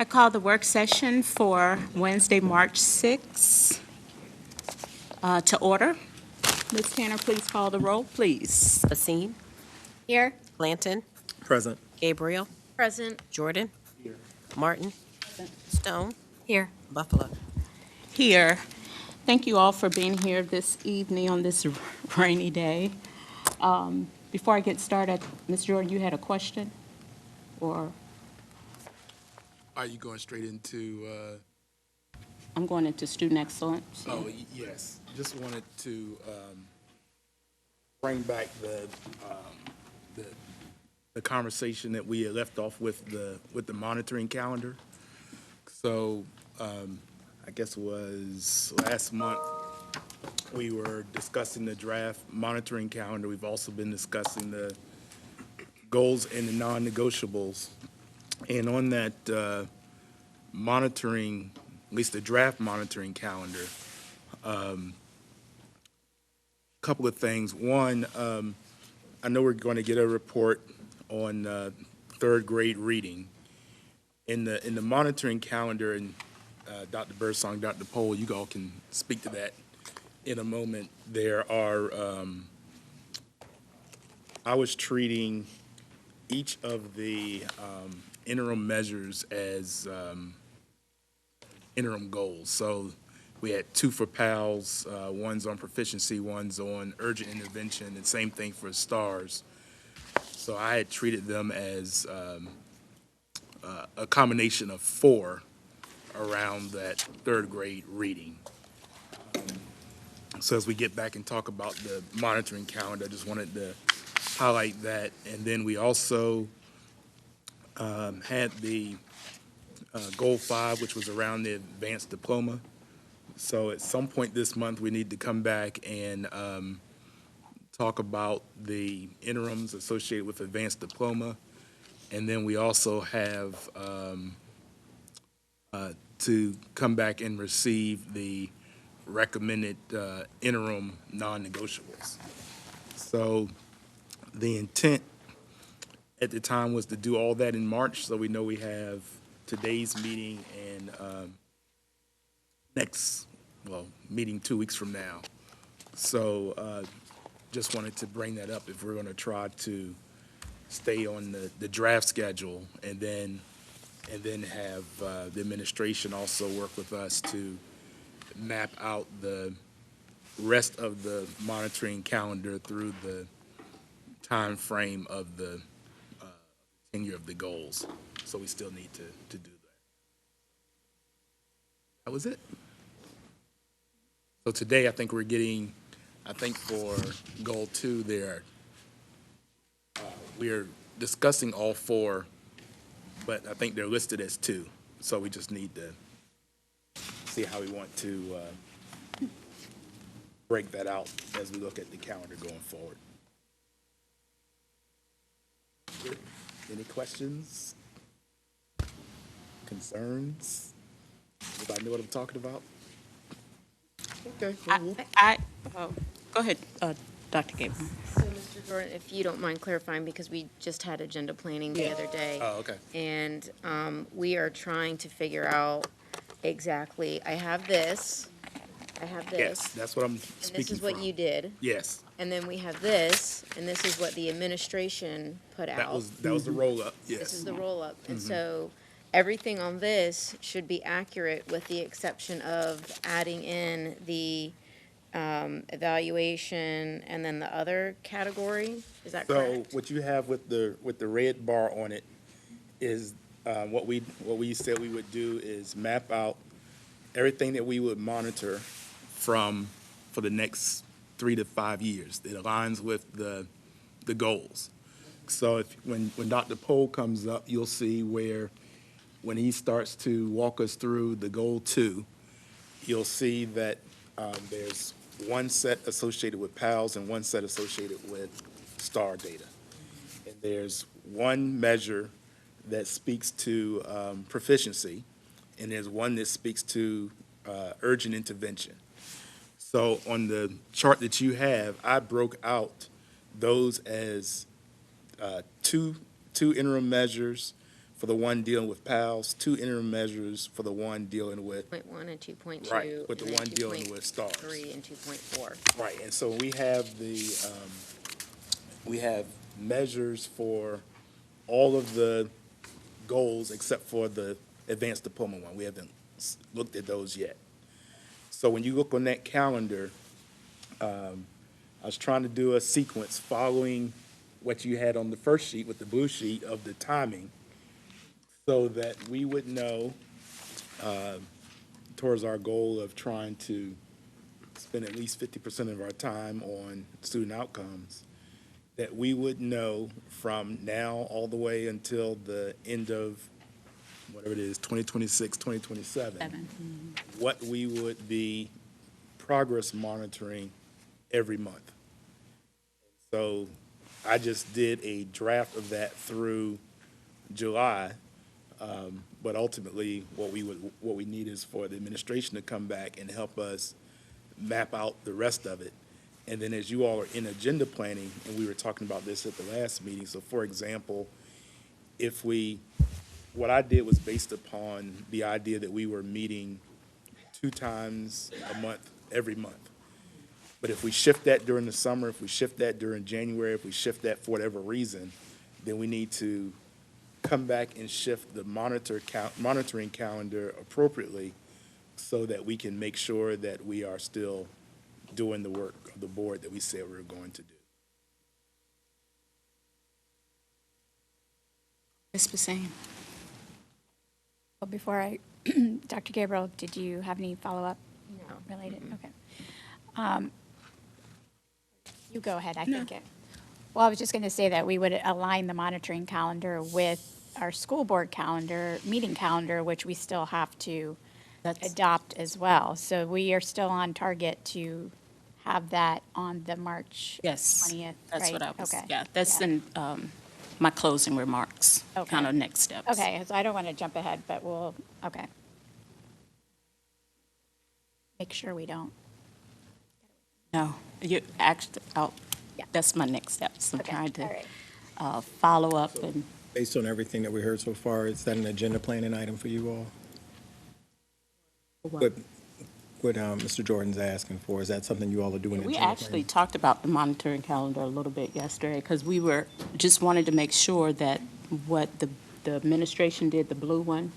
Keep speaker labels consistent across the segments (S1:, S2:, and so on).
S1: I call the work session for Wednesday, March 6th to order. Ms. Tanner, please call the roll, please.
S2: Basine,
S3: Here.
S2: Blanton,
S4: Present.
S2: Gabriel,
S3: Present.
S2: Jordan, Martin, Stone,
S3: Here.
S2: Buffalo.
S1: Here. Thank you all for being here this evening on this rainy day. Before I get started, Ms. Jordan, you had a question? Or
S4: Are you going straight into,
S1: I'm going into student excellence.
S4: yes, just wanted to bring back the the conversation that we had left off with the monitoring calendar. So, I guess it was last month, we were discussing the draft monitoring calendar. We've also been discussing the goals and the non-negotiables. And on that monitoring, at least the draft monitoring calendar, a couple of things. One, I know we're going to get a report on third grade reading. In the monitoring calendar, and Dr. Birdsong, Dr. Pohl, you all can speak to that in a moment. There are, I was treating each of the interim measures as interim goals. So we had two for PALS, one's on proficiency, one's on urgent intervention, and same thing for STARS. So I had treated them as a combination of four around that third grade reading. So as we get back and talk about the monitoring calendar, I just wanted to highlight that. And then we also had the Goal 5, which was around the advanced diploma. So at some point this month, we need to come back and talk about the interims associated with advanced diploma. And then we also have to come back and receive the recommended interim non-negotiables. So the intent at the time was to do all that in March, so we know we have today's meeting and meeting 2 weeks from now. So just wanted to bring that up if we're going to try to stay on the draft schedule and then have the administration also work with us to map out the rest of the monitoring calendar through the time frame of the tenure of the goals. So we still need to do that. That was it. So today, I think we're getting, I think for goal 2 there, we are discussing all four, but I think they're listed as 2. So we just need to see how we want to break that out as we look at the calendar going forward. Any questions? Concerns? Everybody know what I'm talking about? Okay.
S1: Go ahead, Dr. Gabriel.
S3: So, Mr. Jordan, if you don't mind clarifying, because we just had agenda planning the other day.
S4: Oh, okay.
S3: And we are trying to figure out exactly, I have this,
S4: Yes, that's what I'm
S3: and
S4: speaking
S3: this is what
S4: from.
S3: you did.
S4: Yes,
S3: And then we have this, and this is what the administration put out.
S4: that was the roll-up, yes.
S3: This is the roll-up. And so everything on this should be accurate with the exception of adding in the evaluation and then the other category. Is that
S4: So
S3: correct?
S4: what you have with the red bar on it is what we said we would do is map out everything that we would monitor for the next 3 to 5 years. It aligns with the goals. So when Dr. Pohl comes up, you'll see where when he starts to walk us through the goal 2, you'll see that there's one set associated with PALS and one set associated with STAR data. And there's one measure that speaks to proficiency, and there's one that speaks to urgent intervention. So on the chart that you have, I broke out those as two interim measures for the one dealing with PALs, 2 interim measures for the one dealing with,
S3: 2.1 and 2.2.
S4: right, with the
S3: and then
S4: one dealing with stars.
S3: 3 and 2.4.
S4: Right, and so we have we have measures for all of the goals except for the advanced diploma one. We haven't looked at those yet. So when you look on that calendar, I was trying to do a sequence following what you had on the first sheet with the blue sheet of the timing, so that we would know towards our goal of trying to spend at least 50% of our time on student outcomes, that we would know from now all the way until the end of, whatever it is, 2026, 2027, what we would be progress monitoring every month. So I just did a draft of that through July, but ultimately what we need is for the administration to come back and help us map out the rest of it. And then as you all are in agenda planning, and we were talking about this at the last meeting, so for example, what I did was based upon the idea that we were meeting 2 times a month, every month. But if we shift that during the summer, if we shift that during January, if we shift that for whatever reason, then we need to come back and shift the monitoring calendar appropriately so that we can make sure that we are still doing the work of the board that we said we were going to do.
S1: Ms. Basine?
S5: Well, before Dr. Gabriel, did you have any follow-up related? Okay. You go ahead, I think it. Well, I was just going to say that we would align the monitoring calendar with our school board calendar, meeting calendar, which we still have to adopt as well. So we are still on target to have that on the March 20th,
S1: Yes,
S5: right?
S1: that's what I was,
S5: Okay.
S1: yeah, that's in my closing remarks,
S5: Okay.
S1: kind of next steps.
S5: Okay, so I don't want to jump ahead, but we'll, okay. Make sure we don't.
S1: No, you actually,
S5: Yeah.
S1: that's my next steps. I'm
S5: Okay,
S1: trying to
S5: all right.
S1: follow up and,
S6: Based on everything that we heard so far, is that an agenda planning item for you all? What Mr. Jordan's asking for, is that something you all are doing?
S1: we
S6: agenda
S1: actually
S6: planning?
S1: talked about the monitoring calendar a little bit yesterday, because we were, just wanted to make sure that what the administration did, the blue one,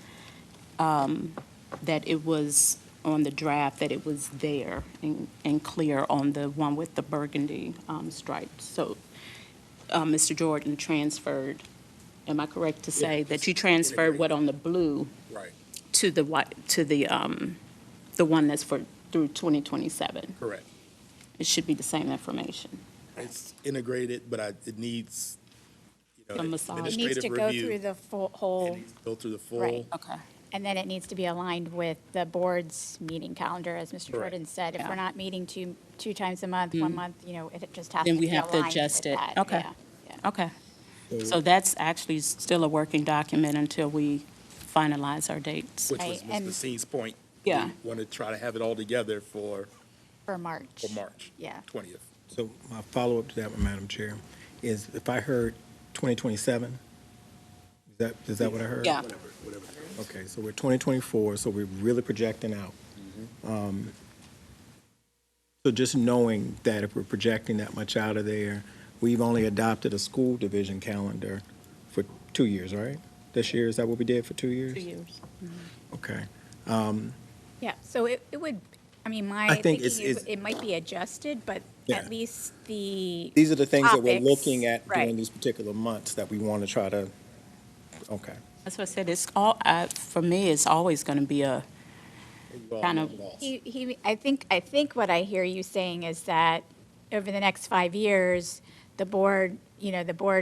S1: that it was on the draft, that it was there and clear on the one with the burgundy stripes. So, Mr. Jordan transferred, am I correct to say that you transferred what on the blue
S4: Right,
S1: to the white, to the one that's for, through 2027?
S4: correct.
S1: It should be the same information.
S4: It's integrated, but it needs,
S1: A massage.
S5: It needs
S4: administrative
S5: to go
S4: review.
S5: through the
S4: It
S5: whole,
S4: needs to go through the full.
S5: Right.
S1: Okay.
S5: and then it needs to be aligned with the board's meeting calendar, as Mr.
S4: Correct.
S5: Jordan said. If
S1: Yeah.
S5: we're not meeting two times a month, 1 month, it just has to
S1: Then
S5: be
S1: we have to
S5: aligned
S1: adjust
S5: with
S1: it.
S5: that.
S1: Okay.
S5: Yeah, yeah.
S1: Okay. So that's actually still a working document until we finalize our dates.
S4: Which was
S5: Right,
S4: Ms.
S5: and-
S4: Bassine's point.
S1: Yeah.
S4: We want to try to have it all together for
S5: For March.
S4: March
S5: Yeah.
S4: 20th.
S6: So my follow-up to that, Madam Chair, is if I heard 2027, is that what I heard?
S1: Yeah.
S4: Whatever.
S6: Okay, so we're 2024, so we're really projecting out. So just knowing that if we're projecting that much out of there, we've only adopted a school division calendar for 2 years, right? This year, is that what we did for 2 years?
S1: 2 years.
S6: Okay.
S5: Yeah, so it would, my
S6: I think
S5: thinking
S6: it's-
S5: is it might be adjusted, but
S6: Yeah.
S5: at least the.
S6: These are the things that we're
S5: topics,
S6: looking at
S5: right.
S6: during these particular months that we want to try to, okay.
S1: That's what I said, it's all, for me, it's always going to be a kind of,
S5: I think what I hear you saying is that over the next 5 years, the board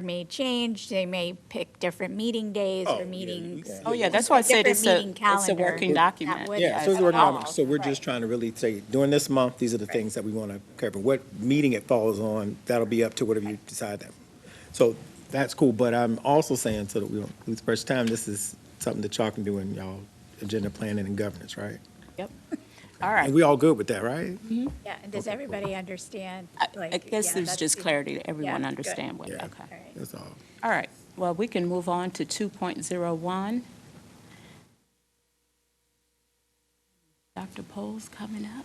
S5: may change, they may pick different meeting days
S4: Oh,
S5: or
S4: yeah,
S5: meetings.
S4: yeah.
S1: oh, yeah, that's why I said
S5: different
S1: it's a,
S5: meeting
S1: it's a
S5: calendar
S1: working
S5: that
S1: document.
S5: would
S6: Yeah, so it's
S5: evolve,
S6: working on, so we're
S5: right.
S6: just trying to really say, during this month, these are the things that we want to cover. What meeting it falls on, that'll be up to whatever you decide that. So that's cool, but I'm also saying, so that we don't lose first time, this is something that y'all can do in y'all agenda planning and governance, right?
S1: Yep. All right.
S6: And we all good with that, right?
S5: Yeah, and does everybody understand?
S1: I guess there's just clarity, that everyone
S5: yeah, good.
S1: understand what,
S6: Yeah.
S1: okay.
S5: All right.
S6: That's all.
S1: All right, Well, we can move on to 2.01. Dr. Pole's coming up.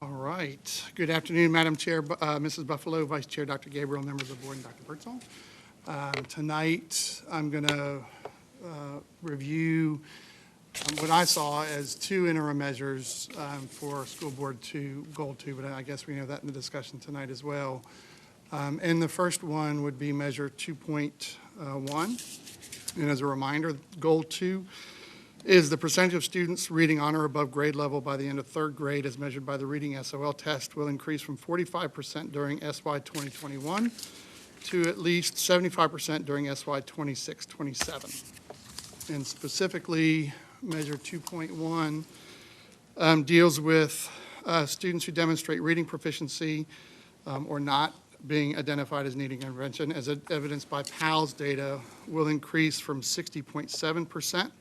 S7: All right. Good afternoon, Madam Chair, Mrs. Buffalo, Vice Chair Dr. Gabriel, members of the board, and Dr. Birdsall. Tonight, I'm going to review what I saw as two interim measures for School Board 2, Goal 2, but I guess we know that in the discussion tonight as well. And the first one would be Measure 2.1. And as a reminder, Goal 2 is the percentage of students reading on or above grade level by the end of third grade as measured by the Reading SOL test will increase from 45% during SY 2021 to at least 75% during SY 26-27. And specifically, Measure 2.1 deals with students who demonstrate reading proficiency or not being identified as needing intervention, as evidenced by PALS data, will increase from 60.7%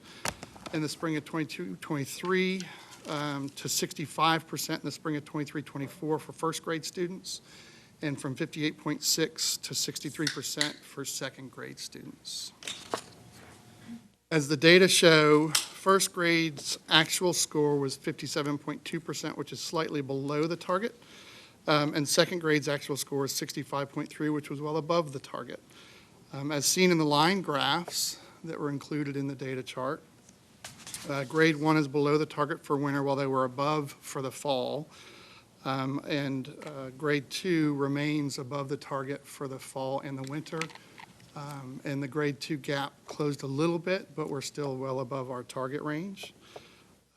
S7: in the spring of 22-23 to 65% in the spring of 23-24 for first grade students, and from 58.6 to 63% for second grade students. As the data show, first grade's actual score was 57.2%, which is slightly below the target, and second grade's actual score is 65.3, which was well above the target. As seen in the line graphs that were included in the data chart, grade 1 is below the target for winter while they were above for the fall. And grade 2 remains above the target for the fall and the winter. And the grade 2 gap closed a little bit, but we're still well above our target range.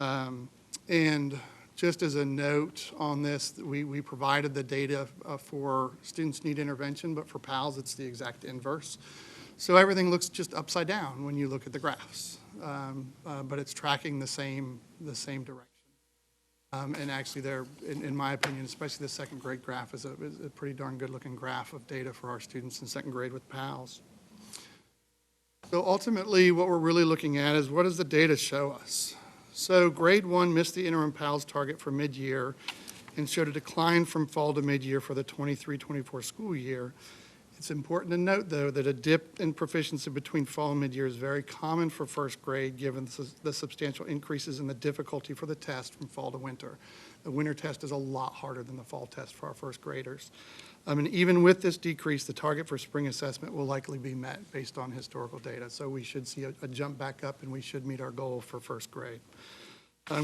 S7: And just as a note on this, we provided the data for students need intervention, but for PALS, it's the exact inverse. So everything looks just upside down when you look at the graphs, but it's tracking the same direction. And actually, they're, in my opinion, especially the second grade graph is a pretty darn good-looking graph of data for our students in second grade with PALS. So ultimately, what we're really looking at is what does the data show us? So grade 1 missed the interim PALS target for mid-year and showed a decline from fall to mid-year for the 23-24 school year. It's important to note, though, that a dip in proficiency between fall and mid-year is very common for first grade, given the substantial increases in the difficulty for the test from fall to winter. The winter test is a lot harder than the fall test for our first graders. And even with this decrease, the target for spring assessment will likely be met based on historical data. So we should see a jump back up, and we should meet our goal for first grade.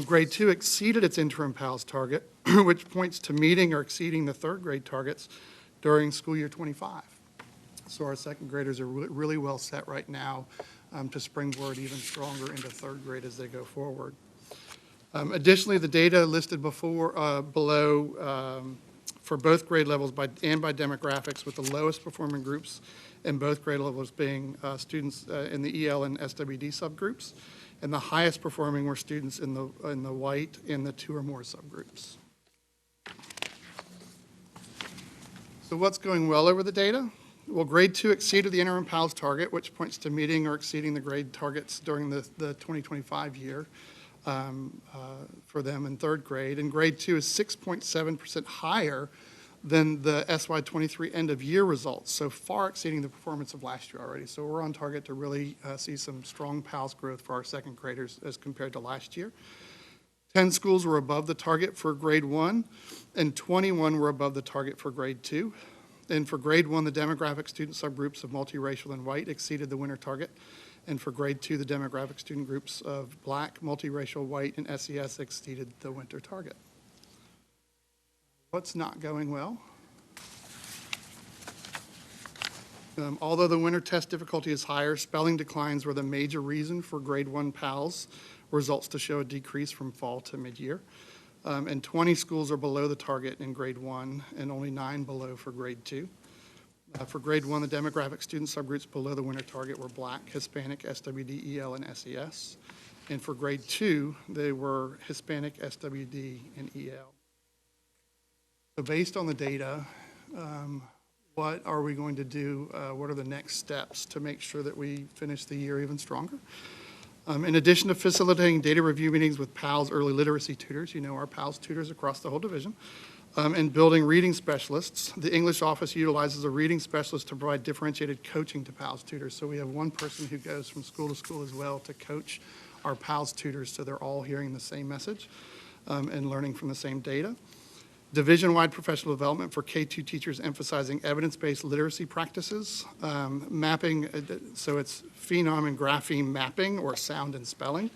S7: Grade 2 exceeded its interim PALS target, which points to meeting or exceeding the third grade targets during school year 25. So our second graders are really well set right now to springboard even stronger into third grade as they go forward. Additionally, the data listed below for both grade levels and by demographics, with the lowest performing groups in both grade levels being students in the EL and SWD subgroups, and the highest performing were students in the white in the 2 or more subgroups. So what's going well over the data? Well, grade 2 exceeded the interim PALS target, which points to meeting or exceeding the grade targets during the 2025 year for them in third grade. And grade 2 is 6.7% higher than the SY23 end of year results, so far exceeding the performance of last year already. So we're on target to really see some strong PALS growth for our second graders as compared to last year. 10 schools were above the target for grade 1, and 21 were above the target for grade 2. And for grade 1, the demographic student subgroups of multiracial and white exceeded the winter target. And for grade 2, the demographic student groups of black, multiracial, white, and SES exceeded the winter target. What's not going well? Although the winter test difficulty is higher, spelling declines were the major reason for grade 1 PALS results to show a decrease from fall to mid-year. And 20 schools are below the target in grade 1 and only 9 below for grade 2. For grade 1, the demographic student subgroups below the winter target were black, Hispanic, SWD, EL, and SES. And for grade 2, they were Hispanic, SWD, and EL. So based on the data, what are we going to do? What are the next steps to make sure that we finish the year even stronger? In addition to facilitating data review meetings with PALS early literacy tutors, our PALS tutors across the whole division, and building reading specialists, the English office utilizes a reading specialist to provide differentiated coaching to PALS tutors. So we have one person who goes from school to school as well to coach our PALS tutors so they're all hearing the same message and learning from the same data. Division-wide professional development for K-2 teachers emphasizing evidence-based literacy practices, mapping, so it's phenome and grapheme mapping or sound and spelling,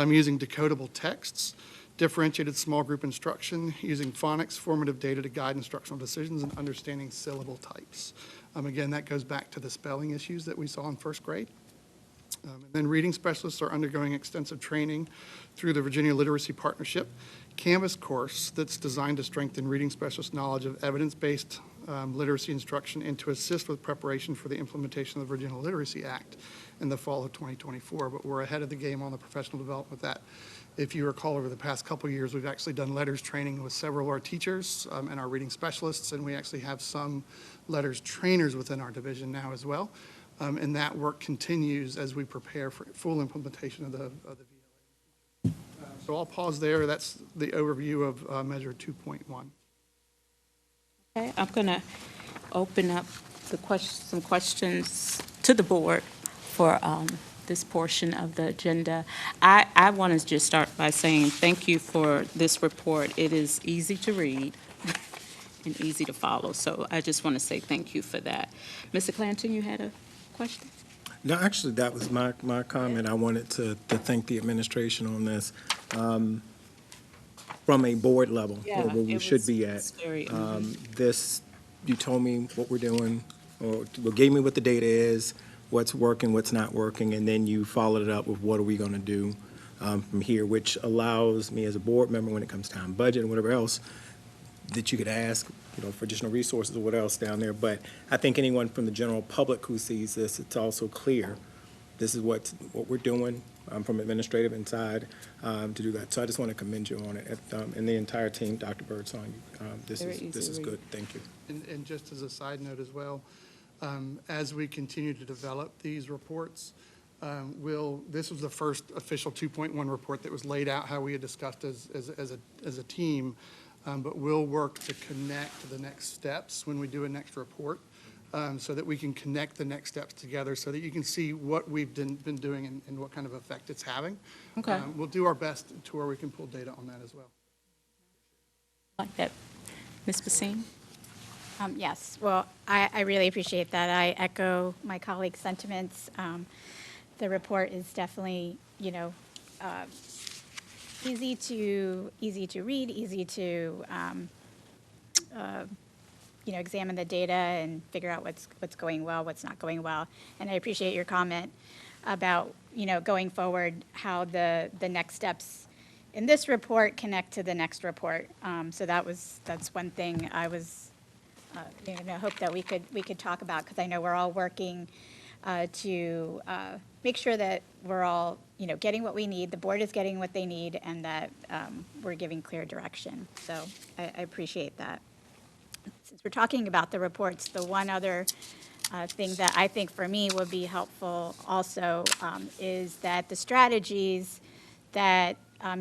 S7: using decodable texts, differentiated small group instruction, using phonics formative data to guide instructional decisions, and understanding syllable types. Again, that goes back to the spelling issues that we saw in first grade. And then reading specialists are undergoing extensive training through the Virginia Literacy Partnership Canvas course that's designed to strengthen reading specialist knowledge of evidence-based literacy instruction and to assist with preparation for the implementation of the Virginia Literacy Act in the fall of 2024. But we're ahead of the game on the professional development with that. If you recall, over the past couple of years, we've actually done letters training with several of our teachers and our reading specialists, and we actually have some letters trainers within our division now as well. And that work continues as we prepare for full implementation of the VLA. So I'll pause there. That's the overview of Measure 2.1.
S1: Okay, I'm going to open up some questions to the board for this portion of the agenda. I want to just start by saying thank you for this report. It is easy to read and easy to follow, so I just want to say thank you for that. Mr. Clanton, you had a question?
S6: No, actually, that was my comment. I wanted to thank the administration on this. From a board level, where we should be at. This, you told me what we're doing, or gave me what the data is, what's working, what's not working, and then you followed it up with what are we going to do from here, which allows me as a board member when it comes time budget and whatever else that you could ask, for additional resources or what else down there. But I think anyone from the general public who sees this, it's also clear this is what we're doing from administrative inside to do that. So I just want to commend you on it and the entire team, Dr. Birdsong. This is good. Thank you.
S7: And just as a side note as well, as we continue to develop these reports, this was the first official 2.1 report that was laid out how we had discussed as a team, but we'll work to connect the next steps when we do a next report so that we can connect the next steps together so that you can see what we've been doing and what kind of effect it's having.
S1: Okay.
S7: We'll do our best to where we can pull data on that as well.
S1: Like that. Ms. Basine?
S5: Yes, well, I really appreciate that. I echo my colleagues' sentiments. The report is definitely, easy to read, easy to, examine the data and figure out what's going well, what's not going well. And I appreciate your comment about, going forward, how the next steps in this report connect to the next report. So that's one thing I was, hope that we could talk about, because I know we're all working to make sure that we're all, getting what we need, the board is getting what they need, and that we're giving clear direction. So I appreciate that. Since we're talking about the reports, the one other thing that I think for me would be helpful also is that the strategies that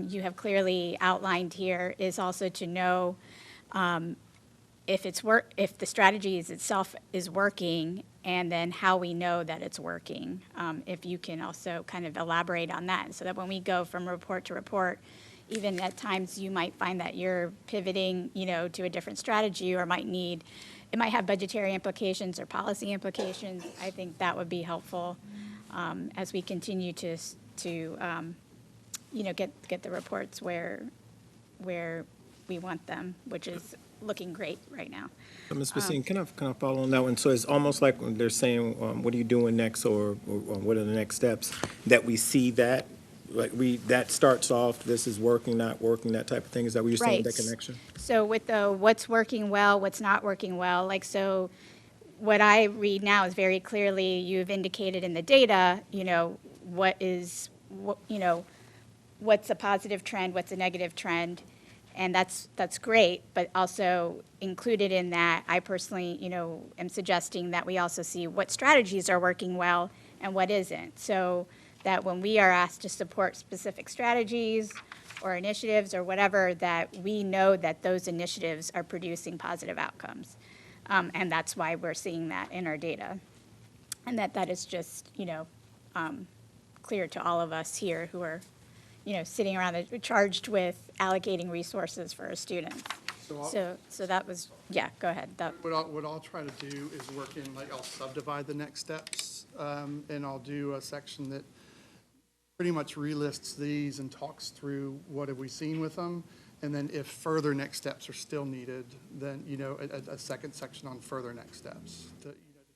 S5: you have clearly outlined here is also to know if the strategies itself is working, and then how we know that it's working. If you can also kind of elaborate on that, so that when we go from report to report, even at times you might find that you're pivoting, to a different strategy, or it might have budgetary implications or policy implications. I think that would be helpful as we continue to get the reports where we want them, which is looking great right now.
S6: Ms. Basine, can I follow on that one? So it's almost like when they're saying, what are you doing next, or what are the next steps, that we see that, that starts off, this is working, not working, that type of thing. Is that what you're saying, that connection?
S5: So with the what's working well, what's not working well, so what I read now is very clearly you've indicated in the data, what's a positive trend, what's a negative trend, and that's great, but also included in that, I personally, am suggesting that we also see what strategies are working well and what isn't. So that when we are asked to support specific strategies or initiatives or whatever, that we know that those initiatives are producing positive outcomes. And that's why we're seeing that in our data. And that is just, clear to all of us here who are, sitting around, charged with allocating resources for our students. So that was, yeah, go ahead.
S7: What I'll try to do is work in, like, I'll subdivide the next steps, and I'll do a section that pretty much relists these and talks through what have we seen with them. And then if further next steps are still needed, then, a second section on further next steps to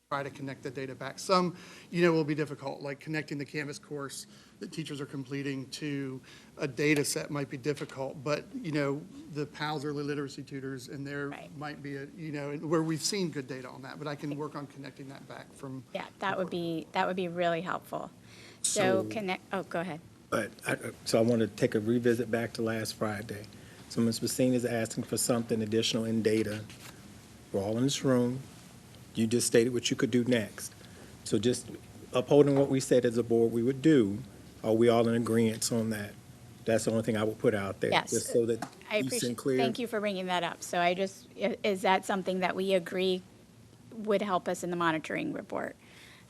S7: try to connect the data back. Some, will be difficult, like connecting the Canvas course that teachers are completing to a data set might be difficult, but, the PALS early literacy tutors, and there
S5: Right.
S7: might be where we've seen good data on that, but I can work on connecting that back from.
S5: Yeah, that would be really helpful. So go ahead.
S6: But, so I want to take a revisit back to last Friday. So Ms. Basine is asking for something additional in data. We're all in this room. You just stated what you could do next. So just upholding what we said as a board we would do, are we all in agreement on that? That's the only thing I would put out there.
S5: Yes.
S6: Just so that
S5: I
S6: you
S5: appreciate,
S6: clear.
S5: thank you for bringing that up. So is that something that we agree would help us in the monitoring report?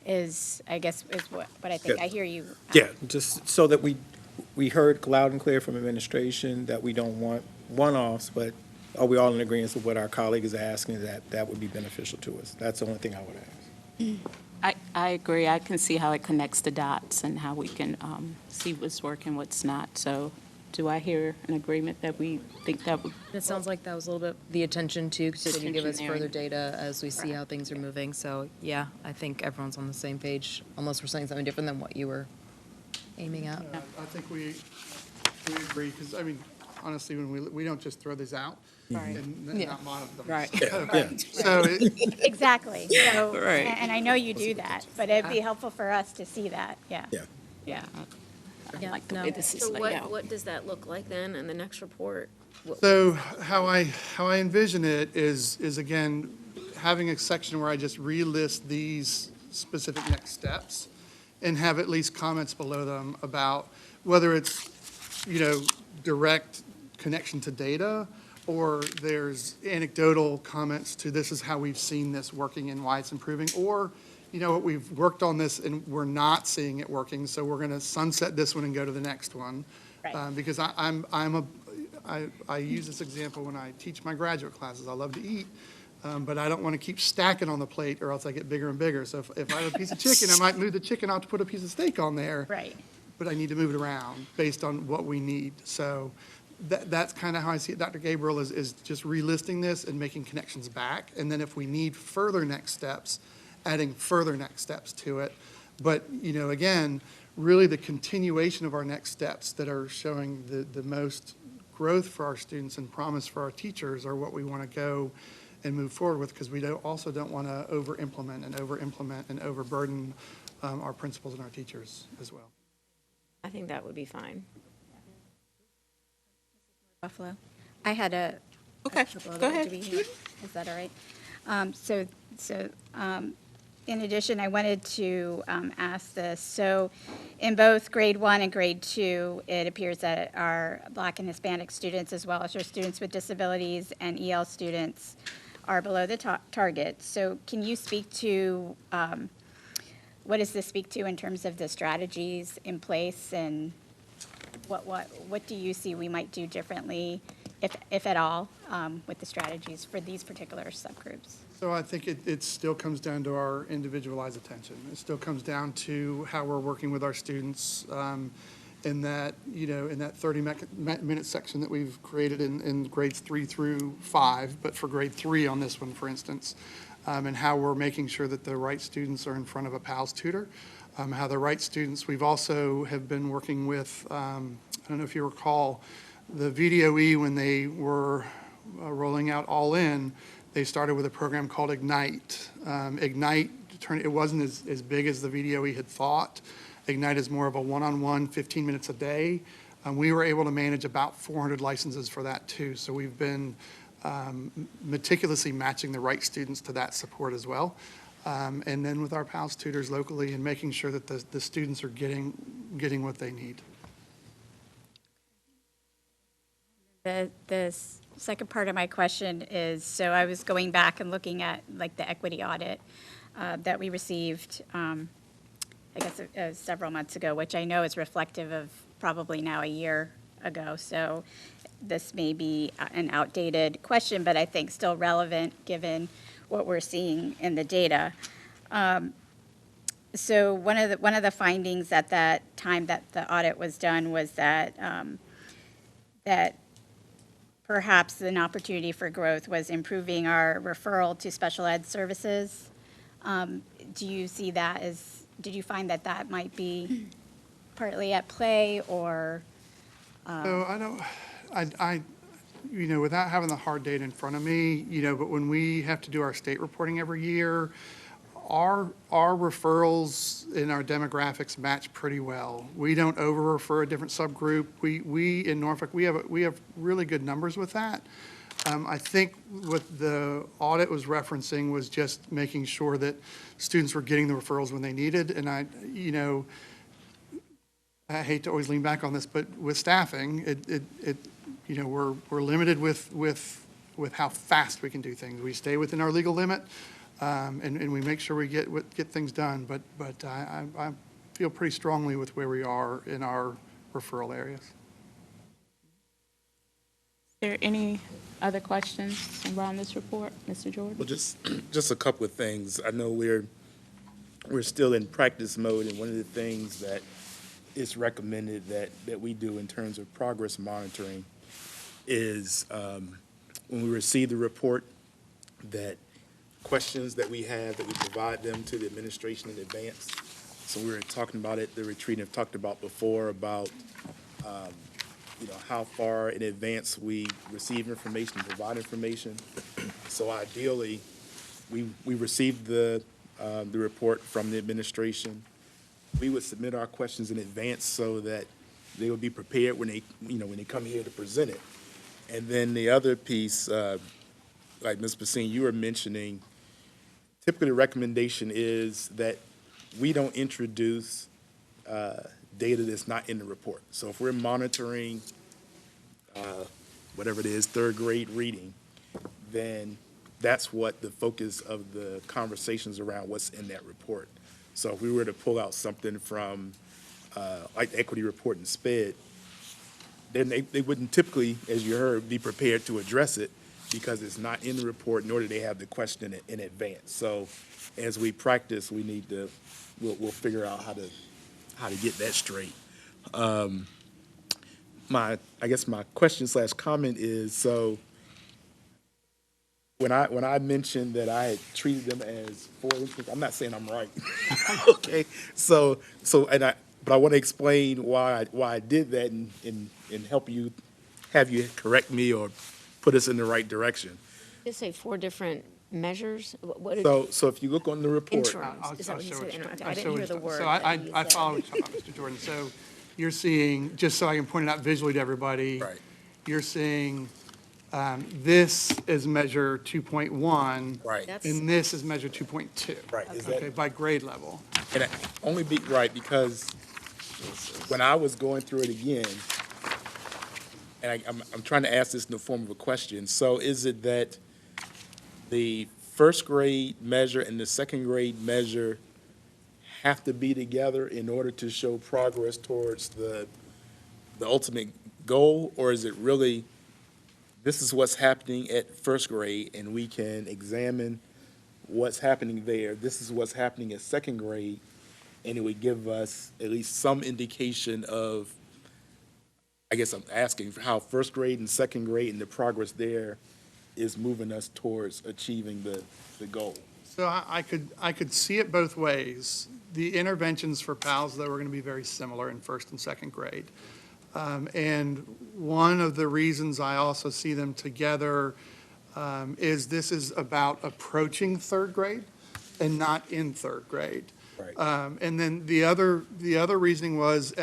S5: Is what I think.
S6: Yeah.
S5: I hear you.
S6: Yeah, just so that we heard loud and clear from administration that we don't want one-offs, but are we all in agreement with what our colleague is asking, that would be beneficial to us? That's the only thing I would ask.
S1: I agree. I can see how it connects the dots and how we can see what's working, what's not. So do I hear an agreement that we think that would?
S8: It sounds like that was a little bit the attention to continue to give us
S1: Attention there.
S8: further data as we see how things are moving. So, yeah, I think everyone's on the same page, unless we're saying something different than what you were aiming at.
S7: I think we agree, because, honestly, when we don't just throw these out and not monitor them.
S1: Right.
S7: So,
S5: Exactly. So,
S1: Right.
S5: and I know you do that, but it'd be helpful for us to see that. Yeah.
S6: Yeah.
S1: Yeah. I
S8: Yeah,
S1: like the
S8: no.
S1: way this is
S3: So
S1: laid out.
S3: what does that look like then in the next report?
S7: So how I envision it is again, having a section where I just relist these specific next steps and have at least comments below them about whether it's, direct connection to data, or there's anecdotal comments to this is how we've seen this working and why it's improving, or, what we've worked on this and we're not seeing it working, so we're going to sunset this one and go to the next one.
S5: Right.
S7: Because I use this example when I teach my graduate classes. I love to eat, but I don't want to keep stacking on the plate or else I get bigger and bigger. So if I have a piece of chicken, I might move the chicken out to put a piece of steak on there.
S5: Right.
S7: But I need to move it around based on what we need. So that's kind of how I see it. Dr. Gabriel is just relisting this and making connections back. And then if we need further next steps, adding further next steps to it. But, again, really the continuation of our next steps that are showing the most growth for our students and promise for our teachers are what we want to go and move forward with, because we also don't want to over-implement and overburden our principals and our teachers as well.
S3: I think that would be fine.
S5: Buffalo. I had a.
S1: Okay,
S5: couple
S1: go
S5: other-
S1: ahead.
S5: do we have- Is that all right? In addition, I wanted to ask this. So in both grade 1 and grade 2, it appears that our Black and Hispanic students, as well as our students with disabilities and EL students, are below the target. So can you speak to, what does this speak to in terms of the strategies in place, and what do you see we might do differently, if at all, with the strategies for these particular subgroups?
S7: So I think it still comes down to our individualized attention. It still comes down to how we're working with our students in that, in that 30-minute section that we've created in grades 3 through 5, but for grade 3 on this one, for instance, and how we're making sure that the right students are in front of a PALS tutor, how the right students, we've also have been working with, I don't know if you recall, the VDOE when they were rolling out All In, they started with a program called Ignite. Ignite, it wasn't as big as the VDOE had thought. Ignite is more of a one-on-one, 15 minutes a day. We were able to manage about 400 licenses for that too. So we've been meticulously matching the right students to that support as well. And then with our PALS tutors locally and making sure that the students are getting what they need.
S5: The second part of my question is, so I was going back and looking at like the equity audit that we received, I guess several months ago, which I know is reflective of probably now a year ago. So this may be an outdated question, but I think still relevant given what we're seeing in the data. So one of the findings at that time that the audit was done was that that perhaps an opportunity for growth was improving our referral to special ed services. Do you see that as, did you find that that might be partly at play, or?
S7: So without having the hard data in front of me, but when we have to do our state reporting every year, our referrals in our demographics match pretty well. We don't over-refer a different subgroup. We in Norfolk, we have really good numbers with that. I think what the audit was referencing was just making sure that students were getting the referrals when they needed. And I hate to always lean back on this, but with staffing, we're limited with how fast we can do things. We stay within our legal limit, and we make sure we get things done. But I feel pretty strongly with where we are in our referral areas.
S1: Is there any other questions around this report, Mr. Jordan?
S4: Well, just a couple of things. I know we're still in practice mode, and one of the things that is recommended that we do in terms of progress monitoring is when we receive the report, that questions that we have, that we provide them to the administration in advance. So we were talking about it, the retreat I've talked about before, about how far in advance we receive information and provide information. So ideally, we received the report from the administration. We would submit our questions in advance so that they would be prepared when they come here to present it. And then the other piece, like Ms. Basine, you were mentioning, typically the recommendation is that we don't introduce data that's not in the report. So if we're monitoring whatever it is, third grade reading, then that's what the focus of the conversations around what's in that report. So if we were to pull out something from like the equity report in SPED, then they wouldn't typically, as you heard, be prepared to address it because it's not in the report, nor do they have the question in advance. So as we practice, we'll figure out how to get that straight. I guess my question / comment is, so when I mentioned that I had treated them as 4 inches, I'm not saying I'm right. Okay, but I want to explain why I did that and have you correct me or put us in the right direction.
S3: Just say 4 different measures? What
S4: So if you look on the report.
S3: interims? Is that what you said? Interim. I
S7: I
S3: didn't hear the word.
S7: So
S3: that you
S7: I
S3: said.
S7: follow what you're talking about, Mr. Jordan. So you're seeing, just so I can point it out visually to everybody.
S4: Right.
S7: You're seeing this is measure 2.1.
S4: Right.
S3: That's-
S7: And this is measure 2.2.
S4: Right, is
S7: Okay,
S4: that,
S7: by grade level.
S4: and I only be right because when I was going through it again, and I'm trying to ask this in the form of a question. So is it that the first grade measure and the second grade measure have to be together in order to show progress towards the ultimate goal? Or is it really, this is what's happening at first grade and we can examine what's happening there. This is what's happening at second grade, and it would give us at least some indication of, I guess I'm asking for how first grade and second grade and the progress there is moving us towards achieving the goal.
S7: So I could see it both ways. The interventions for PALS, though, are going to be very similar in first and second grade. And one of the reasons I also see them together is this is about approaching third grade and not in third grade.
S4: Right.
S7: And then the other reasoning was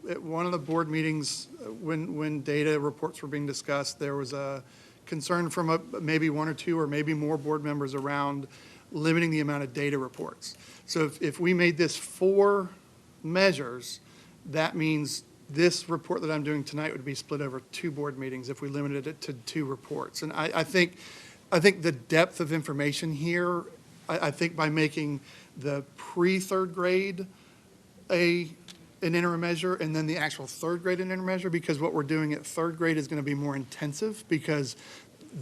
S7: at one of the board meetings, when data reports were being discussed, there was a concern from maybe one or two or maybe more board members around limiting the amount of data reports. So if we made this 4 measures, that means this report that I'm doing tonight would be split over 2 board meetings if we limited it to 2 reports. And I think the depth of information here, I think by making the pre-third grade an interim measure and then the actual third grade an interim measure, because what we're doing at third grade is going to be more intensive because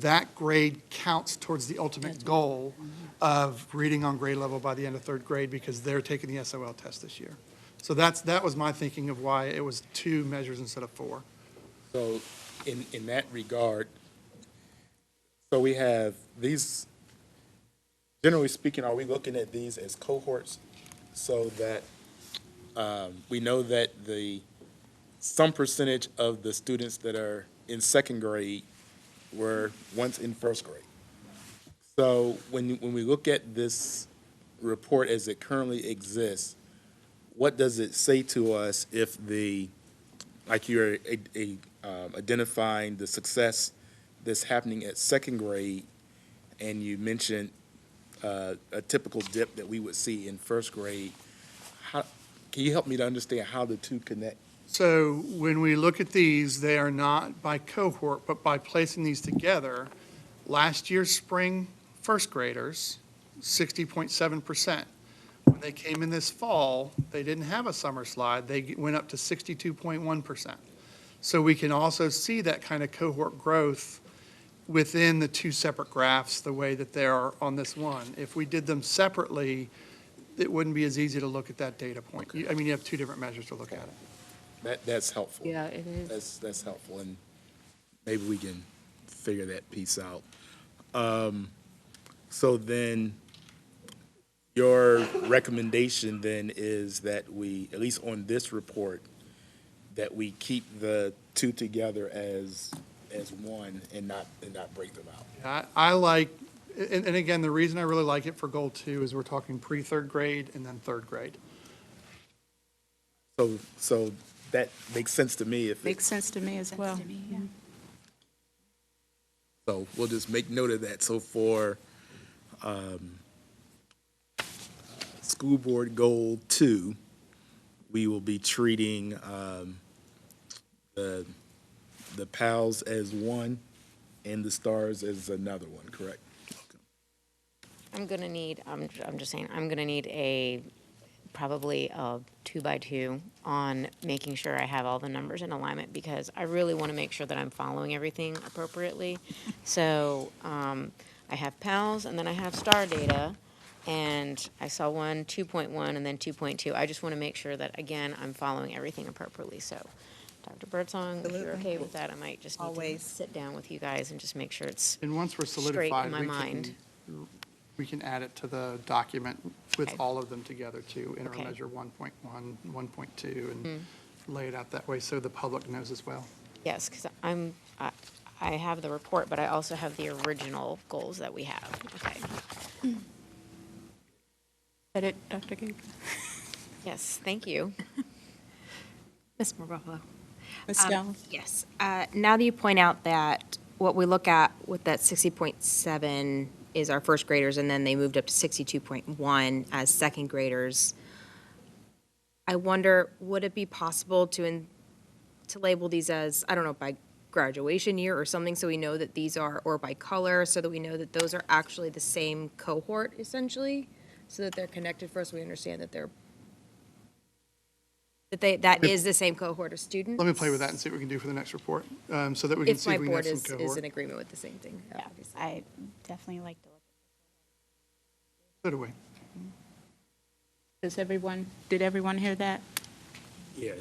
S7: that grade counts towards the ultimate goal of reading on grade level by the end of third grade because they're taking the SOL test this year. So that was my thinking of why it was 2 measures instead of 4.
S4: So in that regard, so we have these, generally speaking, are we looking at these as cohorts so that we know that some percentage of the students that are in second grade were once in first grade? So when we look at this report as it currently exists, what does it say to us if like you're identifying the success that's happening at second grade, and you mentioned a typical dip that we would see in first grade? Can you help me to understand how the two connect?
S7: So when we look at these, they are not by cohort, but by placing these together. Last year's spring first graders, 60.7%. When they came in this fall, they didn't have a summer slide. They went up to 62.1%. So we can also see that kind of cohort growth within the 2 separate graphs, the way that they are on this one. If we did them separately, it wouldn't be as easy to look at that data point. I mean, you have 2 different measures to look at it.
S4: That's helpful.
S8: Yeah, it is.
S4: That's helpful, and maybe we can figure that piece out. So then, your recommendation then is that we, at least on this report, that we keep the 2 together as one and not break them out.
S7: I like, and again, the reason I really like it for goal 2 is we're talking pre-third grade and then third grade.
S4: So that makes sense to me.
S1: Makes sense to me as well.
S4: So we'll just make note of that. So for school board goal 2, we will be treating the PALs as one and the stars as another one, correct?
S3: I'm gonna need, I'm just saying, I'm gonna need probably a 2x2 on making sure I have all the numbers in alignment, because I really want to make sure that I'm following everything appropriately. So I have PALs, and then I have STAR data, and I saw 2.1, and then 2.2. I just want to make sure that, again, I'm following everything appropriately. So Dr. Birdsong, if you're okay with that, I might just need to
S8: Always.
S3: sit down with you guys and just make sure it's
S7: And once we're
S3: straight
S7: solidified,
S3: in my mind.
S7: we can add it to the document with
S3: Okay.
S7: all of them together too, interim
S3: Okay.
S7: measure 1.1, 1.2, and lay it out that way so the public knows as well.
S3: Yes, because I have the report, but I also have the original goals that we have. Okay.
S1: Is that it, Dr. Gabriel?
S3: Yes, thank you.
S9: Ms. Buffalo.
S1: Ms. Jones?
S9: Yes. Now that you point out that what we look at with that 60.7 is our first graders, and then they moved up to 62.1 as second graders, I wonder, would it be possible to label these as, I don't know, by graduation year or something, so we know that these are, or by color, so that we know that those are actually the same cohort, essentially, so that they're connected first, we understand that that is the same cohort of students?
S7: Let me play with that and see what we can do for the next report, so that we can
S9: If
S7: see
S9: my
S7: if we can have
S9: board
S7: some
S9: is
S7: cohort.
S9: in agreement with the same thing.
S5: Yeah,
S9: obviously.
S5: I definitely like to look.
S7: So do we.
S1: Did everyone hear that?
S4: Yeah,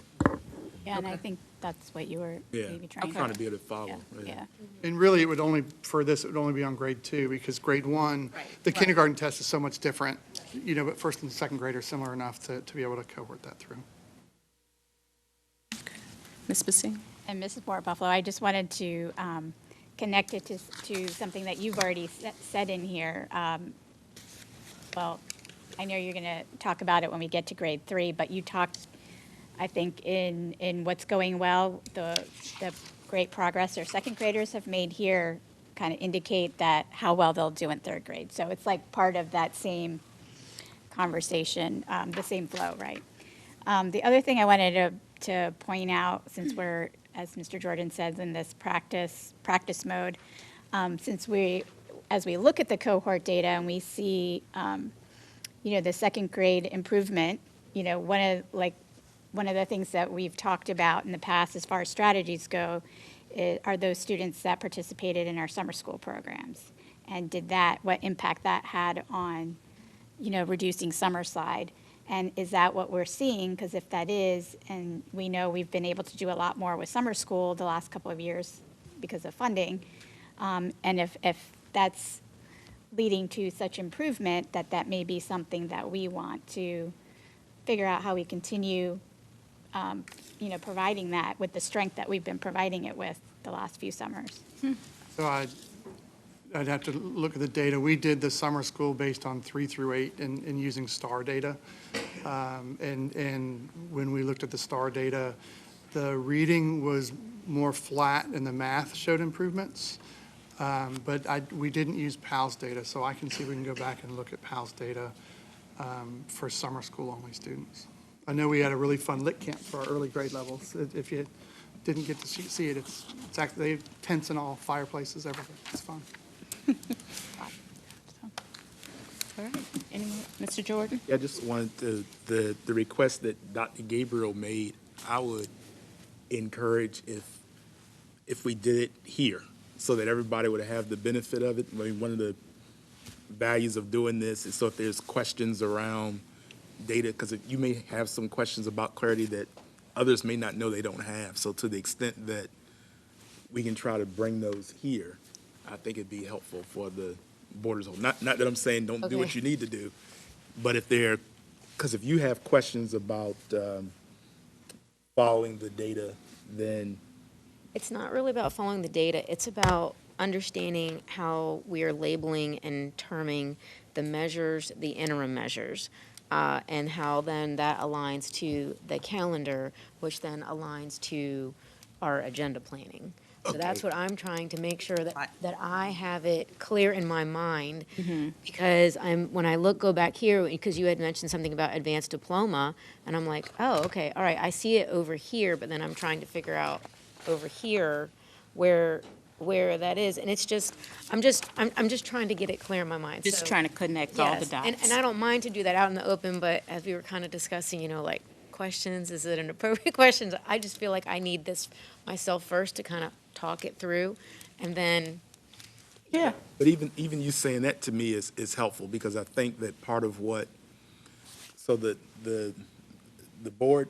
S5: Yeah, and I think that's what you were
S4: yeah.
S5: maybe
S4: I'm
S5: trying
S4: trying
S5: to.
S4: to be able to follow.
S5: Yeah.
S7: And really, it would only, for this, it would only be on grade 2, because grade 1, the kindergarten test is so much different, but first and second grade are similar enough to be able to cohort that through.
S1: Ms. Basine?
S5: And Mrs. Moore Buffalo, I just wanted to connect it to something that you've already said in here. Well, I know you're going to talk about it when we get to grade 3, but you talked I think in what's going well, the great progress our second graders have made here kind of indicate that how well they'll do in third grade. So it's like part of that same conversation, the same flow, right? The other thing I wanted to point out, since we're, as Mr. Jordan says, in this practice mode, as we look at the cohort data and we see, the second grade improvement, one of the things that we've talked about in the past as far as strategies go are those students that participated in our summer school programs. And what impact that had on, reducing summer slide? And is that what we're seeing? Because if that is, and we know we've been able to do a lot more with summer school the last couple of years because of funding, and if that's leading to such improvement, that may be something that we want to figure out how we continue, providing that with the strength that we've been providing it with the last few summers.
S7: So I'd have to look at the data. We did the summer school based on 3 through 8 and using STAR data. And when we looked at the STAR data, the reading was more flat and the math showed improvements. But we didn't use PALS data, so I can see we can go back and look at PALS data for summer school only students. I know we had a really fun lit camp for our early grade levels. If you didn't get to see it, it's actually, they have tents and all, fireplaces, everything. It's fun.
S1: All right. Mr. Jordan?
S4: Yeah, I just wanted the request that Dr. Gabriel made, I would encourage if we did it here, so that everybody would have the benefit of it. I mean, one of the values of doing this is so if there's questions around data, because you may have some questions about clarity that others may not know they don't have. So to the extent that we can try to bring those here, I think it'd be helpful for the board as a whole. Not that I'm saying don't do what
S3: Okay.
S4: you need to do, but because if you have questions about following the data, then
S3: It's not really about following the data. It's about understanding how we are labeling and terming the measures, the interim measures, and how then that aligns to the calendar, which then aligns to our agenda planning. So that's
S4: Okay.
S3: what I'm trying to make sure that I have it clear in my mind. Because when I go back here, because you had mentioned something about advanced diploma, and I'm like, oh, okay, all right, I see it over here, but then I'm trying to figure out over here where that is. And it's just, I'm just trying to get it clear in my mind.
S1: Just
S3: So-
S1: trying to connect all the
S3: Yes,
S1: dots.
S3: and I don't mind to do that out in the open, but as we were kind of discussing, like questions, is it an appropriate question? I just feel like I need this myself first to kind of talk it through, and then,
S1: Yeah.
S4: But even you saying that to me is helpful, because I think that part of so the board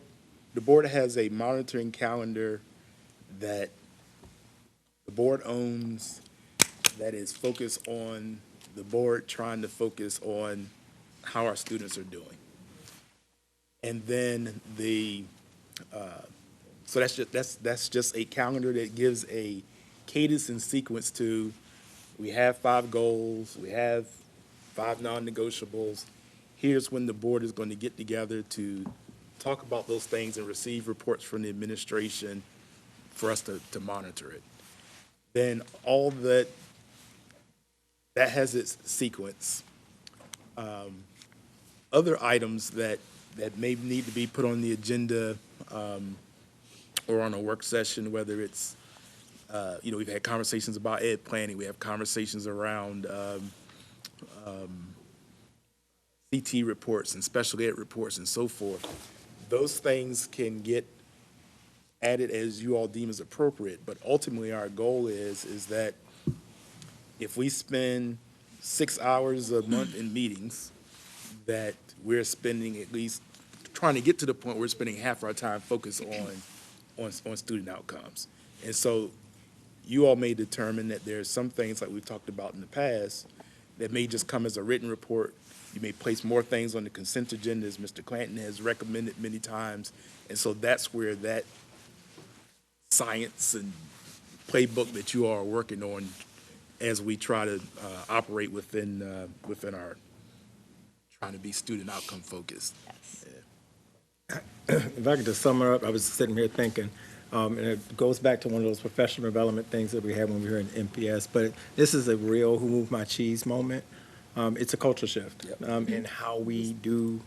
S4: has a monitoring calendar that the board owns, that is focused on the board trying to focus on how our students are doing. And then so that's just a calendar that gives a cadence and sequence to, we have 5 goals, we have 5 non-negotiables. Here's when the board is going to get together to talk about those things and receive reports from the administration for us to monitor it. Then all that has its sequence. Other items that may need to be put on the agenda or on a work session, whether it's, we've had conversations about ed planning, we have conversations around CT reports and special ed reports and so forth. Those things can get added as you all deem as appropriate, but ultimately our goal is that if we spend 6 hours a month in meetings, that we're spending at least, trying to get to the point where we're spending half our time focused on student outcomes. And so you all may determine that there's some things, like we've talked about in the past, that may just come as a written report. You may place more things on the consent agenda, as Mr. Clanton has recommended many times. And so that's where that science and playbook that you all are working on as we try to operate within our trying to be student outcome focused.
S3: yes.
S4: Yeah.
S6: if I could just sum it up, I was sitting here thinking, and it goes back to one of those professional development things that we had when we were in MPS, but this is a real who moved my cheese moment. It's a culture shift in how we do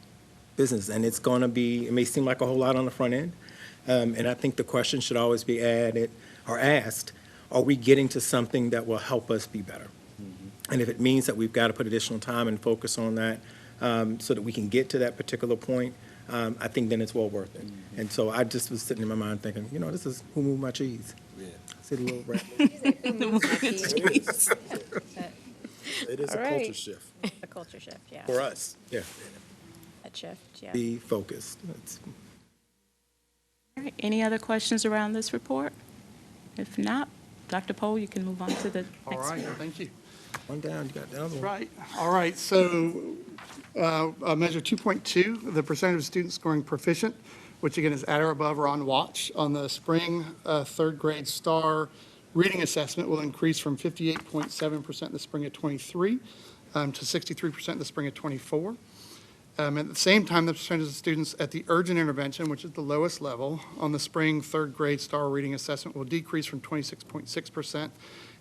S6: business, and it's going to be, it may seem like a whole lot on the front end, and I think the question should always be added or asked, are we getting to something that will help us be better? And if it means that we've got to put additional time and focus on that so that we can get to that particular point, I think then it's well worth it. And so I just was sitting in my mind thinking, you know, this is who moved my cheese. Yeah. See the little rat.
S4: It is
S3: All
S4: a
S3: right.
S4: culture shift
S5: A culture shift, yeah.
S4: for us.
S6: Yeah,
S5: That shift, yeah.
S6: be focused. It's-
S1: All right, any other questions around this report? If not, Dr. Pohl, you can move on to the
S7: All
S1: next
S7: right,
S1: one.
S7: thank you.
S6: One down, you got the other one.
S7: Right, all right, so measure 2.2, the percentage of students scoring proficient, which again is at or above or on watch on the spring third grade STAR reading assessment will increase from 58.7% in the spring of '23 to 63% in the spring of '24. At the same time, the percentage of students at the urgent intervention, which is the lowest level, on the spring third grade STAR reading assessment will decrease from 26.6%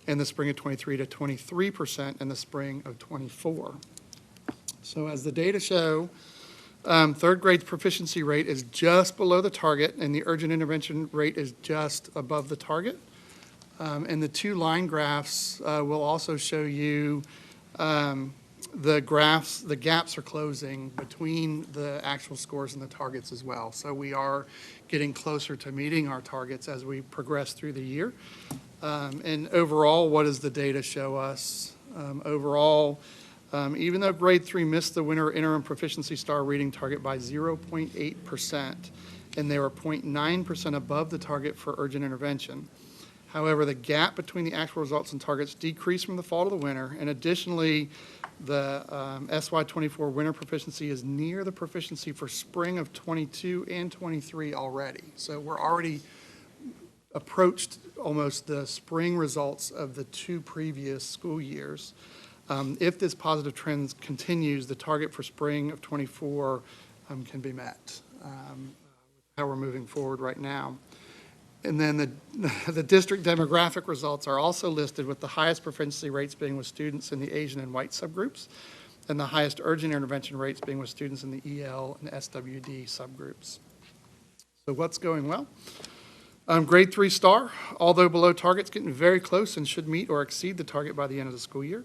S7: in the spring of '23 to 23% in the spring of '24. So as the data show, third grade's proficiency rate is just below the target, and the urgent intervention rate is just above the target. And the two line graphs will also show you the gaps are closing between the actual scores and the targets as well. So we are getting closer to meeting our targets as we progress through the year. And overall, what does the data show us? Overall, even though grade 3 missed the winter interim proficiency STAR reading target by 0.8%, and they were 0.9% above the target for urgent intervention. However, the gap between the actual results and targets decreased from the fall to the winter, and additionally, the SY24 winter proficiency is near the proficiency for spring of '22 and '23 already. So we're already approached almost the spring results of the two previous school years. If this positive trend continues, the target for spring of '24 can be met. How we're moving forward right now. And then the district demographic results are also listed, with the highest proficiency rates being with students in the Asian and white subgroups, and the highest urgent intervention rates being with students in the EL and SWD subgroups. So what's going well? Grade 3 STAR, although below targets, getting very close and should meet or exceed the target by the end of the school year.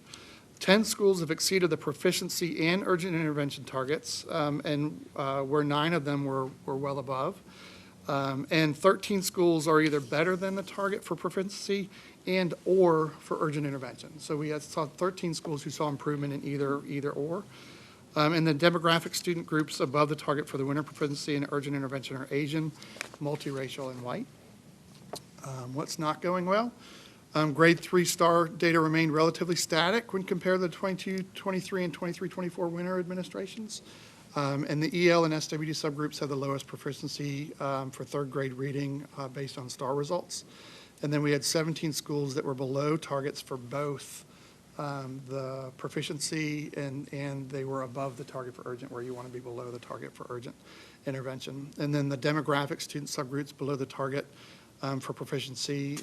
S7: 10 schools have exceeded the proficiency and urgent intervention targets, and where 9 of them were well above. And 13 schools are either better than the target for proficiency and or for urgent intervention. So we saw 13 schools who saw improvement in either or. And the demographic student groups above the target for the winter proficiency and urgent intervention are Asian, multiracial, and white. What's not going well? Grade 3 STAR data remained relatively static when compared to the 22-23 and 23-24 winter administrations. And the EL and SWD subgroups have the lowest proficiency for third grade reading based on STAR results. And then we had 17 schools that were below targets for both the proficiency and they were above the target for urgent, where you want to be below the target for urgent intervention. And then the demographic student subgroups below the target for proficiency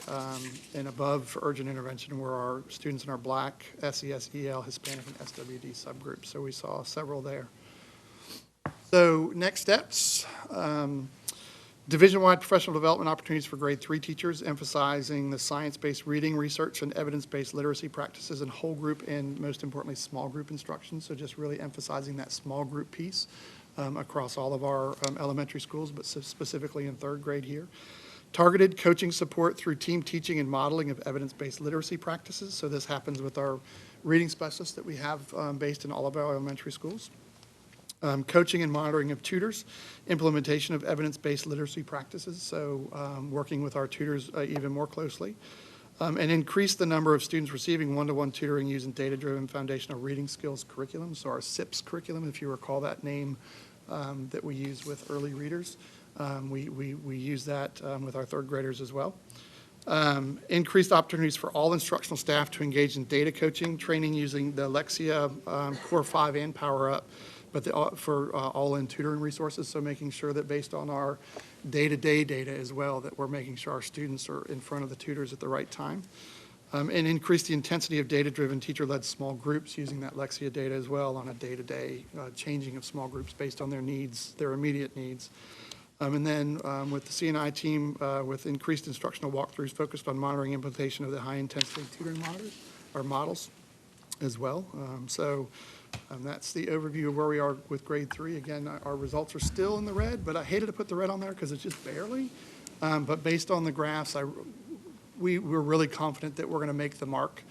S7: and above for urgent intervention were our students in our Black, SES, EL, Hispanic, and SWD subgroups. So we saw several there. So next steps, division-wide professional development opportunities for grade 3 teachers, emphasizing the science-based reading, research, and evidence-based literacy practices in whole group and, most importantly, small group instruction. So just really emphasizing that small group piece across all of our elementary schools, but specifically in third grade here. Targeted coaching support through team teaching and modeling of evidence-based literacy practices. So this happens with our reading specialists that we have based in all of our elementary schools. Coaching and monitoring of tutors, implementation of evidence-based literacy practices, so working with our tutors even more closely, and increase the number of students receiving one-to-one tutoring using data-driven foundational reading skills curriculum, so our SIPS curriculum, if you recall that name that we use with early readers. We use that with our third graders as well. Increased opportunities for all instructional staff to engage in data coaching, training using the Lexia Core 5 and Power Up but for all-in tutoring resources, so making sure that based on our day-to-day data as well, that we're making sure our students are in front of the tutors at the right time. And increase the intensity of data-driven teacher-led small groups using that Lexia data as well on a day-to-day changing of small groups based on their needs, their immediate needs. And then with the C&I team, with increased instructional walkthroughs focused on monitoring implementation of the high-intensity tutoring models as well. That's the overview of where we are with grade 3. Again, our results are still in the red, but I hated to put the red on there because it's just barely. But based on the graphs, we're really confident that we're going to make the mark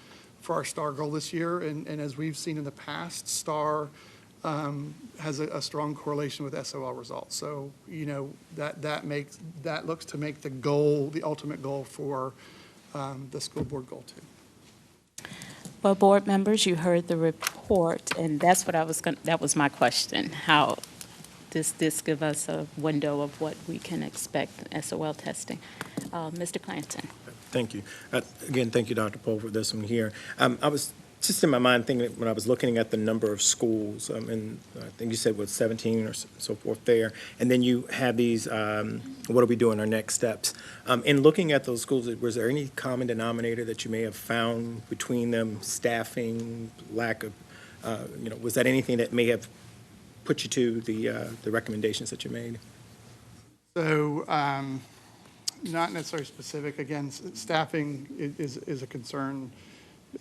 S7: for our STAR goal this year. And as we've seen in the past, STAR has a strong correlation with SOL results. So, that looks to make the goal, the ultimate goal for the school board goal too.
S1: Well, board members, you heard the report, and that's what that was my question. How does this give us a window of what we can expect in SOL testing? Mr. Clanton.
S6: Thank you. Again, thank you, Dr. Poe, for this one here. I was just in my mind thinking when I was looking at the number of schools, and I think you said what 17 or so forth there, and then you have these, what are we doing, our next steps? In looking at those schools, was there any common denominator that you may have found between them, staffing, lack of, was that anything that may have put you to the recommendations that you made?
S7: So, not necessarily specific. Again, staffing is a concern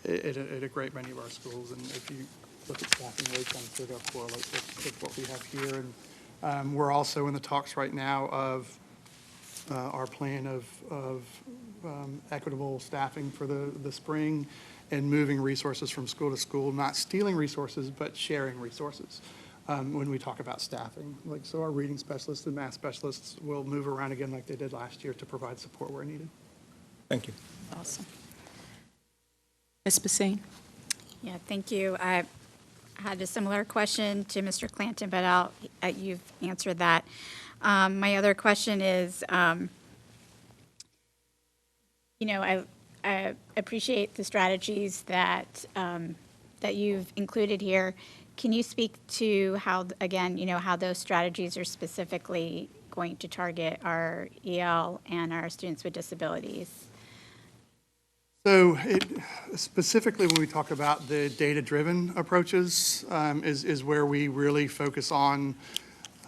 S7: at a great many of our schools, and if you look at staffing rates, I'm sure they'll correlate with what we have here. And we're also in the talks right now of our plan of equitable staffing for the spring and moving resources from school to school, not stealing resources, but sharing resources. When we talk about staffing, so our reading specialists and math specialists will move around again like they did last year to provide support where needed.
S6: Thank you.
S1: Awesome. Ms. Basine?
S5: Yeah, thank you. I had a similar question to Mr. Clanton, but you've answered that. My other question is, I appreciate the strategies that you've included here. Can you speak to how, again, how those strategies are specifically going to target our EL and our students with disabilities?
S7: So specifically when we talk about the data-driven approaches is where we really focus on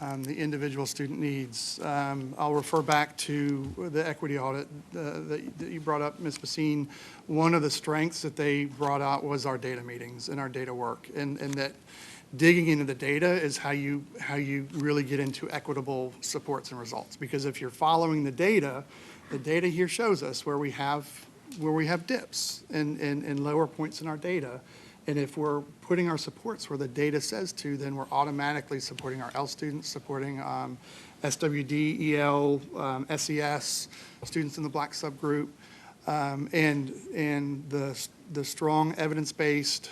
S7: the individual student needs. I'll refer back to the equity audit that you brought up, Ms. Basine. One of the strengths that they brought out was our data meetings and our data work, and that digging into the data is how you really get into equitable supports and results. Because if you're following the data here shows us where we have dips and lower points in our data. And if we're putting our supports where the data says to, then we're automatically supporting our L students, supporting SWD, EL, SES, students in the Black subgroup, and the strong evidence-based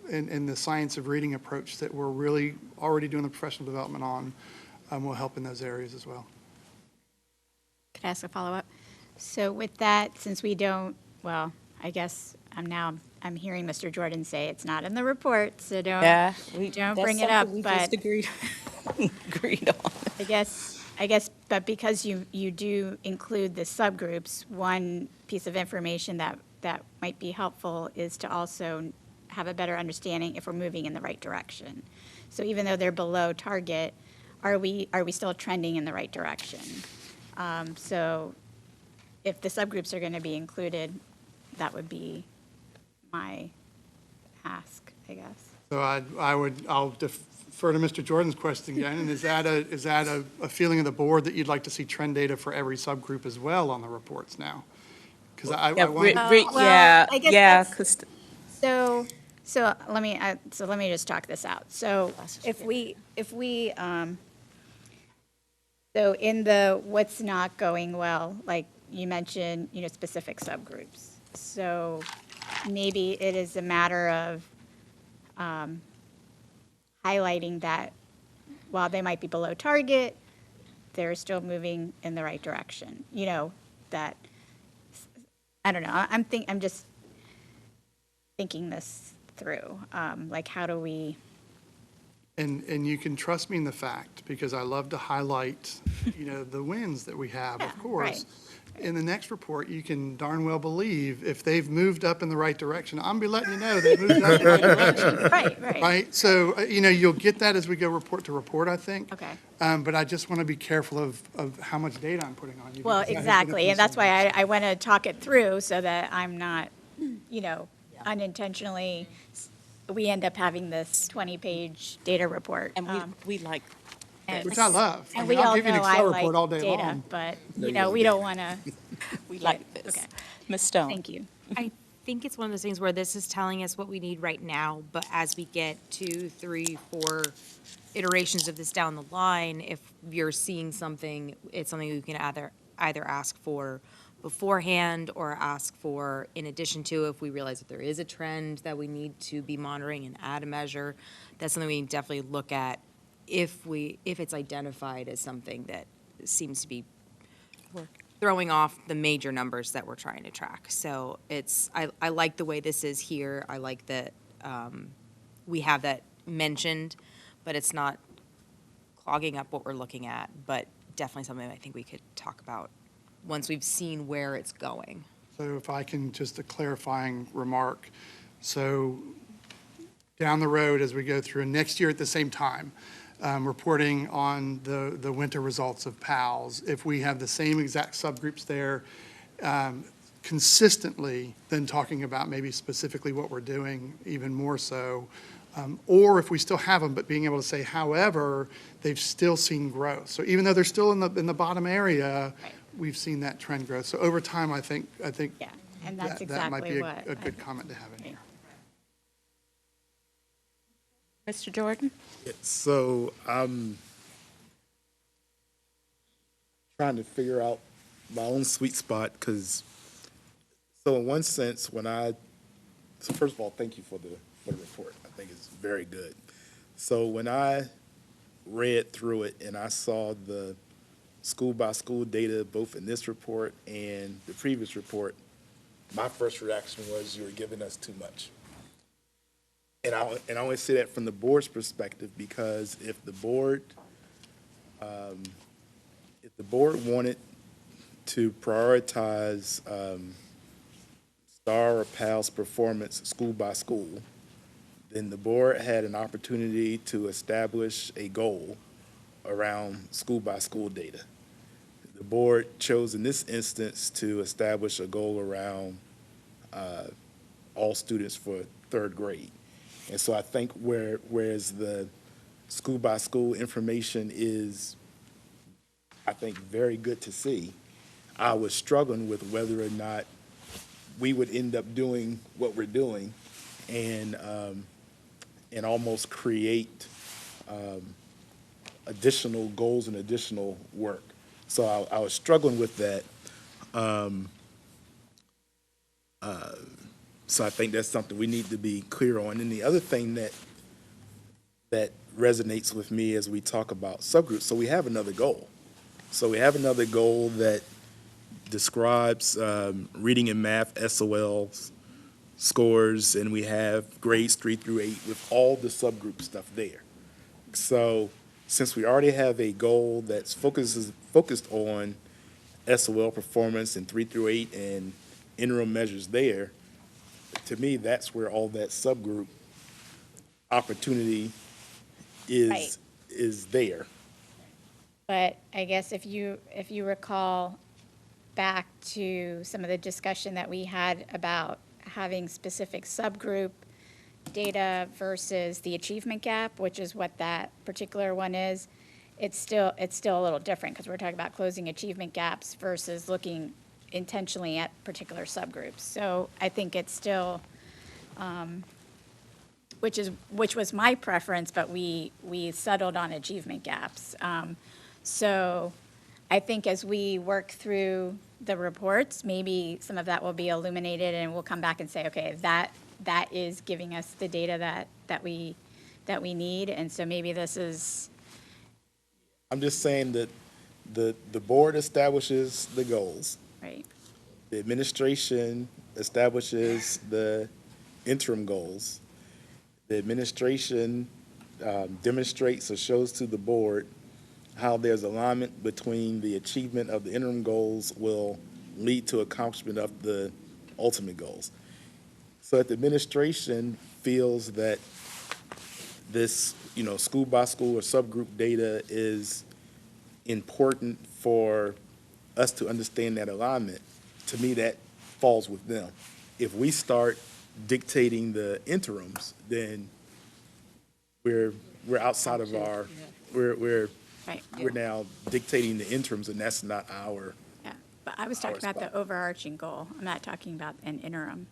S7: and the science of reading approach that we're really already doing the professional development on will help in those areas as well.
S5: Could I ask a follow-up? So with that, since we don't, well, I guess I'm hearing Mr. Jordan say it's not in the report, so don't bring it up.
S1: We
S5: But
S1: just agreed on.
S5: I guess, but because you do include the subgroups, one piece of information that might be helpful is to also have a better understanding if we're moving in the right direction. So even though they're below target, are we still trending in the right direction? So if the subgroups are going to be included, that would be my ask, I guess.
S7: So I'll defer to Mr. Jordan's question again. And is that a feeling of the board that you'd like to see trend data for every subgroup as well on the reports now? Because I want.
S5: I guess
S1: yeah.
S5: that's- So let me just talk this out. So if we so in the what's not going well, like you mentioned, specific subgroups. So maybe it is a matter of highlighting that while they might be below target, they're still moving in the right direction. That I don't know. I'm just thinking this through. Like, how do we
S7: And you can trust me in the fact, because I love to highlight, the wins that we have, of course.
S5: right.
S7: In the next report, you can darn well believe if they've moved up in the right direction, I'm gonna be letting you know they moved up in the right direction.
S5: Right, right.
S7: Right? So, you'll get that as we go report to report, I think.
S5: Okay.
S7: But I just want to be careful of how much data I'm putting on you.
S5: Well,
S7: because that has been a
S5: exactly, and that's why
S7: concern.
S5: I want to talk it through so that I'm not, unintentionally, we end up having this 20-page data report.
S1: And we like
S5: and-
S7: Which I love. I
S5: And
S7: mean,
S5: we
S7: I'll
S5: all
S7: give you an
S5: know
S7: Excel
S5: I
S7: report all
S5: like
S7: day
S5: data,
S7: long.
S5: but,
S6: you don't
S5: we don't want to,
S1: we like this.
S5: okay.
S1: Ms. Stone?
S5: Thank you.
S9: I think it's one of those things where this is telling us what we need right now, but as we get 2, 3, 4 iterations of this down the line, if you're seeing something, it's something we can either ask for beforehand or ask for in addition to, if we realize that there is a trend that we need to be monitoring and add a measure. That's something we can definitely look at if it's identified as something that seems to be throwing off the major numbers that we're trying to track. So I like the way this is here. I like that we have that mentioned, but it's not clogging up what we're looking at, but definitely something I think we could talk about once we've seen where it's going.
S7: So if I can, just a clarifying remark. So down the road, as we go through, and next year at the same time, reporting on the winter results of PALS, if we have the same exact subgroups there consistently, then talking about maybe specifically what we're doing even more so, or if we still have them, but being able to say, however, they've still seen growth. So even though they're still in the bottom area,
S5: Right.
S7: we've seen that trend growth. So over time, I think
S5: Yeah, and that's
S7: that might be
S5: exactly what.
S7: a good comment to have in here.
S1: Mr. Jordan?
S4: So I'm trying to figure out my own sweet spot, because, so in one sense, so first of all, thank you for the report. I think it's very good. So when I read through it and I saw the school-by-school data, both in this report and the previous report, my first reaction was, you were giving us too much. And I only say that from the board's perspective, because if the board wanted to prioritize STAR or PALS performance school by school, then the board had an opportunity to establish a goal around school by school data. The board chose in this instance to establish a goal around all students for third grade. And so I think whereas the school-by-school information is, I think, very good to see, I was struggling with whether or not we would end up doing what we're doing and almost create additional goals and additional work. So I was struggling with that. So I think that's something we need to be clear on. And the other thing that resonates with me as we talk about subgroups, so we have another goal. So we have another goal that describes reading and math SOL scores, and we have grades 3 through 8 with all the subgroup stuff there. So since we already have a goal that's focused on SOL performance and 3 through 8 and interim measures there, to me, that's where all that subgroup opportunity
S5: Right.
S4: is there.
S5: But I guess if you recall back to some of the discussion that we had about having specific subgroup data versus the achievement gap, which is what that particular one is, it's still a little different, because we're talking about closing achievement gaps versus looking intentionally at particular subgroups. So I think it's still, which was my preference, but we settled on achievement gaps. So I think as we work through the reports, maybe some of that will be illuminated, and we'll come back and say, okay, that is giving us the data that we need, and so maybe this is,
S4: I'm just saying that the board establishes the goals.
S5: right,
S4: The administration establishes the interim goals. The administration demonstrates or shows to the board how there's alignment between the achievement of the interim goals will lead to accomplishment of the ultimate goals. So if the administration feels that this, school by school or subgroup data is important for us to understand that alignment, to me, that falls with them. If we start dictating the interims, then we're outside of our, we're
S5: Right.
S4: now dictating the interims, and that's not our.
S5: Yeah, but I was talking about the overarching goal. I'm not talking about an interim.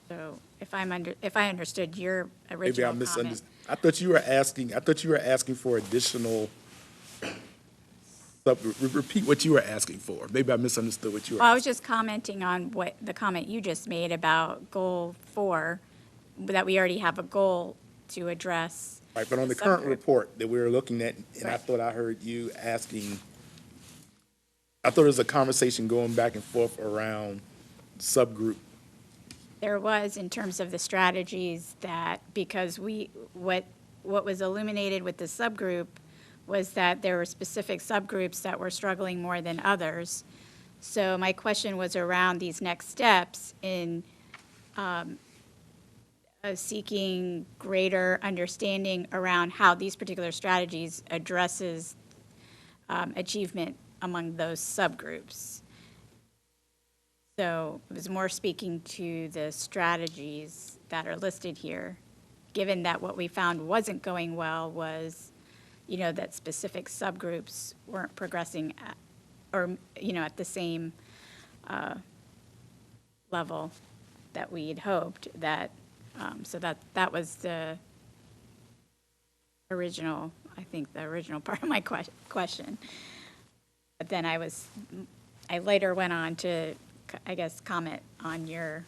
S5: So if I understood your
S4: Maybe I
S5: original comment.
S4: misunderstood. I thought you were asking for additional, repeat what you were asking for. Maybe I misunderstood what you were
S5: Well, I
S4: asking.
S5: was just commenting on what the comment you just made about goal 4, that we already have a goal to address.
S4: Right, but on the
S5: the
S4: current
S5: subgroup.
S4: report that we were looking at, and I
S5: Right.
S4: thought I heard you asking, I thought there was a conversation going back and forth around subgroup.
S5: There was, in terms of the strategies, that because what was illuminated with the subgroup was that there were specific subgroups that were struggling more than others. So my question was around these next steps in seeking greater understanding around how these particular strategies addresses achievement among those subgroups. So it was more speaking to the strategies that are listed here, given that what we found wasn't going well was, that specific subgroups weren't progressing at, or, at the same level that we'd hoped, that, so that was the original, I think, the original part of my question. But then I later went on to, I guess, comment on your,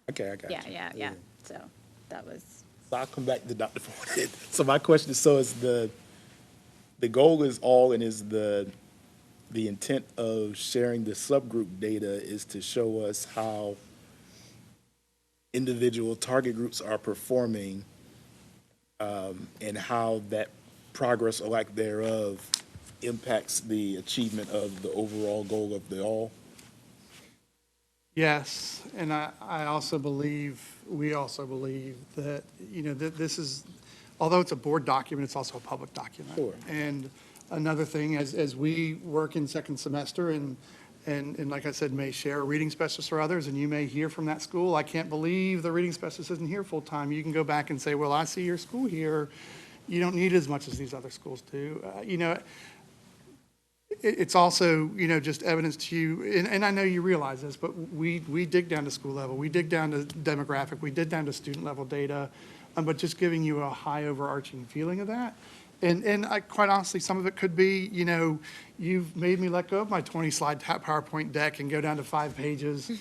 S4: Okay, I got you.
S5: yeah. So that was,
S4: So I'll come back to Dr. Ford. So my question is, so is the goal is all, and is the intent of sharing the subgroup data is to show us how individual target groups are performing, and how that progress or lack thereof impacts the achievement of the overall goal of the all?
S7: Yes, and I also believe, we also believe that, that this is, although it's a board document, it's also a public document.
S4: Sure.
S7: And another thing, as we work in second semester and like I said, may share a reading specialist or others, and you may hear from that school, I can't believe the reading specialist isn't here full-time. You can go back and say, well, I see your school here. You don't need as much as these other schools do. It's also, just evidence to you, and I know you realize this, but we dig down to school level, we dig down to demographic, we dig down to student level data, but just giving you a high overarching feeling of that. And I, quite honestly, some of it could be, you've made me let go of my 20-slide PowerPoint deck and go down to 5 pages.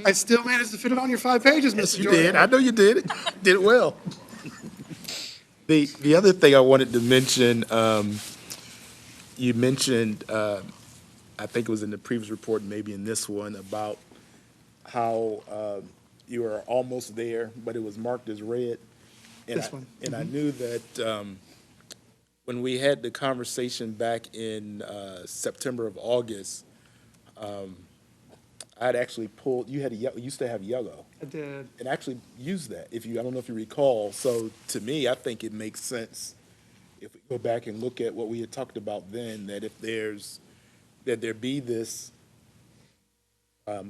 S7: I still managed to fit it on your 5 pages, Mr.
S4: You
S7: Jordan.
S4: did. I know you did it. Did it well. The other thing I wanted to mention, you mentioned, I think it was in the previous report, maybe in this one, about how you were almost there, but it was marked as red. And
S7: This one.
S4: And I knew that when we had the conversation back in September of August, I'd actually pulled, you used to have yellow.
S7: I did.
S4: And actually used that, I don't know if you recall. So to me, I think it makes sense if we go back and look at what we had talked about then, that if that there be this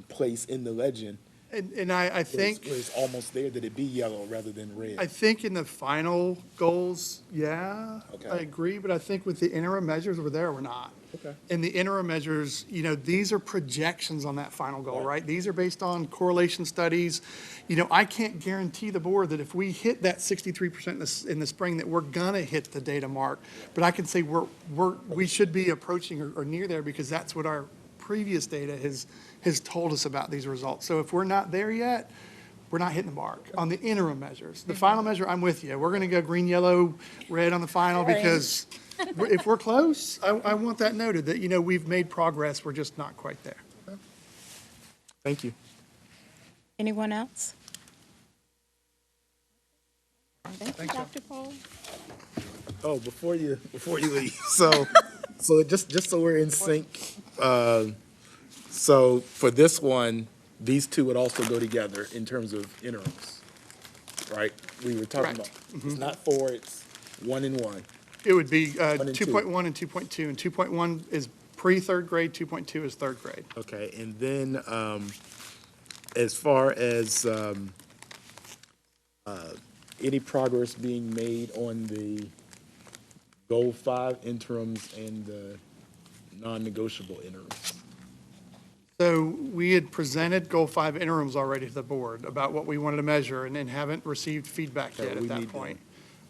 S4: place in the legend.
S7: And I think.
S4: Where it's almost there, that it be yellow rather than red.
S7: I think in the final goals, yeah,
S4: Okay.
S7: I agree, but I think with the interim measures, we're not.
S4: Okay.
S7: And the interim measures, these are projections on that final goal,
S4: Right.
S7: right? These are based on correlation studies. I can't guarantee the board that if we hit that 63% in the spring, that we're gonna hit the data mark. But I can say we should be approaching or near there, because that's what our previous data has told us about these results. So if we're not there yet, we're not hitting the mark on the interim measures. The final measure, I'm with you. We're going to go green, yellow, red on the final, because if we're close, I want that noted, that, we've made progress, we're just not quite there.
S4: Thank you.
S1: Anyone else? Thank you, Dr. Pohl.
S4: Oh, before you leave, so just so we're in sync, so for this one, these two would also go together in terms of interims, right? We were talking about,
S7: Correct.
S4: it's not four, it's 1 and 1.
S7: It would be
S4: and
S7: 2.1 and 2.2, and 2.1 is pre-third grade, 2.2 is third grade.
S4: Okay, and then, as far as, any progress being made on the Goal 5 interims and the non-negotiable interims?
S7: So we had presented Goal 5 interims already to the board about what we wanted to measure and then haven't received feedback
S4: Okay,
S7: yet
S4: we
S7: at that
S4: need to-
S7: point.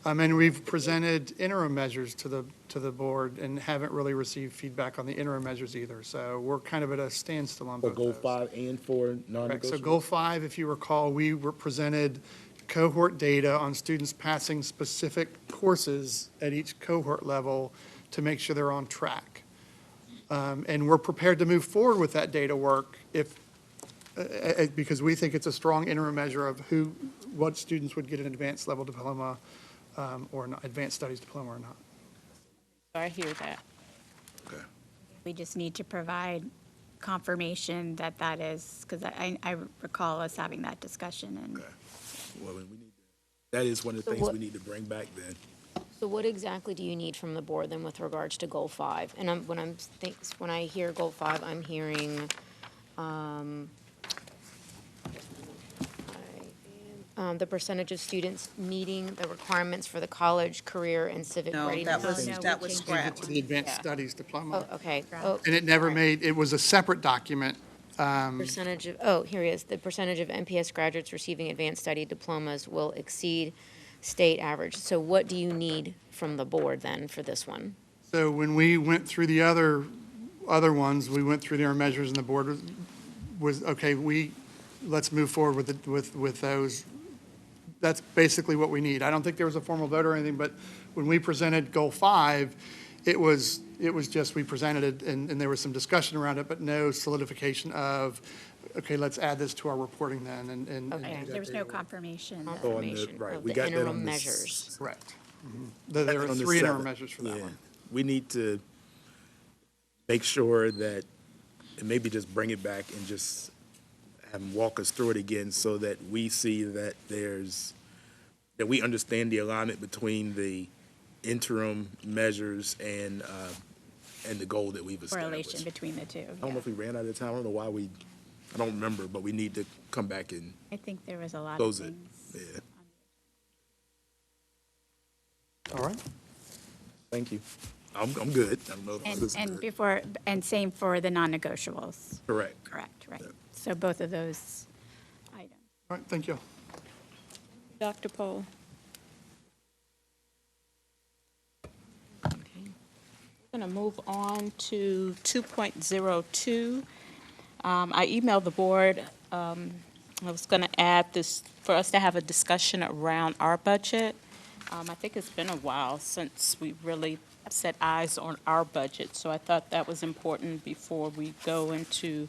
S7: And we've presented interim measures to the board and haven't really received feedback on the interim measures either. So we're kind of at a standstill on
S4: For
S7: both
S4: Goal
S7: those.
S4: 5 and for
S7: Correct.
S4: non-negotiable?
S7: So Goal 5, if you recall, we were presented cohort data on students passing specific courses at each cohort level to make sure they're on track. And we're prepared to move forward with that data work because we think it's a strong interim measure of what students would get an advanced level diploma or an advanced studies diploma or not.
S1: I hear that.
S4: Okay.
S5: We just need to provide confirmation that that is, because I recall us having that discussion and.
S4: Okay. Well, we need, that is one of the
S2: So
S4: things
S2: what-
S4: we need to bring back then.
S3: So what exactly do you need from the board then with regards to Goal 5? And when I hear Goal 5, I'm hearing, the percentage of students meeting the requirements for the college, career, and civic
S2: No,
S3: readiness.
S2: that was,
S5: No,
S2: that
S5: we
S2: was
S5: changed it.
S2: scrapped.
S7: To the advanced
S1: Yeah.
S7: studies diploma.
S3: Oh, okay. Oh,
S7: And it never made, it was a separate document.
S3: percentage of, here he is. The percentage of MPS graduates receiving advanced study diplomas will exceed state average. So what do you need from the board then for this one?
S7: So when we went through the other ones, we went through their measures and the board was okay, let's move forward with those. That's basically what we need. I don't think there was a formal vote or anything, but when we presented Goal 5, it was just, we presented it and there was some discussion around it, but no solidification of, okay, let's add this to our reporting then and
S3: Okay.
S7: do that
S5: There was no
S7: data work.
S5: confirmation.
S4: on the-
S3: Confirmation
S4: right,
S3: of
S4: we
S3: the
S4: got that
S3: interim
S4: on the
S3: measures.
S7: Correct. There were
S4: On the
S7: 3 interim
S4: 7th.
S7: measures for that
S4: Yeah.
S7: one.
S4: We need to make sure that, and maybe just bring it back and just have them walk us through it again so that we see that that we understand the alignment between the interim measures and the goal that we've
S5: Correlation
S4: established.
S5: between the two.
S4: I don't know if we ran out of time. I don't know why I don't remember, but we need to come back and
S5: I think there was a lot of
S4: close it.
S5: things.
S4: Yeah.
S7: All right.
S4: Thank you. I'm good. I don't know if others are
S5: And
S4: good.
S5: and same for the non-negotiables.
S4: Correct.
S5: Correct, right.
S4: Yep.
S5: So both of those items.
S7: All right, thank you.
S1: Dr. Pohl. Going to move on to 2.02. I emailed the board. I was going to add this for us to have a discussion around our budget. I think it's been a while since we really set eyes on our budget, so I thought that was important before we go into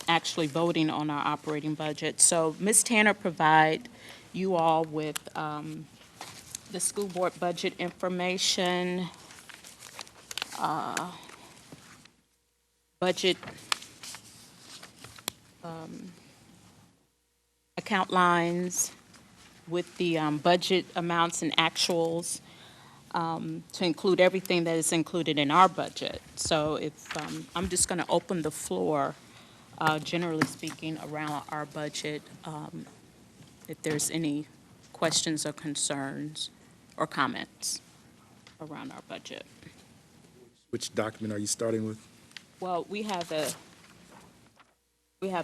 S1: actually voting on our operating budget. So Ms. Tanner provide you all with the school board budget information, budget account lines with the budget amounts and actuals to include everything that is included in our budget. So if, I'm just going to open the floor, generally speaking, around our budget, if there's any questions or concerns or comments around our budget.
S4: Which document are you starting with?
S1: Well, we have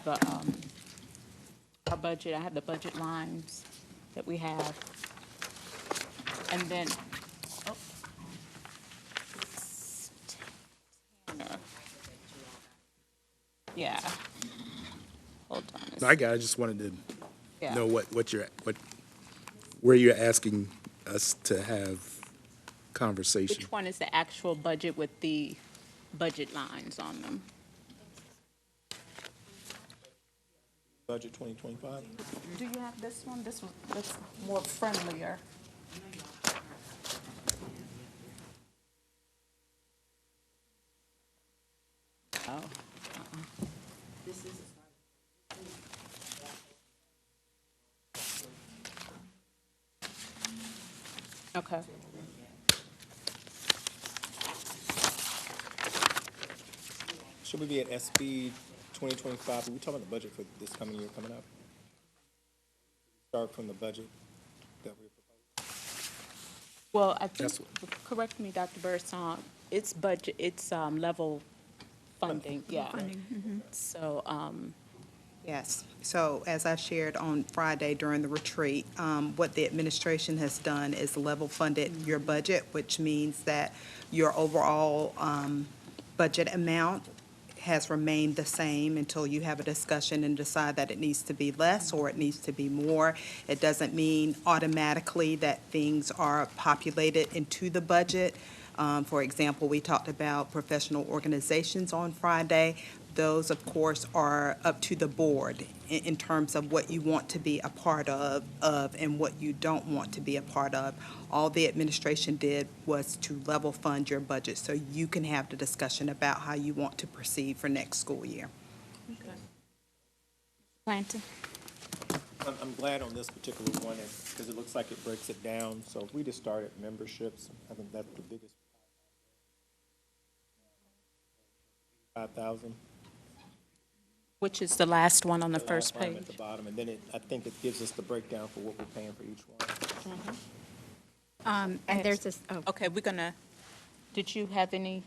S1: our budget, I have the budget lines that we have. And then, oh. Ms. Tanner. Yeah. Hold on.
S4: No, I got it. I just wanted to
S1: Yeah.
S4: know where you're asking us to have conversation.
S1: Which one is the actual budget with the budget lines on them?
S6: Budget 2025?
S1: Do you have this one? This one, that's more friendlier. Oh. This is. Okay.
S6: Should we be at SB 2025? Are we talking about the budget for this coming year coming up? Start from the budget that we proposed.
S1: Well, I think,
S6: That's-
S1: correct me, Dr. Burson, it's budget, it's level funding, yeah. So,
S10: Yes. So as I shared on Friday during the retreat, what the administration has done is level funded your budget, which means that your overall budget amount has remained the same until you have a discussion and decide that it needs to be less or it needs to be more. It doesn't mean automatically that things are populated into the budget. For example, we talked about professional organizations on Friday. Those, of course, are up to the board in terms of what you want to be a part of and what you don't want to be a part of. All the administration did was to level fund your budget so you can have the discussion about how you want to proceed for next school year.
S5: Planton?
S6: I'm glad on this particular one, because it looks like it breaks it down. So if we just start at memberships, I think that's the biggest. 5,000.
S1: which is the last one on the
S6: The
S1: first
S6: last line
S1: page.
S6: at the bottom, and then I think it gives us the breakdown for what we're paying for each one.
S5: And there's this, oh,
S1: Okay, we're gonna, did you have any?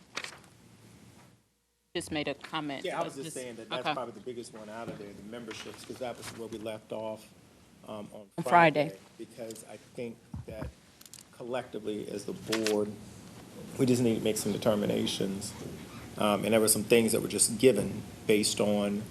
S1: Just made a comment.
S6: Yeah, I was just saying that that's
S1: okay.
S6: probably the biggest one out of there, the memberships, because that was where we left off on
S1: Friday.
S6: Friday. Because I think that collectively, as the board, we just need to make some determinations. And there were some things that were just given based on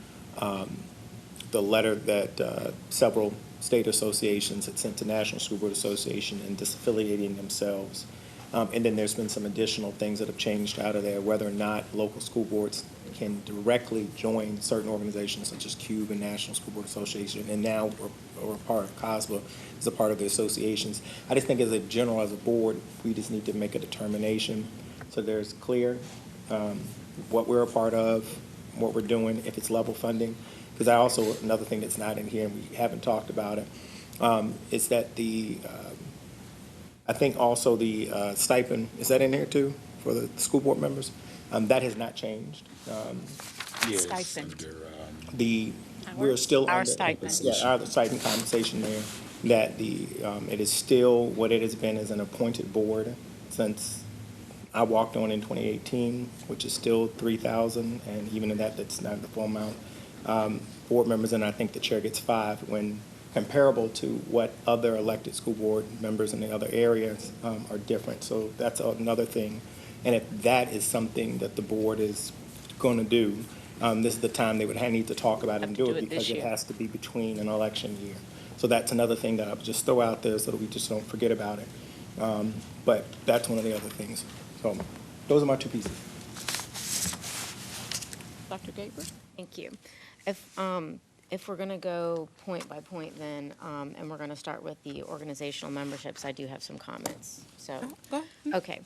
S6: the letter that several state associations had sent to National School Board Association and disaffiliating themselves. And then there's been some additional things that have changed out of there, whether or not local school boards can directly join certain organizations such as CUBE and National School Board Association, and now we're part of COSBA as a part of the associations. I just think as a general, as a board, we just need to make a determination so there's clear what we're a part of, what we're doing, if it's level funding. Because I also, another thing that's not in here, and we haven't talked about it, is that I think also the stipend, is that in there too, for the school board members? That has not changed.
S1: Stipend.
S6: We're still
S1: Our
S6: under.
S1: stipend.
S6: Yeah, our stipend compensation there, that it is still, what it has been as an appointed board since I walked on in 2018, which is still 3,000, and even in that's not the full amount. Board members, and I think the chair gets 5, when comparable to what other elected school board members in the other areas are different. So that's another thing. And if that is something that the board is going to do, this is the time they would need to talk about it and do it, because it has to be between an election year. So that's another thing that I would just throw out there so that we just don't forget about it. But that's one of the other things. So those are my 2 pieces.
S1: Dr. Gabriel?
S3: Thank you. If we're going to go point by point then, and we're going to start with the organizational memberships, I do have some comments. So,
S1: Go ahead.
S3: okay.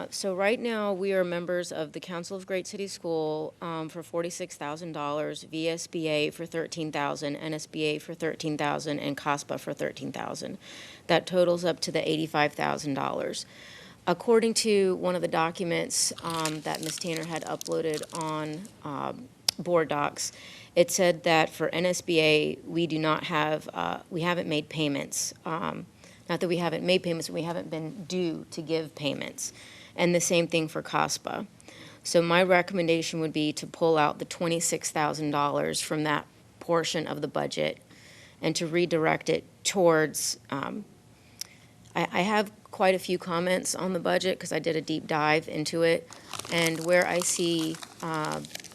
S3: So right now, we are members of the Council of Great City School for $46,000, VSBA for $13,000, NSBA for $13,000, and COSPA for $13,000. That totals up to the $85,000. According to one of the documents that Ms. Tanner had uploaded on board docs, it said that for NSBA, we do not have, we haven't made payments. Not that we haven't made payments, we haven't been due to give payments. And the same thing for COSPA. So my recommendation would be to pull out the $26,000 from that portion of the budget and to redirect it towards, I have quite a few comments on the budget because I did a deep dive into it. And where I see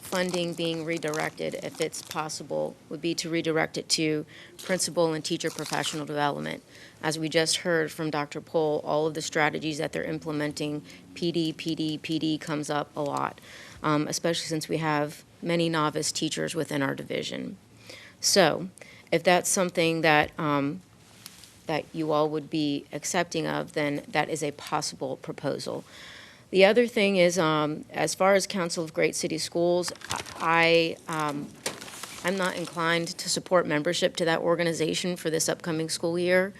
S3: funding being redirected, if it's possible, would be to redirect it to principal and teacher professional development. As we just heard from Dr. Pohl, all of the strategies that they're implementing, PD comes up a lot, especially since we have many novice teachers within our division. So if that's something that, that you all would be accepting of, then that is a possible proposal. The other thing is, as far as Council of Great City Schools, I'm not inclined to support membership to that organization for this upcoming school year.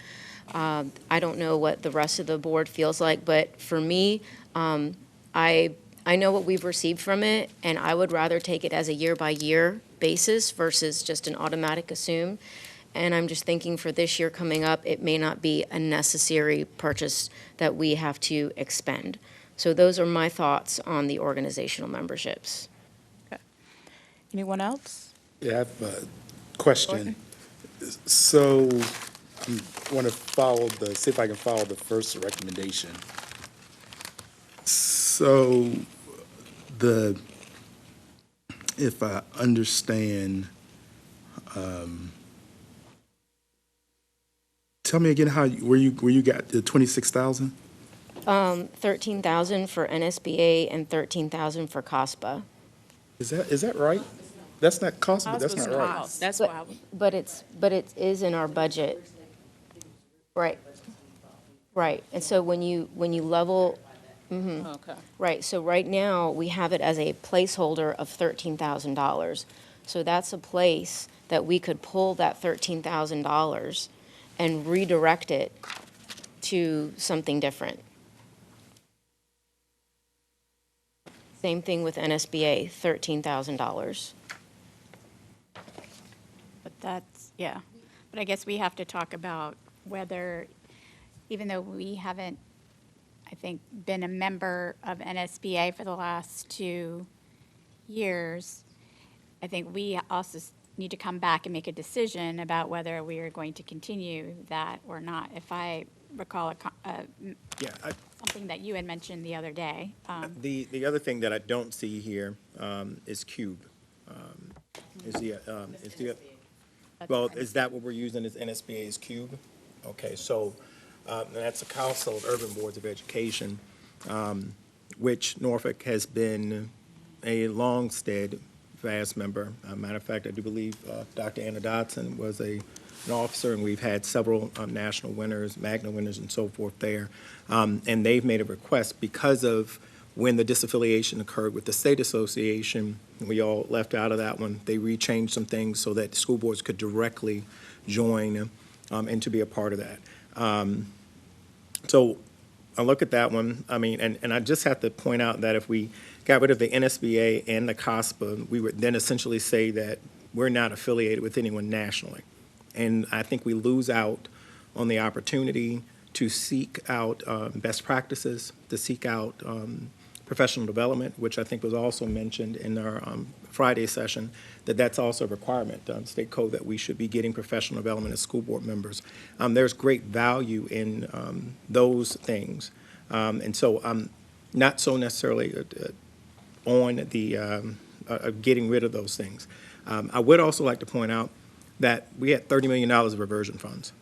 S3: I don't know what the rest of the board feels like, but for me, I know what we've received from it, and I would rather take it as a year-by-year basis versus just an automatic assume. And I'm just thinking for this year coming up, it may not be a necessary purchase that we have to expend. So those are my thoughts on the organizational memberships.
S1: Anyone else?
S4: Yeah, I have a question. So I want to see if I can follow the first recommendation. So if I understand, tell me again where you got the 26,000?
S3: 13,000 for NSBA and 13,000 for COSPA.
S4: Is that right? That's not cost, but that's not right.
S1: That's why.
S3: But it is in our budget. Right. Right. And so when you level,
S1: Okay.
S3: right, so right now, we have it as a placeholder of $13,000. So that's a place that we could pull that $13,000 and redirect it to something different. Same thing with NSBA, $13,000.
S5: But that's, yeah. But I guess we have to talk about whether, even though we haven't, I think, been a member of NSBA for the last 2 years, I think we also need to come back and make a decision about whether we are going to continue that or not. If I recall
S6: Yeah,
S5: something that you had mentioned the other day.
S6: the other thing that I don't see here is Cube. Well, is that what we're using as NSBA's Cube? Okay, so and that's the Council of Urban Boards of Education, which Norfolk has been a long-stead vast member. Matter of fact, I do believe Dr. Anna Dodson was an officer, and we've had several national winners, Magna winners, and so forth there. And they've made a request because of when the disaffiliation occurred with the state association. We all left out of that one. They rechanged some things so that school boards could directly join and to be a part of that. So I look at that one, I mean, and I just have to point out that if we got rid of the NSBA and the COSPA, we would then essentially say that we're not affiliated with anyone nationally. And I think we lose out on the opportunity to seek out best practices, to seek out professional development, which I think was also mentioned in our Friday session, that's also a requirement, state code, that we should be getting professional development as school board members. There's great value in those things. And so I'm not so necessarily on the getting rid of those things. I would also like to point out that we had $30 million of reversion funds.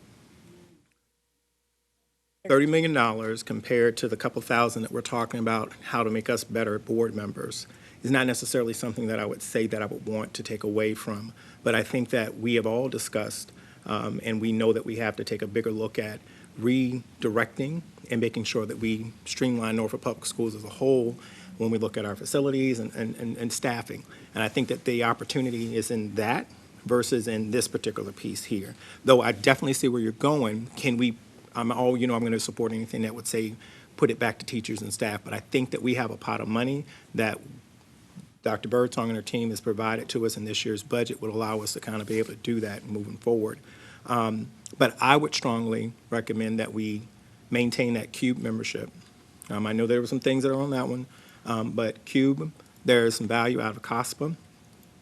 S6: $30 million compared to the couple thousand that we're talking about how to make us better board members is not necessarily something that I would say that I would want to take away from. But I think that we have all discussed, and we know that we have to take a bigger look at redirecting and making sure that we streamline Norfolk Public Schools as a whole when we look at our facilities and staffing. And I think that the opportunity is in that versus in this particular piece here. Though I definitely see where you're going. I'm going to support anything that would say put it back to teachers and staff, but I think that we have a pot of money that Dr. Birdsong and her team has provided to us in this year's budget would allow us to kind of be able to do that moving forward. But I would strongly recommend that we maintain that CUBE membership. I know there were some things that are on that one, but CUBE, there's some value out of COSPA.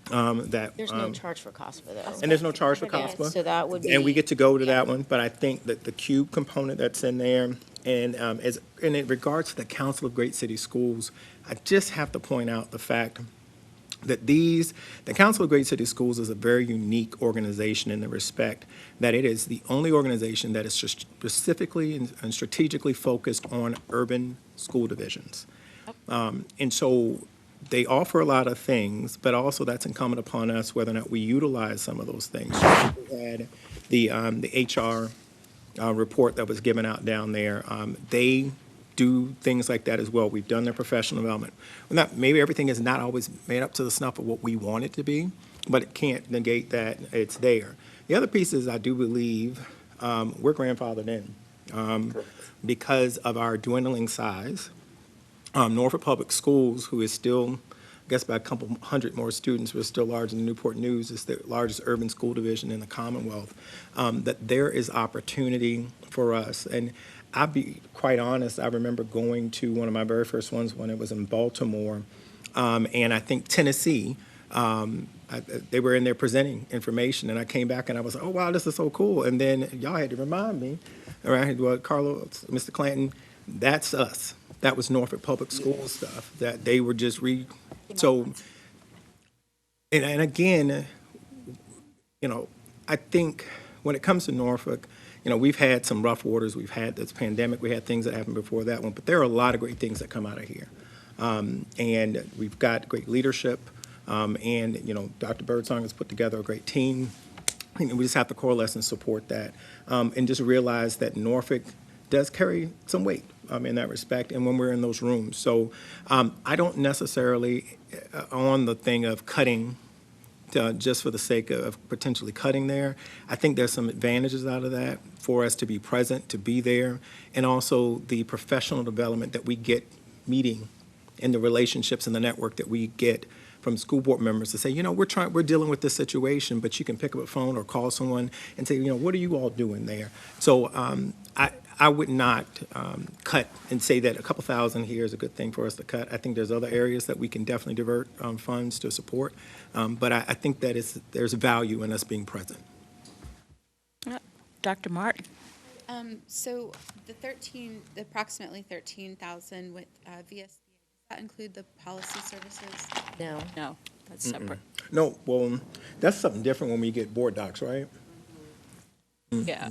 S3: There's no charge for COSPA, though.
S6: And there's no charge for
S3: Yeah,
S6: COSPA.
S3: so that would be.
S6: And we get to go to
S3: yeah.
S6: that one, but I think that the CUBE component that's in there, and in regards to the Council of Great City Schools, I just have to point out the fact that the Council of Great City Schools is a very unique organization in the respect that it is the only organization that is specifically and strategically focused on urban school divisions. And so they offer a lot of things, but also that's incumbent upon us whether or not we utilize some of those things. We had the HR report that was given out down there. They do things like that as well. We've done their professional development. Maybe everything is not always made up to the snuff of what we want it to be, but it can't negate that it's there. The other piece is I do believe we're grandfathered in because of our dwindling size. Norfolk Public Schools, who is still, I guess by a couple hundred more students, we're still larger than Newport News, is the largest urban school division in the Commonwealth, that there is opportunity for us. And I'll be quite honest, I remember going to one of my very first ones when it was in Baltimore, and I think Tennessee, they were in there presenting information, and I came back and I was like, oh, wow, this is so cool. And then y'all had to remind me, all right, well, Carlos, Mr. Clanton, that's us. That was Norfolk Public Schools stuff, that they were just so, and again, you know, I think when it comes to Norfolk, you know, we've had some rough waters. We've had this pandemic. We had things that happened before that one, but there are a lot of great things that come out of here. And we've got great leadership. And, you know, Dr. Birdsong has put together a great team. And we just have to coalesce and support that. And just realize that Norfolk does carry some weight in that respect, and when we're in those rooms. So I don't necessarily, on the thing of cutting, just for the sake of potentially cutting there, I think there's some advantages out of that for us to be present, to be there, and also the professional development that we get meeting and the relationships and the network that we get from school board members to say, you know, we're dealing with this situation, but you can pick up a phone or call someone and say, you know, what are you all doing there? So I would not cut and say that a couple thousand here is a good thing for us to cut. I think there's other areas that we can definitely divert funds to support, but I think that there's value in us being present.
S1: Dr. Martin?
S11: So the approximately 13,000 with VSBA, does that include the policy services?
S2: No.
S1: No, that's separate.
S6: No, well, that's something different when we get board docs, right?
S1: Yeah.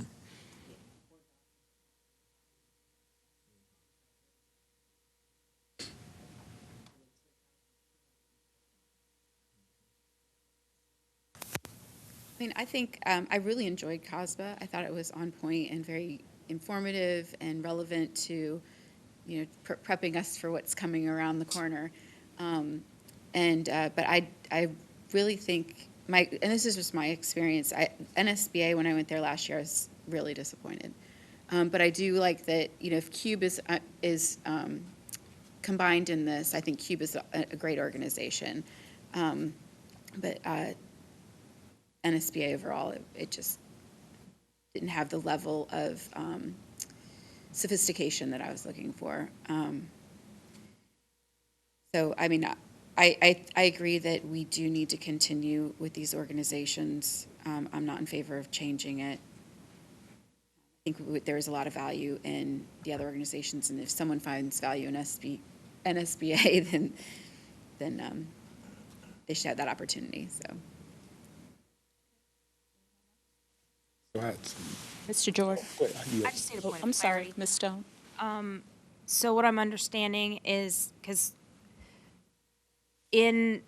S11: I mean, I think I really enjoyed COSBA. I thought it was on point and very informative and relevant to, you know, prepping us for what's coming around the corner. But I really think and this is just my experience. NSBA, when I went there last year, I was really disappointed. But I do like that, you know, if CUBE is combined in this, I think CUBE is a great organization. But NSBA overall, it just didn't have the level of sophistication that I was looking for. So, I mean, I agree that we do need to continue with these organizations. I'm not in favor of changing it. I think there is a lot of value in the other organizations, and if someone finds value in NSBA, then they should have that opportunity, so.
S4: Go ahead.
S1: Mr. Jordan?
S9: I just need a point of
S1: I'm sorry,
S9: clarity.
S1: Ms. Stone?
S9: So what I'm understanding is, because in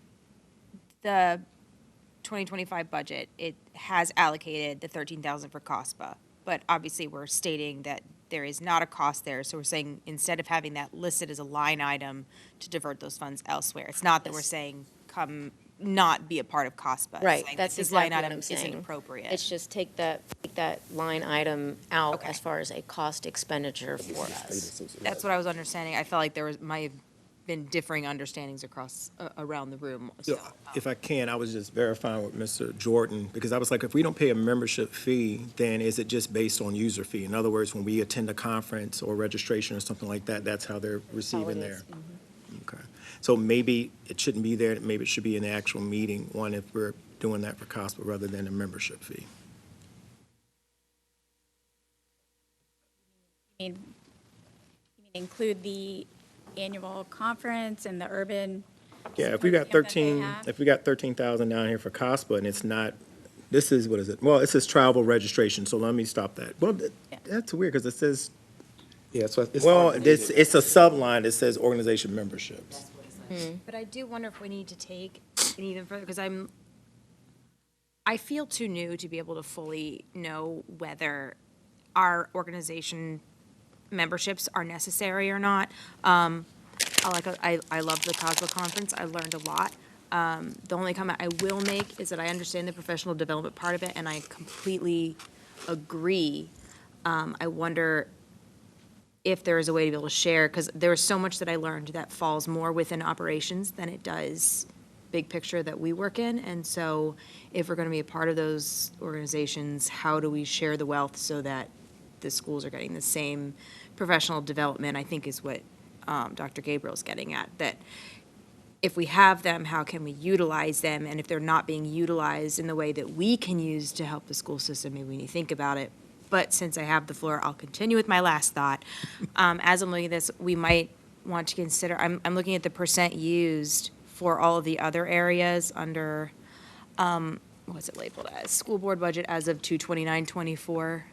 S9: the 2025 budget, it has allocated the 13,000 for COSPA, but obviously we're stating that there is not a cost there, so we're saying instead of having that listed as a line item to divert those funds elsewhere, it's not that we're saying come not be a part of COSPA. It's
S2: Right,
S9: saying
S2: that's
S9: that this line
S2: exactly what
S9: item
S2: I'm
S9: isn't
S2: saying.
S9: appropriate.
S2: It's just take that line item out
S9: Okay.
S2: as far as a cost expenditure for us.
S9: That's what I was understanding. I felt like might have been differing understandings across, around the room.
S6: So,
S9: So,
S6: if I can, I was just verifying with Mr. Jordan, because I was like, if we don't pay a membership fee, then is it just based on user fee? In other words, when we attend a conference or registration or something like that, that's how they're receiving their. Okay. So maybe it shouldn't be there, maybe it should be in the actual meeting one if we're doing that for COSPA rather than a membership fee.
S5: You mean include the annual conference and the urban?
S6: Yeah, if we got
S5: symposium that they
S6: 13,
S5: have?
S6: if we got 13,000 down here for COSPA and it's not, this is, what is it? Well, it says travel registration, so let me stop that. Well, that's weird because it says,
S4: Yeah, so it's
S6: well,
S4: hard to
S6: it's a subline that says organization memberships.
S9: But I do wonder if we need to take it even further, because I feel too new to be able to fully know whether our organization memberships are necessary or not. I love the COSBA conference. I learned a lot. The only comment I will make is that I understand the professional development part of it, and I completely agree. I wonder if there is a way to be able to share, because there is so much that I learned that falls more within operations than it does big picture that we work in. And so if we're going to be a part of those organizations, how do we share the wealth so that the schools are getting the same professional development, I think is what Dr. Gabriel's getting at, that if we have them, how can we utilize them? And if they're not being utilized in the way that we can use to help the school system, maybe we need to think about it. But since I have the floor, I'll continue with my last thought. As I'm looking at this, we might want to consider, I'm looking at the percent used for all of the other areas under, what's it labeled as? School board budget as of 2/29/24.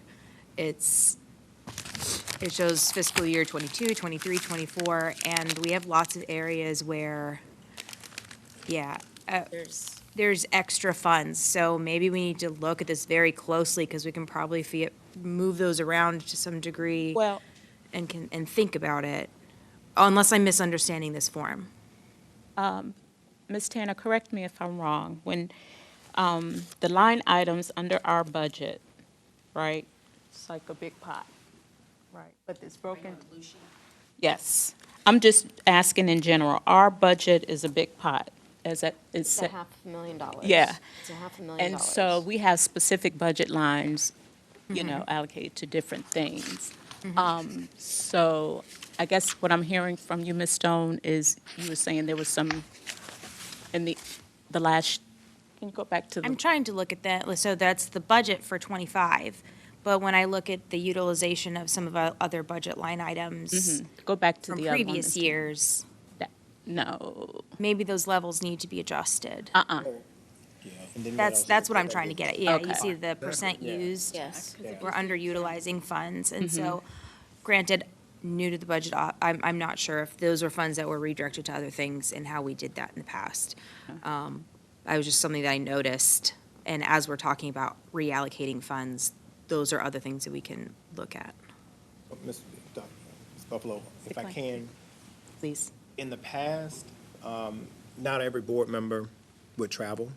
S9: It shows fiscal year 22, 23, 24, and we have lots of areas where, there's extra funds. So maybe we need to look at this very closely, because we can probably move those around to some degree.
S1: Well-
S9: And think about it, unless I'm misunderstanding this form.
S1: Ms. Tanner, correct me if I'm wrong, when the line items under our budget, right, it's like a big pot, right, but it's broken. Yes, I'm just asking in general, our budget is a big pot, is that,
S2: It's a $500,000.
S1: Yeah.
S2: It's a $500,000.
S1: And so we have specific budget lines, you know, allocated to different things. So I guess what I'm hearing from you, Ms. Stone, is you were saying there was some in the last, can you go back to the?
S9: I'm trying to look at that, so that's the budget for '25, but when I look at the utilization of some of our other budget line items
S1: Go back to
S9: from
S1: the other one,
S9: previous
S1: Ms. Tanner.
S9: years,
S1: No.
S9: maybe those levels need to be adjusted.
S6: And then
S9: That's what I'm trying to get at. Yeah, you
S1: Okay.
S9: see the percent used?
S2: Yes.
S9: We're underutilizing funds, and so, granted, new to the budget, I'm not sure if those were funds that were redirected to other things and how we did that in the past. That was just something that I noticed, and as we're talking about reallocating funds, those are other things that we can look at.
S6: Ms. Buffalo, if I can,
S1: Please.
S6: in the past, not every board member would travel.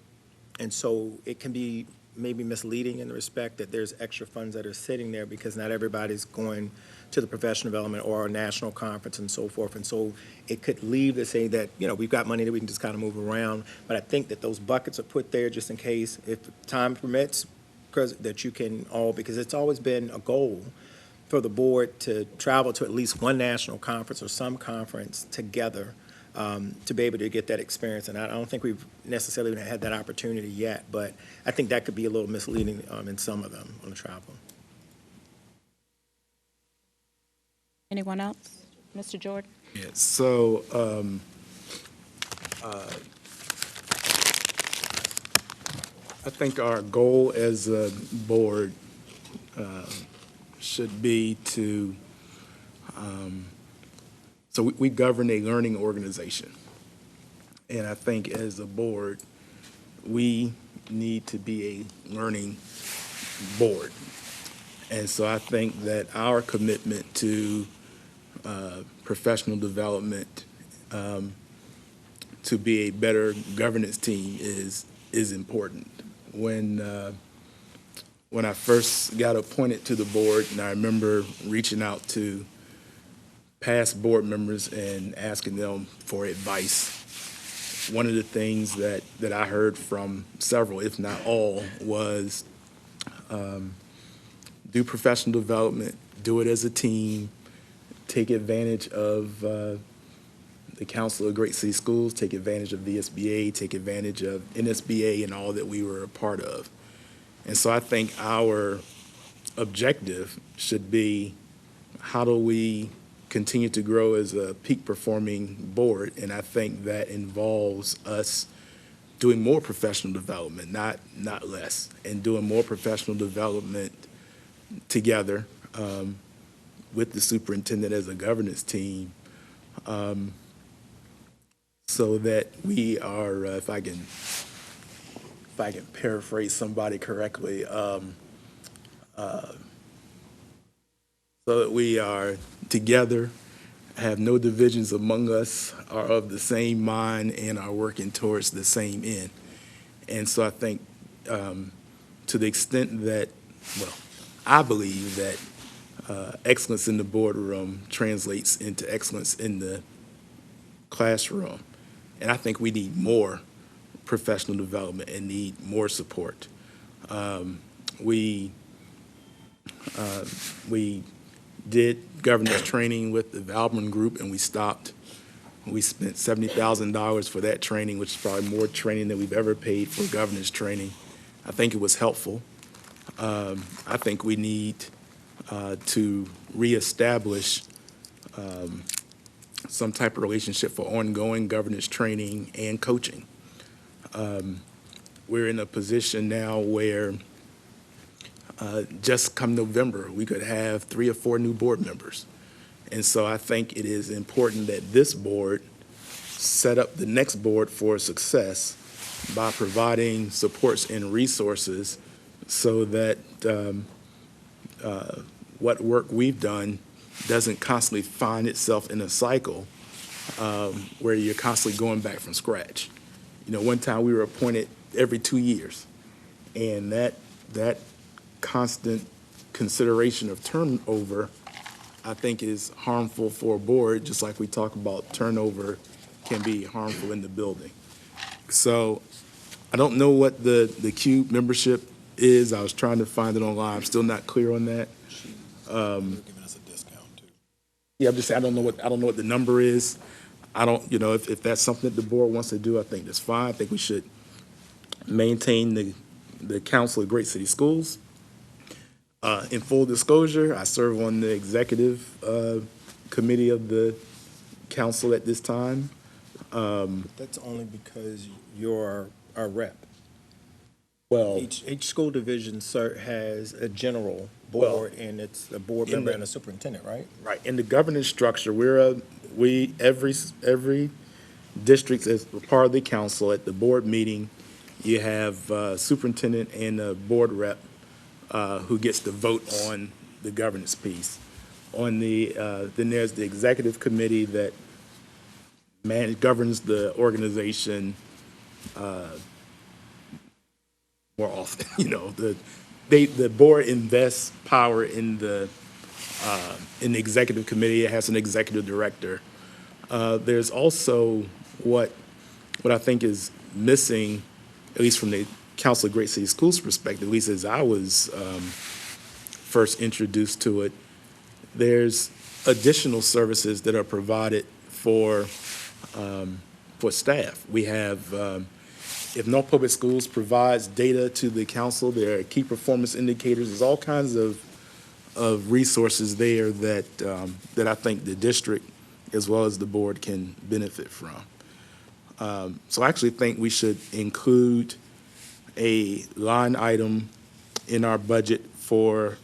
S6: And so it can be maybe misleading in the respect that there's extra funds that are sitting there because not everybody's going to the professional development or a national conference and so forth. And so it could leave to say that, you know, we've got money that we can just kind of move around. But I think that those buckets are put there just in case, if time permits, that you can all, because it's always been a goal for the board to travel to at least one national conference or some conference together to be able to get that experience. And I don't think we've necessarily had that opportunity yet, but I think that could be a little misleading in some of them on the travel.
S1: Anyone else? Mr. Jordan?
S4: Yeah, so, I think our goal as a board, should be to, so we govern a learning organization. And I think as a board, we need to be a learning board. And so I think that our commitment to professional development, to be a better governance team is important. When I first got appointed to the board, and I remember reaching out to past board members and asking them for advice, one of the things that I heard from several, if not all, was do professional development, do it as a team, take advantage of the Council of Great City Schools, take advantage of VSBA, take advantage of NSBA and all that we were a part of. And so I think our objective should be, how do we continue to grow as a peak performing board? And I think that involves us doing more professional development, not less, and doing more professional development together with the superintendent as a governance team, so that we are, if I can paraphrase somebody correctly, so that we are together, have no divisions among us, are of the same mind, and are working towards the same end. And so I think, to the extent that, well, I believe that excellence in the boardroom translates into excellence in the classroom. And I think we need more professional development and need more support. We did governance training with the Valbrun Group, and we stopped. We spent $70,000 for that training, which is probably more training than we've ever paid for governance training. I think it was helpful. I think we need to reestablish some type of relationship for ongoing governance training and coaching. We're in a position now where just come November, we could have 3 or 4 new board members. And so I think it is important that this board set up the next board for success by providing supports and resources so that what work we've done doesn't constantly find itself in a cycle where you're constantly going back from scratch. You know, one time we were appointed every 2 years, and that constant consideration of turnover, I think, is harmful for a board, just like we talk about turnover can be harmful in the building. So I don't know what the CUBE membership is. I was trying to find it online. I'm still not clear on that.
S6: Giving us a discount too.
S4: Yeah, I'm just saying, I don't know what the number is. I don't, if that's something that the board wants to do, I think that's fine. I think we should maintain the Council of Great City Schools. In full disclosure, I serve on the executive committee of the council at this time.
S6: That's only because you're our rep.
S4: Well,
S6: Each school division has a general board, and it's a board member and a superintendent, right?
S4: right, in the governance structure, every district is part of the council. At the board meeting, you have superintendent and a board rep who gets to vote on the governance piece. Then there's the executive committee that governs the organization more often. The board invests power in the executive committee. It has an executive director. There's also what I think is missing, at least from the Council of Great City Schools perspective, at least as I was first introduced to it. There's additional services that are provided for staff. We have, if North Public Schools provides data to the council, there are key performance indicators. There's all kinds of resources there that I think the district as well as the board can benefit from. So I actually think we should include a line item in our budget for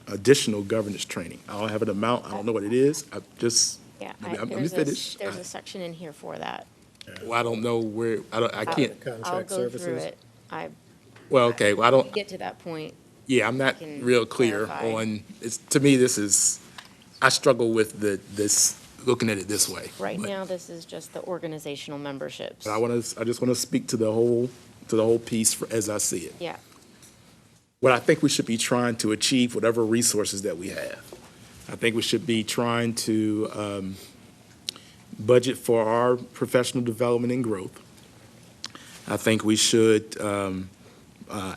S4: additional governance training. I don't have an amount. I don't know what it is.
S3: Yeah,
S4: let me finish.
S3: there's a section in here for that.
S4: Well, I don't know where, I can't,
S3: I'll
S6: Contract
S3: go through
S6: services.
S3: it.
S4: well, okay, well, I don't,
S3: Get to that point.
S4: yeah, I'm not
S3: can
S4: real clear
S3: clarify.
S4: on, to me, I struggle with looking at it this way.
S3: Right
S4: But-
S3: now, this is just the organizational memberships.
S4: But I just want to speak to the whole piece as I see it.
S3: Yeah,
S4: What I think we should be trying to achieve, whatever resources that we have. I think we should be trying to budget for our professional development and growth. I think we should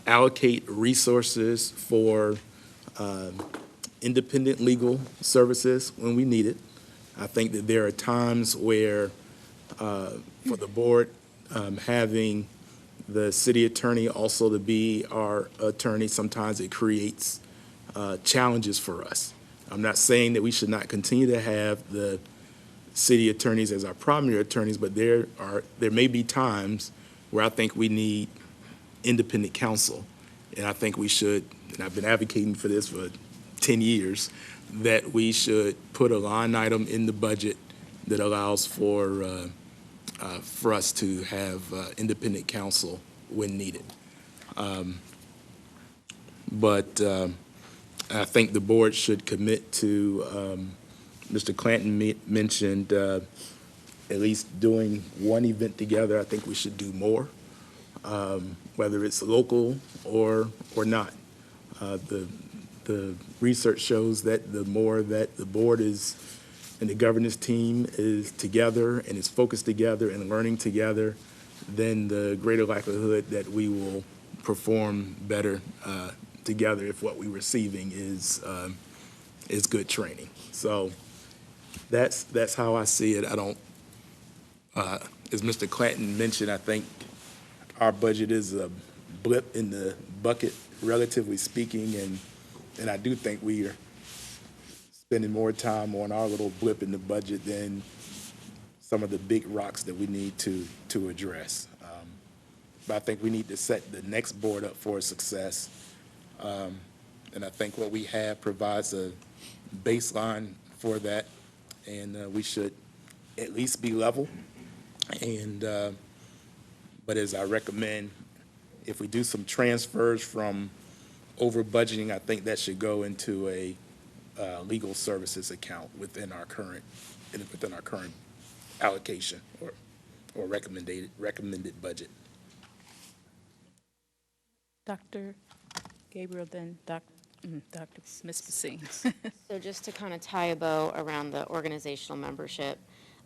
S4: allocate resources for independent legal services when we need it. I think that there are times where, for the board, having the city attorney also to be our attorney, sometimes it creates challenges for us. I'm not saying that we should not continue to have the city attorneys as our primary attorneys, but there may be times where I think we need independent counsel. And I think we should, and I've been advocating for this for 10 years, that we should put a line item in the budget that allows for us to have independent counsel when needed. But I think the board should commit to, Mr. Clanton mentioned at least doing one event together. I think we should do more, whether it's local or not. The research shows that the more that the board is and the governance team is together and is focused together and learning together, then the greater likelihood that we will perform better together if what we're receiving is good training. So that's how I see it. I don't, as Mr. Clanton mentioned, I think our budget is a blip in the bucket, relatively speaking, and I do think we are spending more time on our little blip in the budget than some of the big rocks that we need to address. But I think we need to set the next board up for success. And I think what we have provides a baseline for that, and we should at least be level. And but as I recommend, if we do some transfers from over budgeting, I think that should go into a legal services account within our current allocation or recommended budget.
S1: Dr. Gabriel, then Dr. Ms. Basine.
S3: So just to kind of tie a bow around the organizational membership,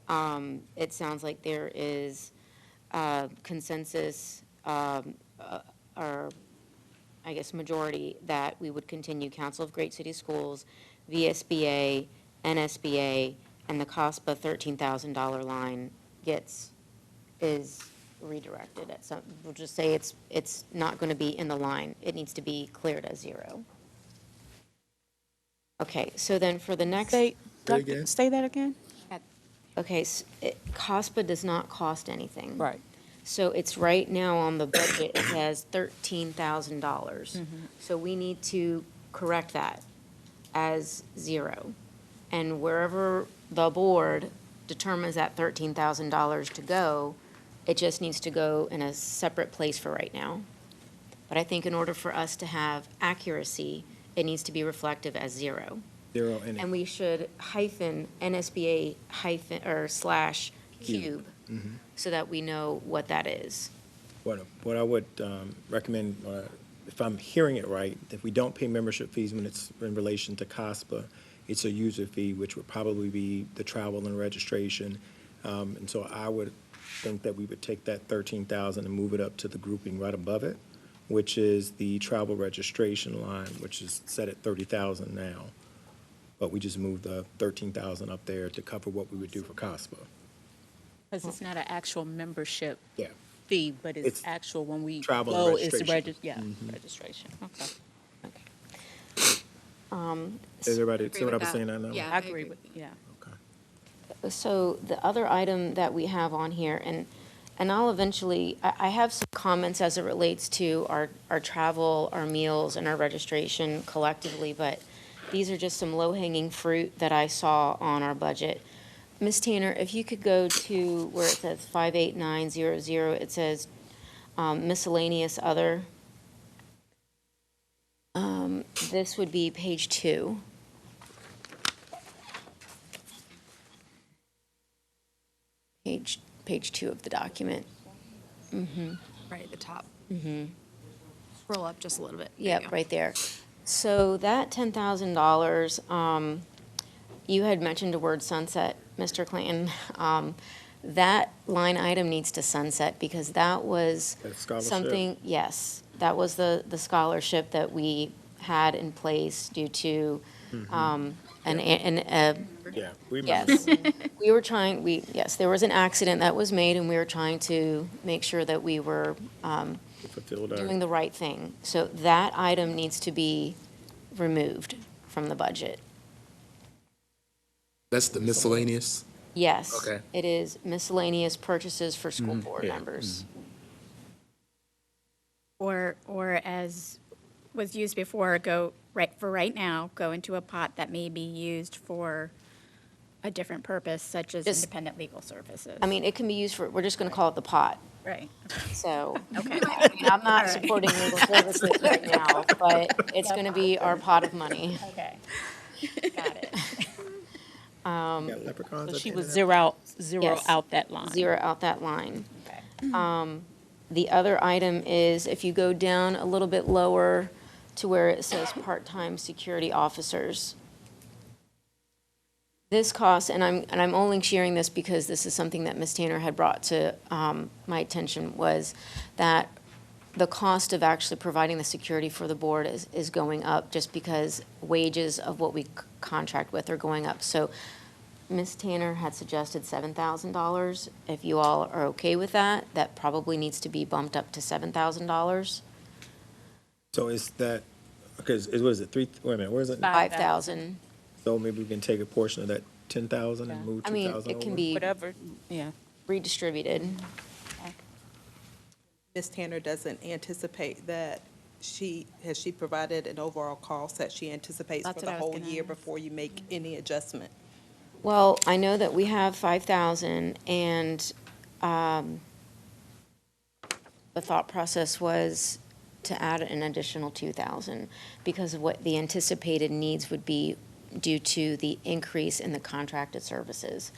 S3: it sounds like there is consensus, or I guess majority, that we would continue Council of Great City Schools, VSBA, NSBA, and the COSPA $13,000 line is redirected at some, we'll just say it's not going to be in the line. It needs to be cleared as zero. Okay, so then for the next.
S1: Say
S4: again?
S1: say that again?
S3: Okay, COSPA does not cost anything.
S1: Right.
S3: So it's right now on the budget, it has $13,000. So we need to correct that as zero. And wherever the board determines that $13,000 to go, it just needs to go in a separate place for right now. But I think in order for us to have accuracy, it needs to be reflective as zero.
S6: Zero in it.
S3: And we should hyphen NSBA hyphen or slash cube so that we know what that is.
S6: What I would recommend, if I'm hearing it right, if we don't pay membership fees when it's in relation to COSPA, it's a user fee, which would probably be the travel and registration. And so I would think that we would take that 13,000 and move it up to the grouping right above it, which is the travel registration line, which is set at 30,000 now. But we just moved the 13,000 up there to cover what we would do for COSPA.
S1: Because it's not an actual membership
S6: Yeah.
S1: fee, but it's
S6: It's
S1: actual when we
S6: travel and
S1: go, it's
S6: registration.
S1: registration. Okay.
S6: Is everybody,
S11: Agree
S6: see what I
S11: with
S6: was
S11: that.
S6: saying now?
S11: Yeah.
S1: I agree with, yeah.
S6: Okay.
S3: So the other item that we have on here, and I'll eventually, I have some comments as it relates to our travel, our meals, and our registration collectively, but these are just some low-hanging fruit that I saw on our budget. Ms. Tanner, if you could go to where it says 58900, it says miscellaneous other. This would be page 2. Page 2 of the document.
S8: Right at the top. Scroll up just a little bit. There you
S3: Yep,
S8: go.
S3: right there. So that $10,000, you had mentioned the word sunset, Mr. Clanton. That line item needs to sunset because that was
S6: That scholarship?
S3: something, yes, that was the scholarship that we had in place due to,
S6: Yeah, we remember.
S3: yes. We were trying, yes, there was an accident that was made and we were trying to make sure that we were,
S6: Fulfilled our-
S3: doing the right thing. So that item needs to be removed from the budget.
S4: That's the miscellaneous?
S3: Yes.
S4: Okay.
S3: It is miscellaneous purchases for school board
S6: Yeah.
S3: members.
S5: Or as was used before, go right now, go into a pot that may be used for a different purpose, such as
S3: Just-
S5: independent legal services.
S3: I mean, it can be used for, we're just going to call it the pot.
S5: Right.
S3: So,
S5: Okay.
S3: I mean, I'm not supporting legal services right now, but it's going to be our pot of money.
S5: Okay. Got it.
S6: Got leprechauns
S1: So
S6: at
S1: she
S6: the
S1: would
S6: end of that?
S1: zero
S3: Yes.
S1: out that line.
S3: Zero out that line.
S5: Okay.
S3: The other item is, if you go down a little bit lower to where it says part-time security officers. This cost, and I'm only sharing this because this is something that Ms. Tanner had brought to my attention, was that the cost of actually providing the security for the board is going up just because wages of what we contract with are going up. So Ms. Tanner had suggested $7,000. If you all are okay with that, that probably needs to be bumped up to $7,000.
S6: So is that, because, what is it, wait a minute, where is it?
S3: 5,000.
S6: So maybe we can take a portion of that 10,000 and move
S3: I
S6: 2,000
S3: mean,
S6: over?
S3: it can be
S1: Whatever, yeah.
S3: redistributed.
S10: Ms. Tanner doesn't anticipate that has she provided an overall cost that she anticipates
S5: That's
S10: for
S5: what
S10: the
S5: I was
S10: whole
S5: gonna
S10: year
S5: ask.
S10: before you make any adjustment?
S3: Well, I know that we have 5,000, and the thought process was to add an additional 2,000 because of what the anticipated needs would be due to the increase in the contracted services.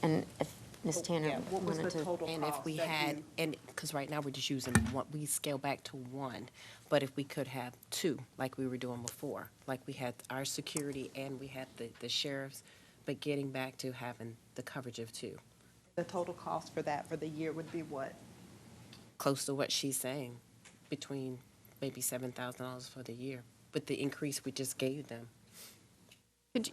S3: And if Ms. Tanner wanted to.
S12: And if we had, and, because right now we're just using one, we scale back to one, but if we could have two, like we were doing before, like we had our security and we had the sheriff's, but getting back to having the coverage of two,
S10: The total cost for that for the year would be what?
S12: close to what she's saying, between maybe $7,000 for the year, with the increase we just gave them.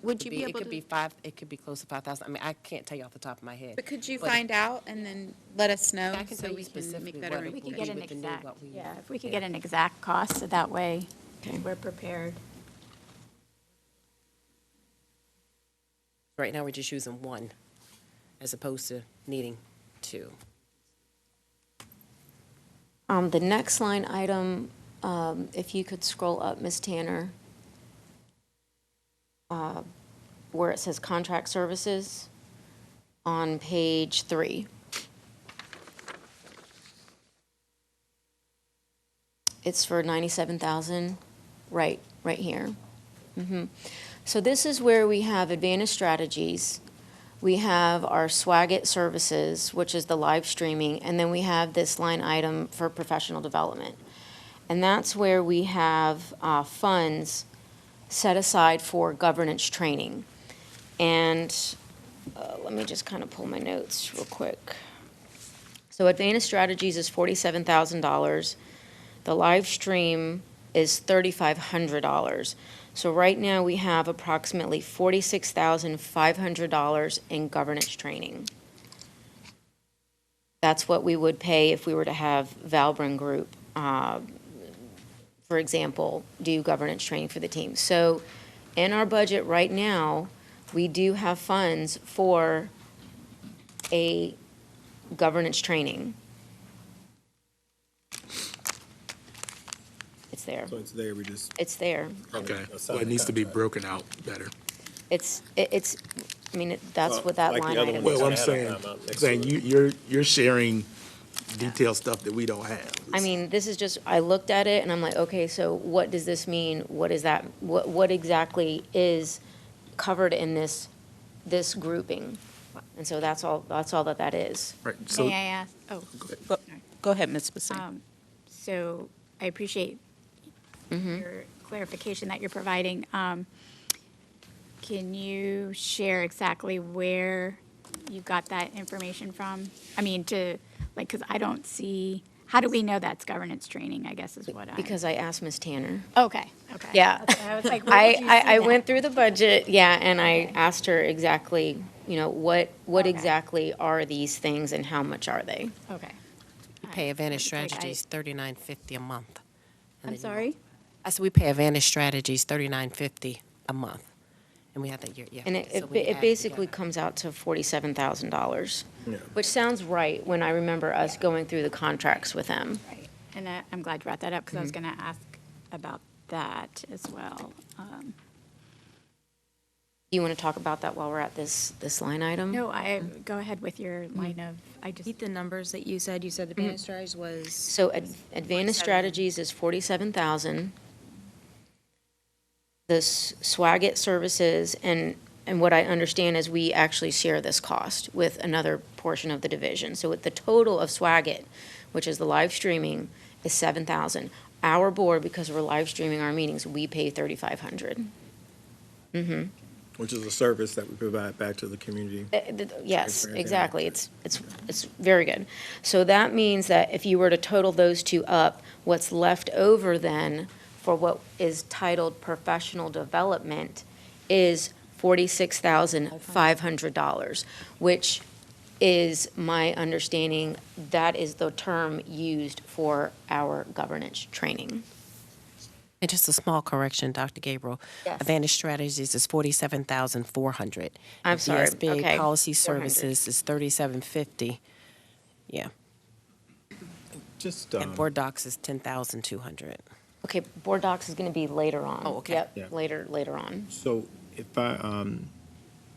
S11: Would you be
S12: It
S11: able
S12: could be
S11: to,
S12: five, it could be close to 5,000. I mean, I can't tell you off the top of my head.
S11: but could you
S12: But-
S11: find out and then let us know?
S12: I can
S11: so
S12: tell you
S11: we can
S12: specifically
S11: make that
S12: what
S11: a
S12: it
S5: We
S12: will
S5: could
S12: be
S5: get an
S12: with the new,
S5: exact,
S12: what we.
S5: yeah, if we could get an exact cost, so that way
S3: Okay.
S5: we're prepared.
S12: Right now, we're just using one, as opposed to needing two.
S3: The next line item, if you could scroll up, Ms. Tanner, where it says contract services on page 3. It's for 97,000, right here. So this is where we have advanced strategies. We have our Swagit services, which is the live streaming, and then we have this line item for professional development. And that's where we have funds set aside for governance training. And let me just kind of pull my notes real quick. So advanced strategies is $47,000. The live stream is $3,500. So right now, we have approximately $46,500 in governance training. That's what we would pay if we were to have Valbrun Group, for example, do governance training for the team. So in our budget right now, we do have funds for a governance training. It's there.
S6: So it's there, we just.
S3: It's there.
S4: Okay, well, it needs to be broken out better.
S3: It's, I mean, that's what that
S6: Like the
S3: line
S6: other
S3: item
S6: one.
S3: is.
S4: Well, I'm
S6: Add
S4: saying,
S6: them up next
S4: saying
S6: to
S4: you're sharing detailed stuff that we don't have.
S3: I mean, this is just, I looked at it and I'm like, okay, so what does this mean? What is that, what exactly is covered in this grouping? And so that's all that is.
S4: Right, so,
S5: May I ask, oh,
S1: Go ahead, Ms. Basine.
S5: so I appreciate your clarification that you're providing. Can you share exactly where you got that information from? I mean, because I don't see, how do we know that's governance training, I guess is what I.
S3: Because I asked Ms. Tanner.
S5: Okay.
S3: Yeah.
S5: That's why I was like, where did you see
S3: I
S5: that?
S3: went through the budget, yeah, and I asked her exactly, what
S5: Okay.
S3: exactly are these things and how much are they?
S5: Okay.
S12: We pay Advantage
S5: It's like
S12: Strategies $39.50 a month. And
S5: I'm
S12: then you-
S5: sorry?
S12: I said we pay Advantage Strategies $39.50 a month. And we have that year, yeah.
S3: And
S12: So when you
S3: it
S12: add
S3: basically
S12: together.
S3: comes out to $47,000,
S6: Yeah.
S3: which sounds right when I remember us going through the contracts with them.
S5: Right. And I'm glad you brought that up because I was going to ask about that as well.
S3: You want to talk about that while we're at this line item?
S5: No, go ahead with your line of, I just,
S9: Repeat the numbers that you said. You said advanced strategies was.
S3: So advanced strategies is 47,000. The Swagat services, and what I understand is we actually share this cost with another portion of the division. So with the total of Swagat, which is the live streaming, is 7,000. Our board, because we're live streaming our meetings, we pay 3,500. Mm-hmm.
S6: Which is a service that we provide back to the community.
S3: Yes,
S6: Transparent.
S3: exactly. It's very good. So that means that if you were to total those two up, what's left over then for what is titled professional development is $46,500, which is my understanding, that is the term used for our governance training.
S12: And just a small correction, Dr. Gabriel.
S3: Yes.
S12: Advantage Strategies is 47,400.
S3: I'm sorry,
S12: VSBA
S3: okay,
S12: Policy
S3: 400.
S12: Services is 3,750. Yeah.
S6: Just,
S12: And Board Docs is 10,200.
S3: Okay, board docs is going to be later on.
S12: Oh, okay.
S6: Yeah.
S3: Yep, later on.
S6: so if I,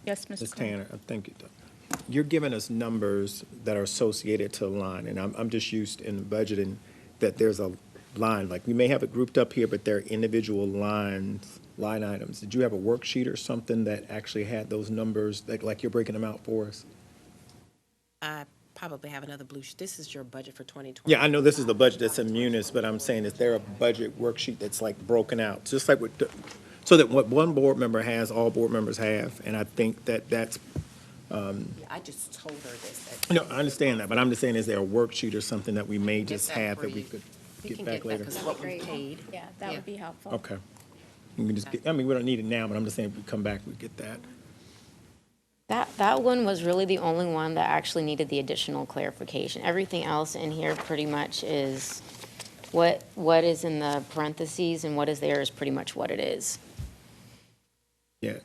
S5: yes, Mr.
S6: Ms.
S5: Cole.
S6: Tanner, I think you're giving us numbers that are associated to a line, and I'm just used in budgeting that there's a line, like we may have it grouped up here, but they're individual line items. Did you have a worksheet or something that actually had those numbers, like you're breaking them out for us?
S12: I probably have another blue sheet. This is your budget for 2020.
S6: Yeah, I know this is the budget that's in Munis, but I'm saying, is there a budget worksheet that's like broken out? Just like so that what one board member has, all board members have, and I think that's,
S12: I just told her this.
S6: no, I understand that, but I'm just saying, is there a worksheet or something that we may just
S12: that
S6: have
S12: for
S6: that we
S12: you.
S6: could
S12: We
S6: get
S12: can
S6: back
S12: get that
S6: later?
S12: because what we paid.
S5: Yeah, that would be helpful.
S6: Okay. You can just get, I mean, we don't need it now, but I'm just saying, if we come back, we get that.
S3: That one was really the only one that actually needed the additional clarification. Everything else in here pretty much is what is in the parentheses and what is there is pretty much what it is.
S6: Yeah,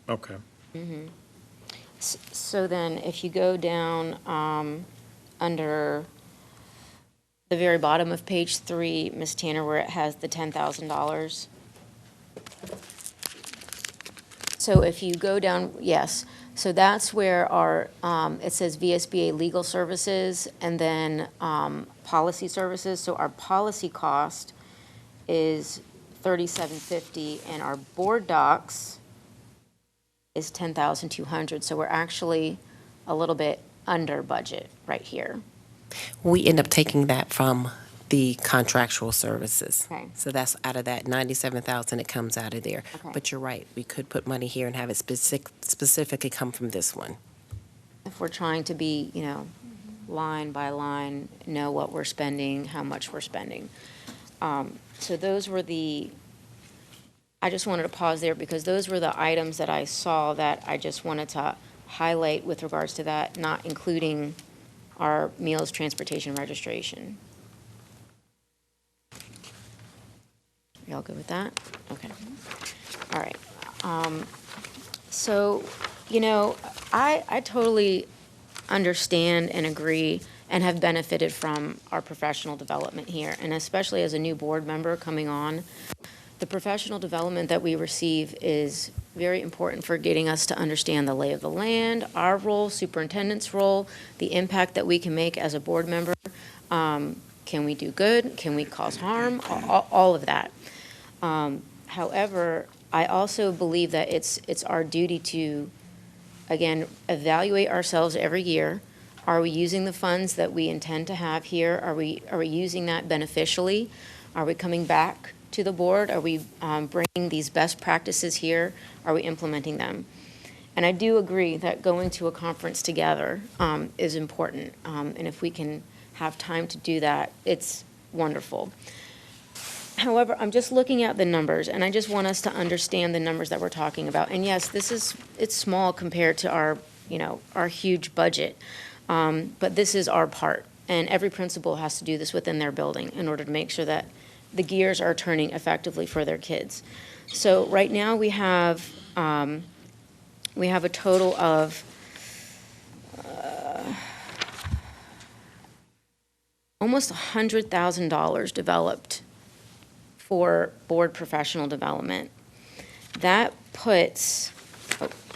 S6: okay.
S3: So then if you go down under the very bottom of page 3, Ms. Tanner, where it has the $10,000. So if you go down, yes, so that's where our, it says VSBA legal services and then policy services. So our policy cost is $3,750 and our board docs is $10,200. So we're actually a little bit under budget right here.
S12: We end up taking that from the contractual services.
S3: Okay.
S12: So that's out of that 97,000, it comes out of there.
S3: Okay.
S12: But you're right, we could put money here and have it specifically come from this one.
S3: If we're trying to be, line by line, know what we're spending, how much we're spending. So those were I just wanted to pause there because those were the items that I saw that I just wanted to highlight with regards to that, not including our meals, transportation, registration. Y'all good with that? Okay. All right. So, I totally understand and agree and have benefited from our professional development here, and especially as a new board member coming on. The professional development that we receive is very important for getting us to understand the lay of the land, our role, superintendent's role, the impact that we can make as a board member. Can we do good? Can we cause harm? All of that. However, I also believe that it's our duty to, again, evaluate ourselves every year. Are we using the funds that we intend to have here? Are we using that beneficially? Are we coming back to the board? Are we bringing these best practices here? Are we implementing them? And I do agree that going to a conference together is important. And if we can have time to do that, it's wonderful. However, I'm just looking at the numbers, and I just want us to understand the numbers that we're talking about. And yes, it's small compared to our huge budget, but this is our part. And every principal has to do this within their building in order to make sure that the gears are turning effectively for their kids. So right now we have a total of almost $100,000 developed for board professional development. That puts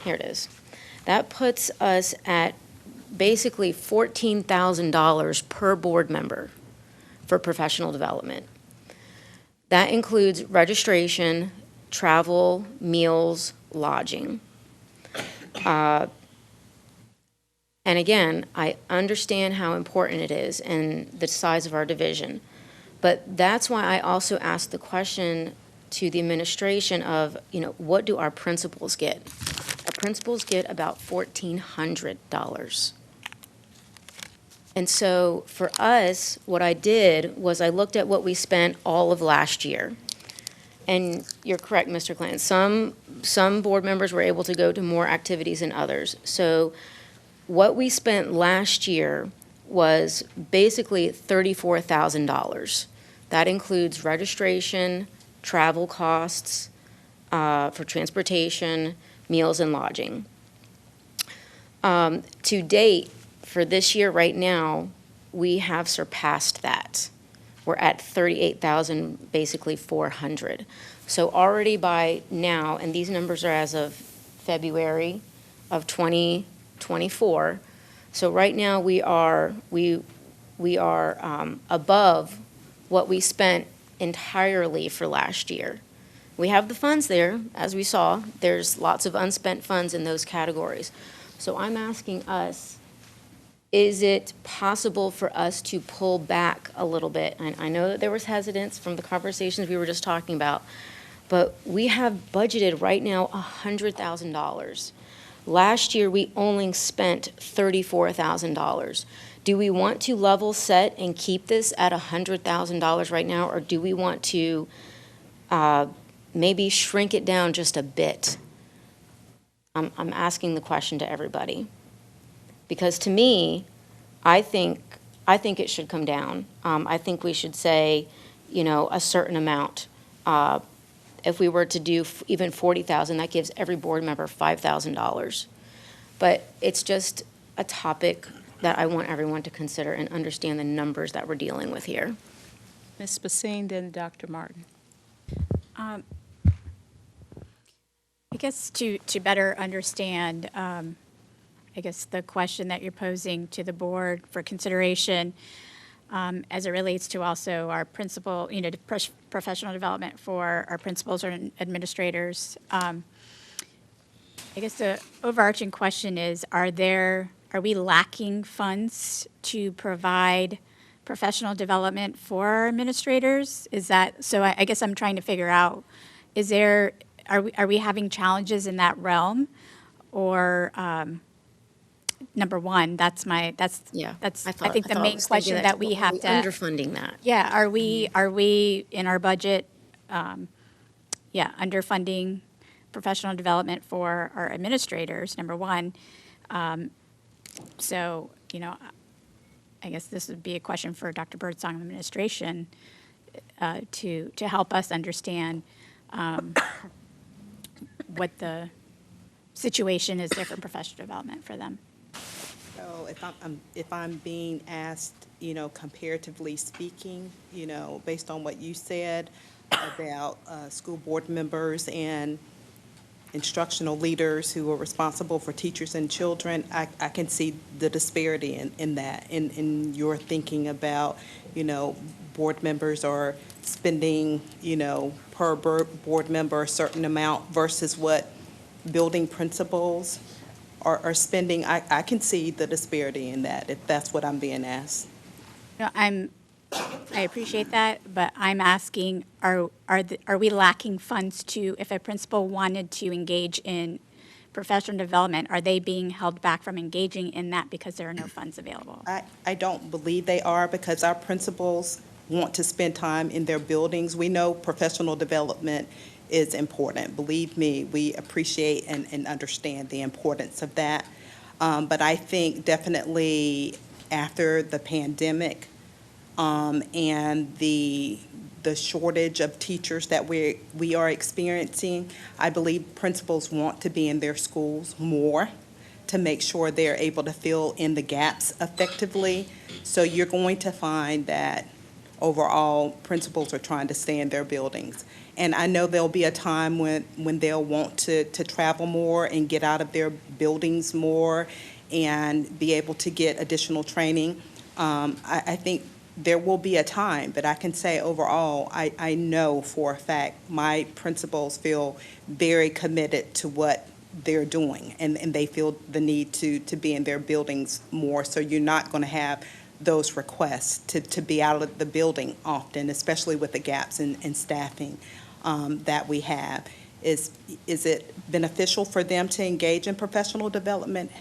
S3: here it is. That puts us at basically $14,000 per board member for professional development. That includes registration, travel, meals, lodging. And again, I understand how important it is and the size of our division. But that's why I also asked the question to the administration of, what do our principals get? Our principals get about $1,400. And so for us, what I did was I looked at what we spent all of last year. And you're correct, Mr. Clanton, some board members were able to go to more activities than others. So what we spent last year was basically $34,000. That includes registration, travel costs for transportation, meals, and lodging. To date, for this year right now, we have surpassed that. We're at 38,000, basically 400. So already by now, and these numbers are as of February of 2024. So right now we are above what we spent entirely for last year. We have the funds there, as we saw. There's lots of unspent funds in those categories. So I'm asking us, is it possible for us to pull back a little bit? And I know that there was hesitance from the conversations we were just talking about, but we have budgeted right now $100,000. Last year, we only spent $34,000. Do we want to level set and keep this at $100,000 right now, or do we want to maybe shrink it down just a bit? I'm asking the question to everybody. Because to me, I think it should come down. I think we should say, a certain amount. If we were to do even $40,000, that gives every board member $5,000. But it's just a topic that I want everyone to consider and understand the numbers that we're dealing with here.
S1: Ms. Basine, then Dr. Martin.
S5: I guess to better understand, I guess the question that you're posing to the board for consideration, as it relates to also our principal, professional development for our principals or administrators. I guess the overarching question is, are we lacking funds to provide professional development for our administrators? Is that, so I guess I'm trying to figure out, are we having challenges in that realm? Or, number one, I think the main question that we have to.
S3: Underfunding that.
S5: Yeah, are we in our budget, underfunding professional development for our administrators, number one. So, I guess this would be a question for Dr. Birdsong administration to help us understand what the situation is there for professional development for them.
S10: So if I'm being asked, comparatively speaking, based on what you said about school board members and instructional leaders who are responsible for teachers and children, I can see the disparity in that, in your thinking about, board members are spending, per board member a certain amount versus what building principals are spending. I can see the disparity in that, if that's what I'm being asked.
S5: No, I appreciate that, but I'm asking, are we lacking funds if a principal wanted to engage in professional development, are they being held back from engaging in that because there are no funds available?
S10: I don't believe they are, because our principals want to spend time in their buildings. We know professional development is important. Believe me, we appreciate and understand the importance of that. But I think definitely after the pandemic and the shortage of teachers that we are experiencing, I believe principals want to be in their schools more to make sure they're able to fill in the gaps effectively. So you're going to find that overall principals are trying to stay in their buildings. And I know there'll be a time when they'll want to travel more and get out of their buildings more and be able to get additional training. I think there will be a time, but I can say overall, I know for a fact my principals feel very committed to what they're doing, and they feel the need to be in their buildings more. So you're not going to have those requests to be out of the building often, especially with the gaps in staffing that we have. Is it beneficial for them to engage in professional development?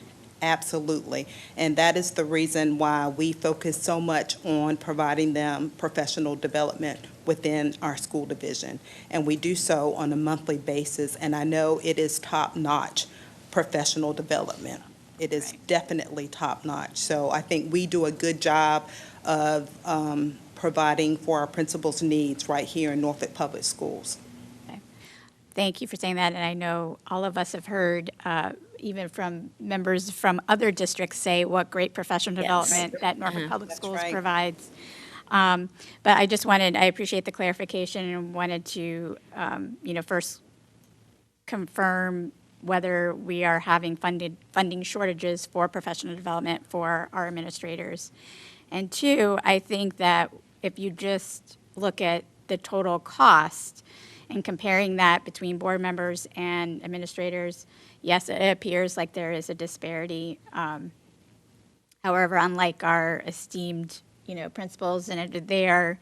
S10: Absolutely. And that is the reason why we focus so much on providing them professional development within our school division. And we do so on a monthly basis, and I know it is top-notch professional development. It is definitely top-notch. So I think we do a good job of providing for our principals' needs right here in Norfolk Public Schools.
S5: Thank you for saying that, and I know all of us have heard, even from members from other districts, say what great professional development that Norfolk Public Schools
S10: right.
S5: provides. But I appreciate the clarification and wanted to, first confirm whether we are having funding shortages for professional development for our administrators. And two, I think that if you just look at the total cost and comparing that between board members and administrators, yes, it appears like there is a disparity. However, unlike our esteemed, principals, and they are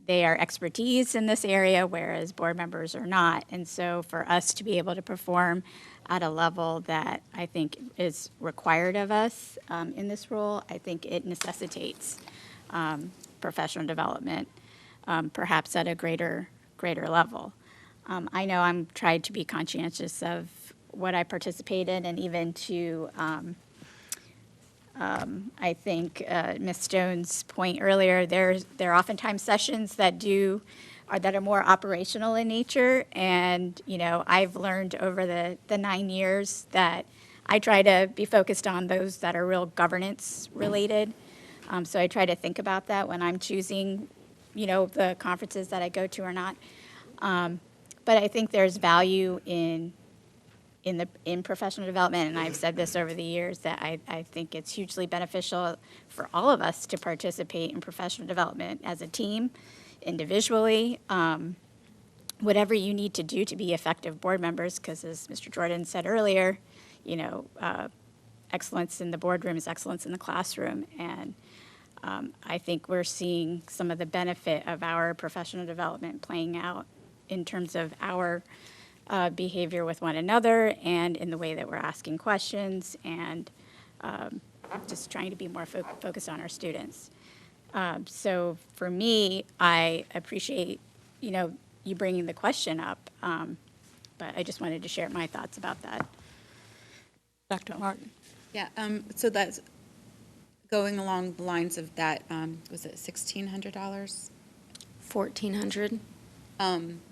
S5: expertise in this area, whereas board members are not. And so for us to be able to perform at a level that I think is required of us in this role, I think it necessitates professional development, perhaps at a greater level. I know I'm trying to be conscientious of what I participate in, and even to, I think Ms. Stone's point earlier, there are oftentimes sessions that are more operational in nature, and I've learned over the 9 years that I try to be focused on those that are real governance related. So I try to think about that when I'm choosing, the conferences that I go to or not. But I think there's value in professional development, and I've said this over the years, that I think it's hugely beneficial for all of us to participate in professional development as a team, individually, whatever you need to do to be effective board members, because as Mr. Jordan said earlier, excellence in the boardroom is excellence in the classroom, and I think we're seeing some of the benefit of our professional development playing out in terms of our behavior with one another and in the way that we're asking questions and just trying to be more focused on our students. So for me, I appreciate, you bringing the question up, but I just wanted to share my thoughts about that.
S11: Dr. Martin? Yeah, so that's going along the lines of that, was it $1,600?
S3: 1,400.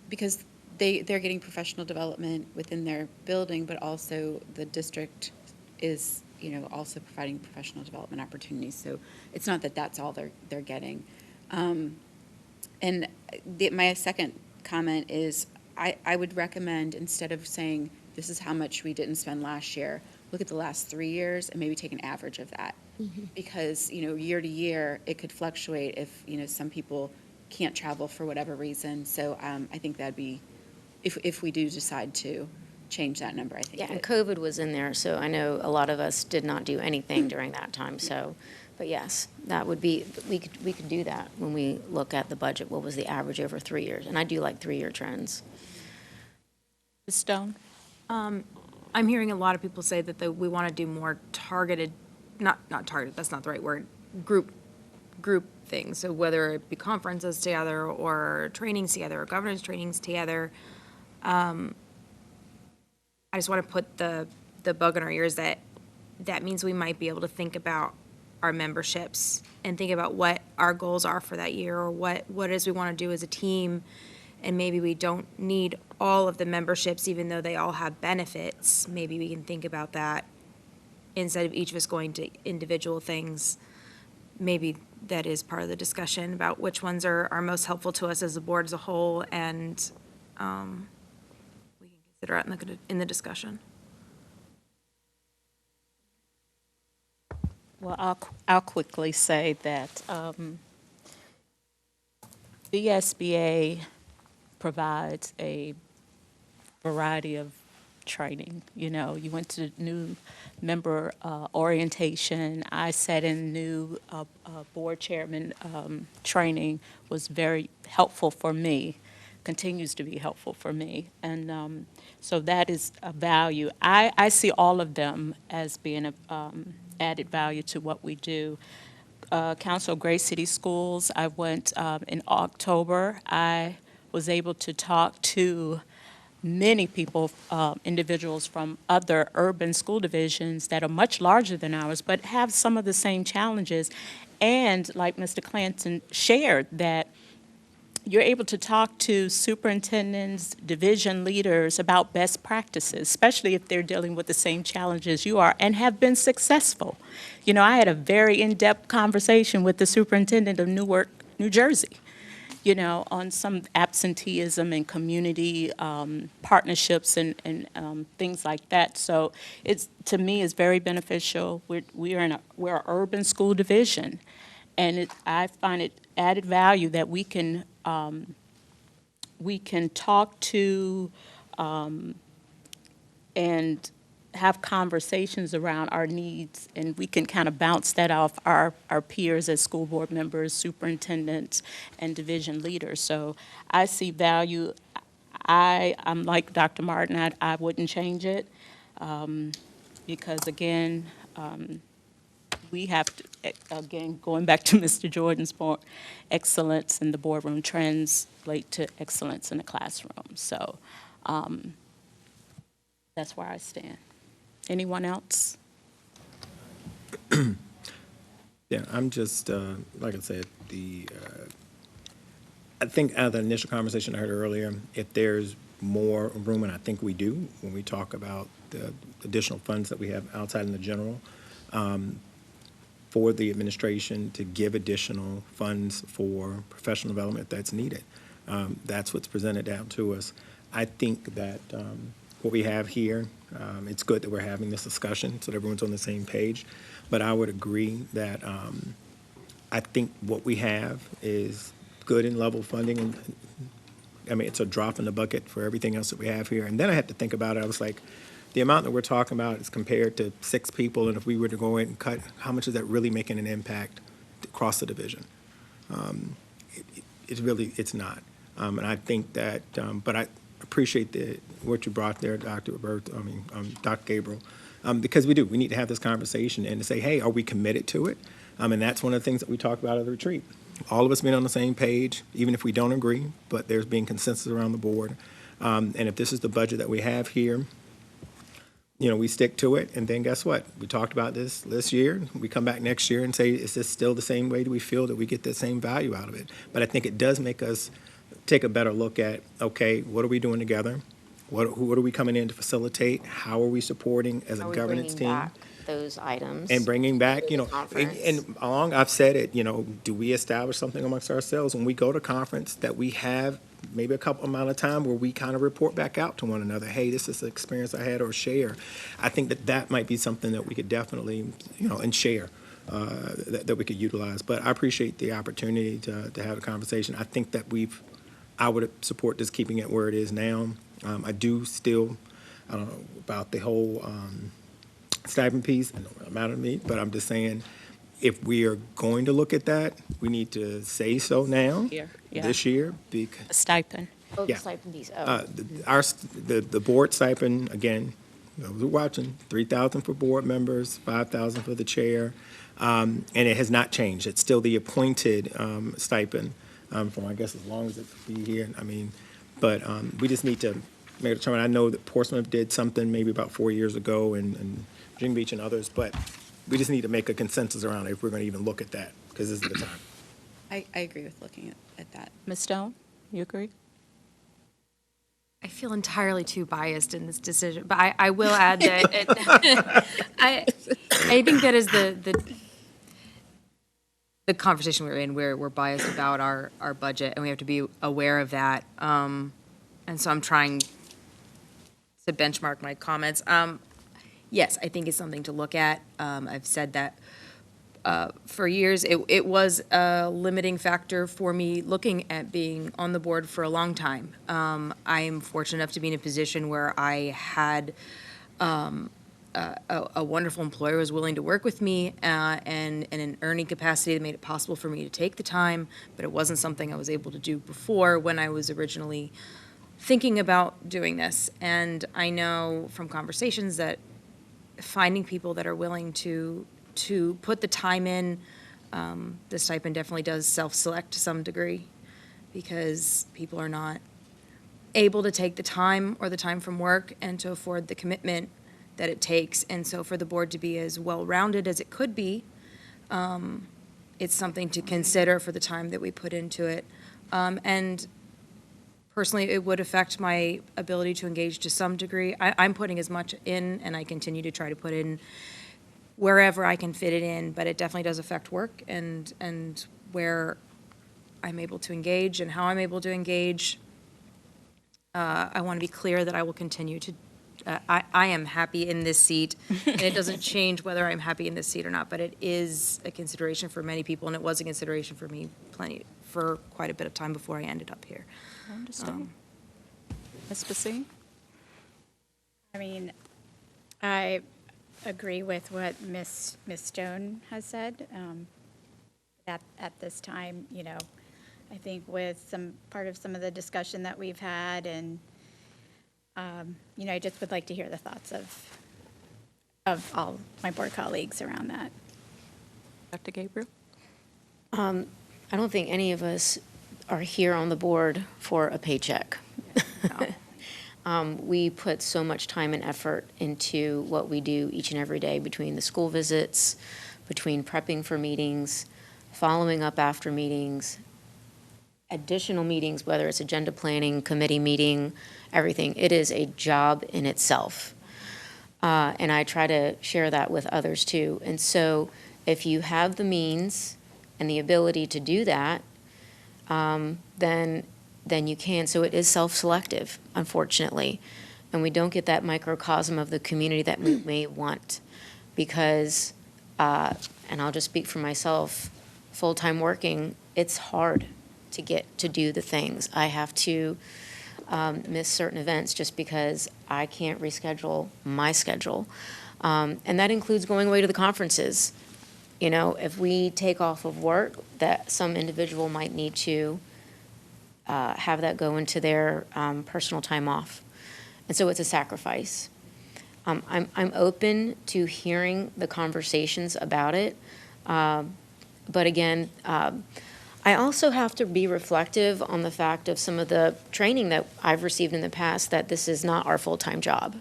S11: Because they're getting professional development within their building, but also the district is, also providing professional development opportunities. So it's not that that's all they're getting. And my second comment is I would recommend, instead of saying this is how much we didn't spend last year, look at the last 3 years and maybe take an average of that. Because, year to year, it could fluctuate if, some people can't travel for whatever reason. So I think that'd be, if we do decide to change that number, I think.
S3: Yeah, and COVID was in there, so I know a lot of us did not do anything during that time, so, but yes, that would be, we could do that when we look at the budget, what was the average over 3 years, and I do like 3-year trends.
S1: Ms. Stone?
S9: I'm hearing a lot of people say that we want to do more targeted, not targeted, that's not the right word, group things. So whether it be conferences together or trainings together or governance trainings together, I just want to put the bug in our ears that means we might be able to think about our memberships and think about what our goals are for that year, or what it is we want to do as a team. And maybe we don't need all of the memberships, even though they all have benefits. Maybe we can think about that instead of each of us going to individual things. Maybe that is part of the discussion about which ones are most helpful to us as a board as a whole, and we can consider it in the discussion.
S1: Well, I'll quickly say that VSBA provides a variety of training. You know, you went to new member orientation. I sat in new board chairman training, was very helpful for me, continues to be helpful for me. And so that is a value. I see all of them as being a added value to what we do. Council of Great City Schools, I went in October. I was able to talk to many people, individuals from other urban school divisions that are much larger than ours, but have some of the same challenges. And like Mr. Clanton shared, that you're able to talk to superintendents, division leaders about best practices, especially if they're dealing with the same challenges you are and have been successful. You know, I had a very in-depth conversation with the superintendent of Newark, New Jersey, you know, on some absenteeism and community partnerships and things like that. So it's, to me, is very beneficial. We're an urban school division, and I find it added value that we can talk to and have conversations around our needs, and we can kind of bounce that off our peers as school board members, superintendents, and division leaders. So I see value. I'm like Dr. Martin, I wouldn't change it because, again, we have to, again, going back to Mr. Jordan's point, excellence in the boardroom translate to excellence in the classroom. So that's where I stand. Anyone else?
S6: Yeah, I'm just, like I said, I think out of the initial conversation I heard earlier, if there's more room, and I think we do, when we talk about the additional funds that we have outside in the general, for the administration to give additional funds for professional development that's needed. That's what's presented down to us. I think that what we have here, it's good that we're having this discussion so that everyone's on the same page, but I would agree that I think what we have is good in level funding, and I mean, it's a drop in the bucket for everything else that we have here. And then I had to think about it. I was like, the amount that we're talking about is compared to 6 people, and if we were to go in and cut, how much is that really making an impact across the division? It's not. And I think that, but I appreciate what you brought there, Dr. Gabriel, because we need to have this conversation and to say, hey, are we committed to it? And that's one of the things that we talked about at the retreat. All of us being on the same page, even if we don't agree, but there's being consensus around the board. And if this is the budget that we have here, you know, we stick to it, and then guess what? We talked about this year. We come back next year and say, is this still the same way? Do we feel that we get the same value out of it? But I think it does make us take a better look at, okay, what are we doing together? What are we coming in to facilitate? How are we supporting as a governance team?
S3: Back those items.
S6: And bringing back, you know,
S3: Conference.
S6: and along, I've said it, you know, do we establish something amongst ourselves when we go to conference that we have maybe a couple amount of time where we kind of report back out to one another, hey, this is the experience I had, or share. I think that might be something that we could definitely, you know, and share, that we could utilize. But I appreciate the opportunity to have a conversation. I think that I would support just keeping it where it is now. I do still, I don't know about the whole stipend piece, it don't matter to me, but I'm just saying, if we are going to look at that, we need to say so now, this year, because.
S1: Stipend.
S3: Oh, the
S6: Yeah.
S3: stipend piece,
S6: The board stipend, again, those who are watching, 3,000 for board members, 5,000 for the chair, and it has not changed. It's still the appointed stipend for, I guess, as long as it be here. I mean, but we just need to make a determination. I know that Portsmouth did something maybe about 4 years ago, and Virginia Beach and others, but we just need to make a consensus around it if we're going to even look at that, because this is the time.
S11: I agree with looking at that.
S1: Ms. Stone, you agree?
S9: I feel entirely too biased in this decision, but I will add that I think that is the conversation we're in, we're biased about our budget, and we have to be aware of that. And so I'm trying to benchmark my comments. Yes, I think it's something to look at. I've said that for years. It was a limiting factor for me looking at being on the board for a long time. I am fortunate enough to be in a position where I had a wonderful employer who was willing to work with me and an earning capacity that made it possible for me to take the time, but it wasn't something I was able to do before when I was originally thinking about doing this. And I know from conversations that finding people that are willing to put the time in, the stipend definitely does self-select to some degree, because people are not able to take the time or the time from work and to afford the commitment that it takes. And so for the board to be as well-rounded as it could be, it's something to consider for the time that we put into it. And personally, it would affect my ability to engage to some degree. I'm putting as much in, and I continue to try to put in wherever I can fit it in, but it definitely does affect work and where I'm able to engage and how I'm able to engage. I want to be clear that I will continue to, I am happy in this seat, and it doesn't change whether I'm happy in this seat or not, but it is a consideration for many people, and it was a consideration for me for quite a bit of time before I ended up here.
S1: I understand. Ms. Basine?
S5: I mean, I agree with what Ms. Stone has said. At this time, I think with part of some of the discussion that we've had, and I just would like to hear the thoughts of all my board colleagues around that.
S1: Dr. Gabriel?
S3: I don't think any of us are here on the board for a paycheck. We put so much time and effort into what we do each and every day, between the school visits, between prepping for meetings, following up after meetings, additional meetings, whether it's agenda planning, committee meeting, everything. It is a job in itself. And I try to share that with others too. And so if you have the means and the ability to do that, then you can. So it is self-selective, unfortunately. And we don't get that microcosm of the community that we may want, because, and I'll just speak for myself, full-time working, it's hard to get to do the things. I have to miss certain events just because I can't reschedule my schedule. And that includes going away to the conferences. If we take off of work, that some individual might need to have that go into their personal time off. And so it's a sacrifice. I'm open to hearing the conversations about it. But again, I also have to be reflective on the fact of some of the training that I've received in the past, that this is not our full-time job.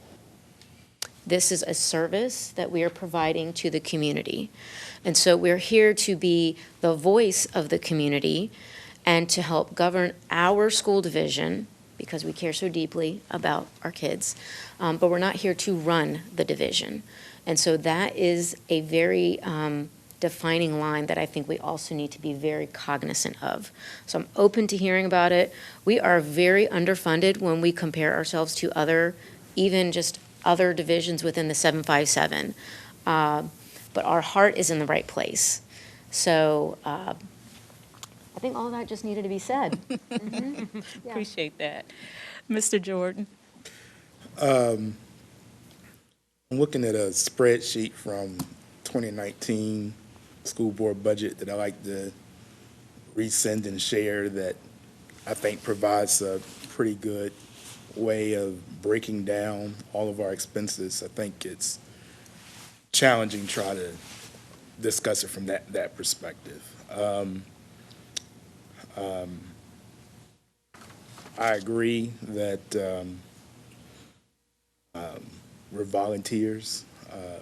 S3: This is a service that we are providing to the community. And so we're here to be the voice of the community and to help govern our school division, because we care so deeply about our kids. But we're not here to run the division. And so that is a very defining line that I think we also need to be very cognizant of. So I'm open to hearing about it. We are very underfunded when we compare ourselves to even just other divisions within the 757. But our heart is in the right place. So I think all that just needed to be said. Mm-hmm. Yeah.
S1: Appreciate that. Mr. Jordan?
S4: I'm looking at a spreadsheet from 2019 school board budget that I like to resend and share, that I think provides a pretty good way of breaking down all of our expenses. I think it's challenging to try to discuss it from that perspective. I agree that we're volunteers. I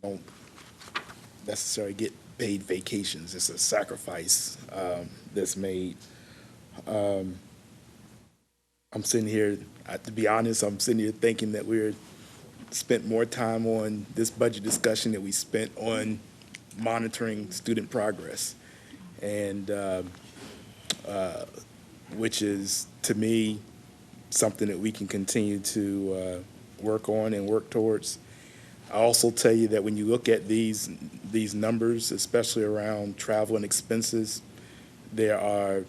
S4: don't necessarily get paid vacations. It's a sacrifice that's made. I'm sitting here, to be honest, I'm sitting here thinking that we're spent more time on this budget discussion than we spent on monitoring student progress. And, which is, to me, something that we can continue to work on and work towards. I also tell you that when you look at these numbers, especially around travel and expenses, there are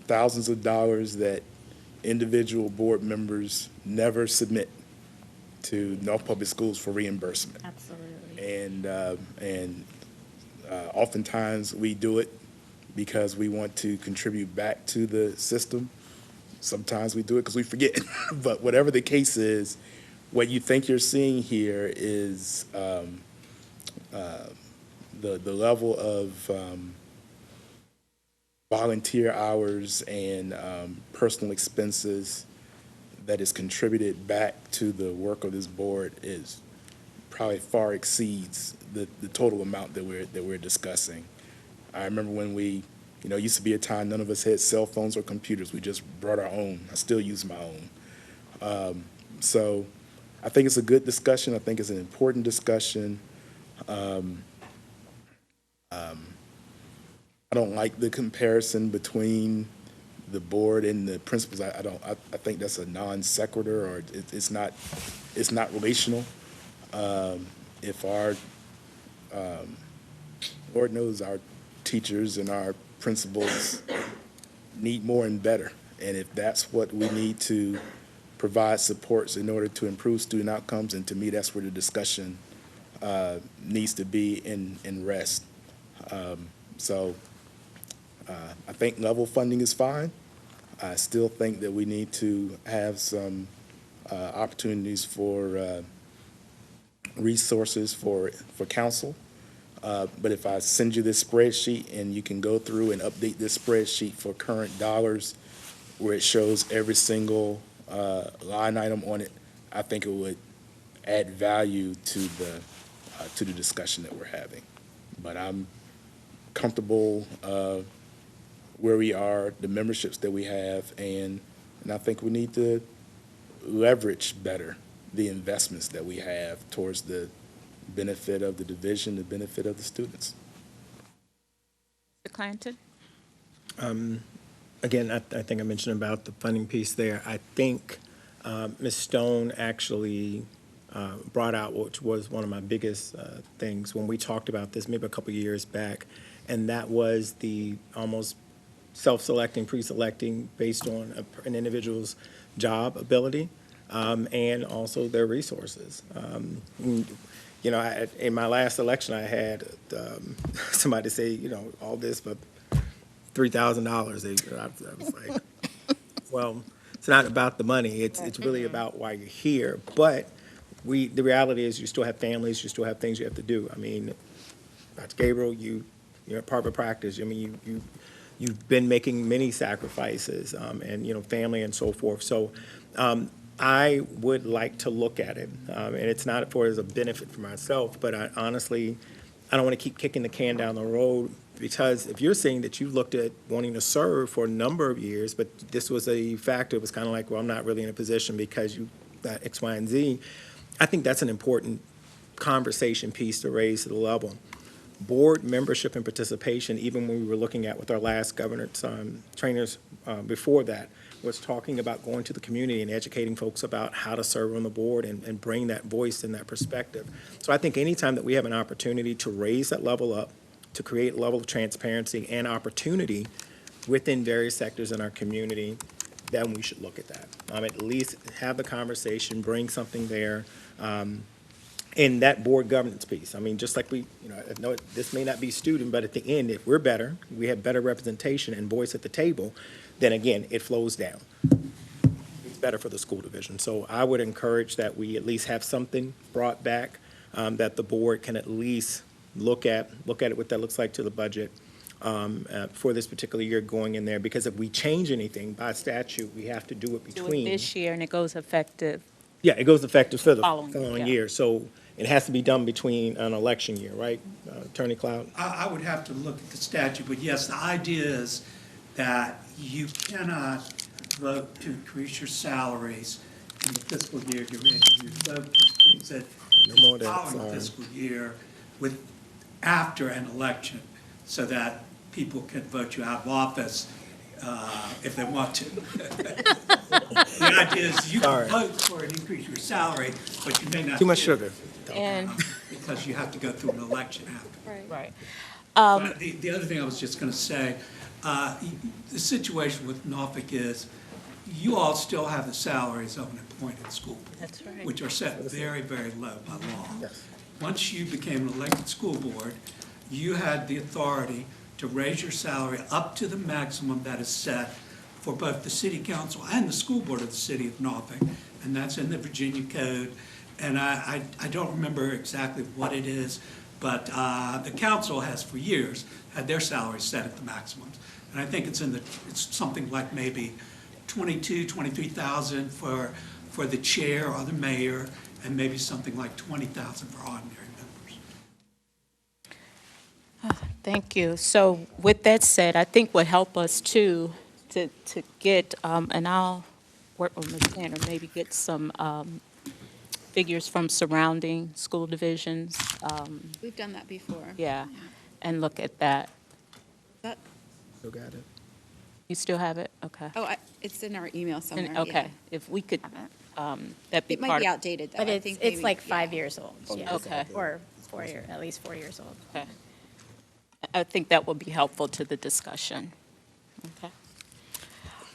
S4: thousands of dollars that individual board members never submit to North Public Schools for reimbursement.
S1: Absolutely.
S4: And oftentimes we do it because we want to contribute back to the system. Sometimes we do it because we forget. But whatever the case is, what you think you're seeing here is the level of volunteer hours and personal expenses that is contributed back to the work of this board is probably far exceeds the total amount that we're discussing. I remember when we, used to be a time none of us had cell phones or computers. We just brought our own. I still use my own. So I think it's a good discussion. I think it's an important discussion. I don't like the comparison between the board and the principals. I think that's a non sequitur, or it's not relational. If our Lord knows our teachers and our principals need more and better, and if that's what we need to provide supports in order to improve student outcomes, and to me, that's where the discussion needs to be in rest. I think level funding is fine. I still think that we need to have some opportunities for resources for council. But if I send you this spreadsheet and you can go through and update this spreadsheet for current dollars, where it shows every single line item on it, I think it would add value to the discussion that we're having. But I'm comfortable where we are, the memberships that we have, and I think we need to leverage better the investments that we have towards the benefit of the division, the benefit of the students.
S1: Mr. Clanton?
S6: Again, I think I mentioned about the funding piece there. I think Ms. Stone actually brought out, which was one of my biggest things when we talked about this maybe a couple years back, and that was the almost self-selecting, pre-selecting based on an individual's job ability and also their resources. In my last election, I had somebody say, all this for $3,000. I was like, well, it's not about the money. It's really about why you're here. But the reality is you still have families, you still have things you have to do. I mean, Dr. Gabriel, you're a part of practice. I mean, you've been making many sacrifices and, family and so forth. So I would like to look at it, and it's not as a benefit for myself, but I honestly don't want to keep kicking the can down the road, because if you're saying that you looked at wanting to serve for a number of years, but this was a factor, it was kind of like, well, I'm not really in a position because you got X, Y, and Z. I think that's an important conversation piece to raise to the level. Board membership and participation, even when we were looking at with our last governance trainers before that, was talking about going to the community and educating folks about how to serve on the board and bring that voice and that perspective. So I think anytime that we have an opportunity to raise that level up, to create a level of transparency and opportunity within various sectors in our community, then we should look at that. At least have the conversation, bring something there. In that board governance piece, I mean, just like I know this may not be student, but at the end, if we're better, we have better representation and voice at the table, then again, it flows down. It's better for the school division. So I would encourage that we at least have something brought back that the board can at least look at what that looks like to the budget for this particular year going in there. Because if we change anything by statute, we have to do it between.
S1: This year, and it goes effective.
S6: Yeah, it goes effective for the
S1: Following,
S6: following
S1: yeah.
S6: year. So it has to be done between an election year, right, Attorney Cloud?
S13: I would have to look at the statute, but yes, the idea is that you cannot vote to increase your salaries in the fiscal year you're in. You vote to increase it
S6: No more
S13: the
S6: than,
S13: following fiscal year with after an election so that people can vote you out of office if they want to. The idea is you can vote for an increase in your salary, but you may not.
S6: Too much
S13: get it,
S6: sugar.
S1: And,
S13: because you have to go through an election after.
S1: right.
S13: But the other thing I was just going to say, the situation with Norfolk is, you all still have the salaries of an appointed school board.
S1: That's right.
S13: Which are set very, very low by law.
S6: Yes.
S13: Once you became an elected school board, you had the authority to raise your salary up to the maximum that is set for both the city council and the school board of the city of Norfolk, and that's in the Virginia Code. And I don't remember exactly what it is, but the council has for years had their salaries set at the maximums. And I think it's something like maybe 23,000 for the chair or the mayor, and maybe something like 20,000 for ordinary members.
S1: Thank you. So with that said, I think what help us too, to get, and I'll work with Ms. Tanner, maybe get some figures from surrounding school divisions,
S11: We've done that before.
S1: yeah, and look at that.
S11: That,
S6: Still got it.
S1: You still have it? Okay.
S11: it's in our email somewhere.
S1: And- Okay, if we could, that'd be
S11: It might
S1: part
S11: be
S1: of.
S11: outdated, though.
S5: But
S11: I
S5: it's,
S11: think
S5: it's
S11: maybe-
S5: like
S11: yeah.
S5: 5 years old. Yeah.
S1: Okay.
S5: Or 4 year, at least 4 years old.
S1: Okay. I think that would be helpful to the discussion. Okay.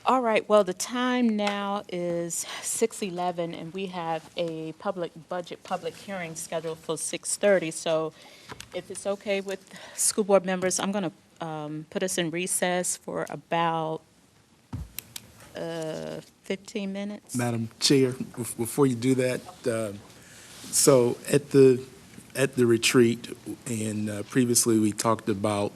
S1: All right, well, the time now is 6:11, and we have a public hearing scheduled for 6:30. So if it's okay with school board members, I'm going to put us in recess for about 15 minutes.
S4: Madam Chair, before you do that, so at the retreat, and previously we talked about,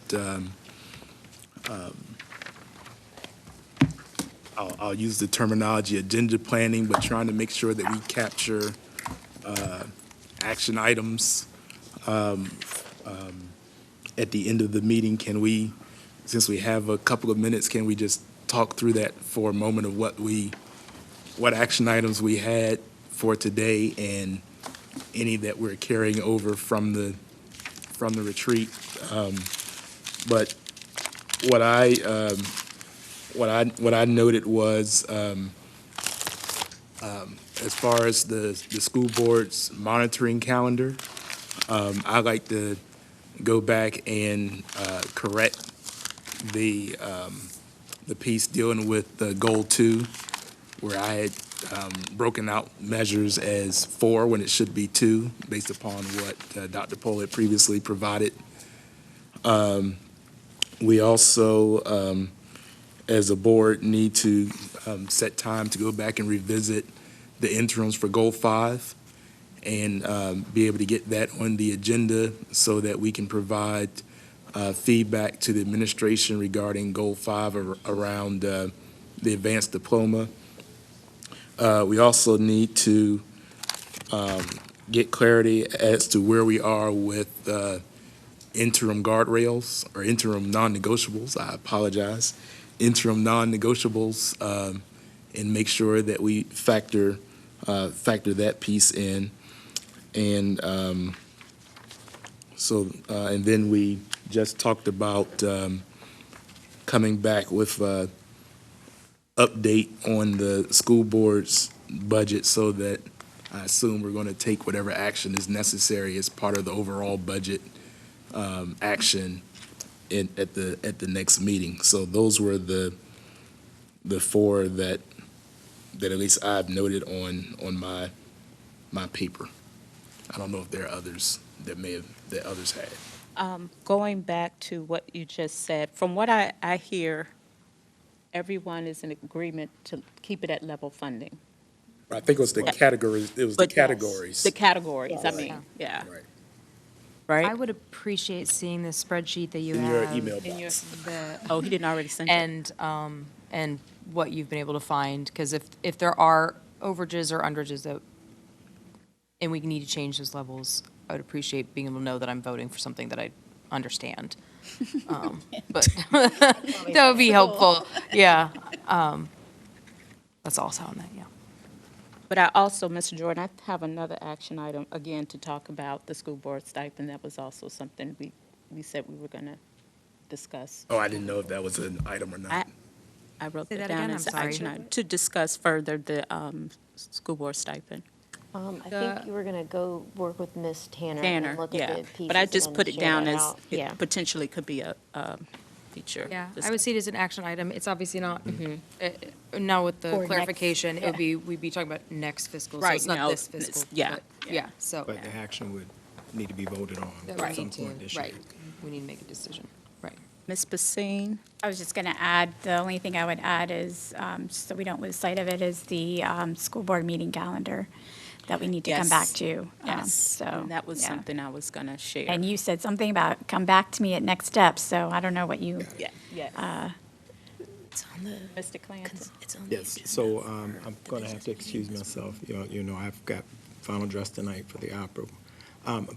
S4: I'll use the terminology agenda planning, but trying to make sure that we capture action items. At the end of the meeting, can we, since we have a couple of minutes, can we just talk through that for a moment of what action items we had for today and any that we're carrying over from the retreat? But what I noted was, as far as the school board's monitoring calendar, I'd like to go back and correct the piece dealing with the goal 2, where I had broken out measures as 4 when it should be 2, based upon what Dr. Pohl had previously provided. We also, as a board, need to set time to go back and revisit the interims for Goal 5 and be able to get that on the agenda so that we can provide feedback to the administration regarding Goal 5 around the advanced diploma. We also need to get clarity as to where we are with interim guardrails or interim non-negotiables. I apologize. Interim non-negotiables, and make sure that we factor that piece in. And and then we just talked about coming back with update on the school board's budget, so that I assume we're going to take whatever action is necessary as part of the overall budget action at the next meeting. So those were the 4 that at least I've noted on my paper. I don't know if there are others that others had.
S1: Going back to what you just said, from what I hear, everyone is in agreement to keep it at level funding.
S4: I think it was the categories,
S1: But yes,
S4: categories.
S1: The categories, I
S4: Right.
S1: mean, yeah.
S4: Right.
S9: I
S1: Right?
S9: would appreciate seeing the spreadsheet that you
S4: In
S9: have.
S4: your email
S1: In your-
S4: box.
S1: Oh, he didn't already send it?
S9: And what you've been able to find, because if there are overages or underages that, and we need to change those levels, I would appreciate being able to know that I'm voting for something that I understand. But that would be helpful, yeah. That's all on that, yeah.
S1: But I also, Mr. Jordan, I have another action item, again, to talk about the school board stipend. That was also something we said we were going to discuss.
S4: Oh, I didn't know if that was an item or not.
S1: I wrote
S9: Say
S1: that
S9: that
S1: down
S9: again,
S1: as
S9: I'm
S1: an action
S9: sorry.
S1: item, to discuss further the school board stipend.
S2: I think you were gonna go work with Miss Tanner
S1: Tanner,
S2: and look
S1: yeah.
S2: at the pieces.
S1: But I
S2: and
S1: just
S2: then
S1: put it
S2: share
S1: down
S2: that
S1: as,
S2: out.
S1: it
S2: Yeah.
S1: potentially could be a feature.
S9: Yeah, I
S1: discussion.
S9: would see it as an action item. It's obviously not, now with the
S5: For next-
S9: clarification, it would
S5: yeah.
S9: be, we'd be talking about next fiscal, so
S1: Right,
S9: it's not
S1: no,
S9: this
S1: it's-
S9: fiscal.
S1: yeah,
S9: but-
S1: yeah.
S9: Yeah, so.
S6: But the action would need to be voted on
S9: that
S6: at
S9: we
S6: some
S9: need
S6: point
S9: to-
S6: this year.
S9: Right, we need to make a decision, right.
S1: Ms. Basine?
S5: I was just going to add, the only thing I would add is, so we don't lose sight of it, is the school board meeting calendar that we need to come back
S1: Yes.
S5: to.
S1: Yes,
S5: So.
S1: and that was
S5: yeah.
S1: something I was going to share.
S5: And you said something about come back to me at next steps, so I don't know what you,
S1: Yeah. It's on the. Mr. Clanton? It's on the
S6: Yes,
S1: agenda.
S6: so I'm going to have to excuse myself. You know, I've got final dress tonight for the opera.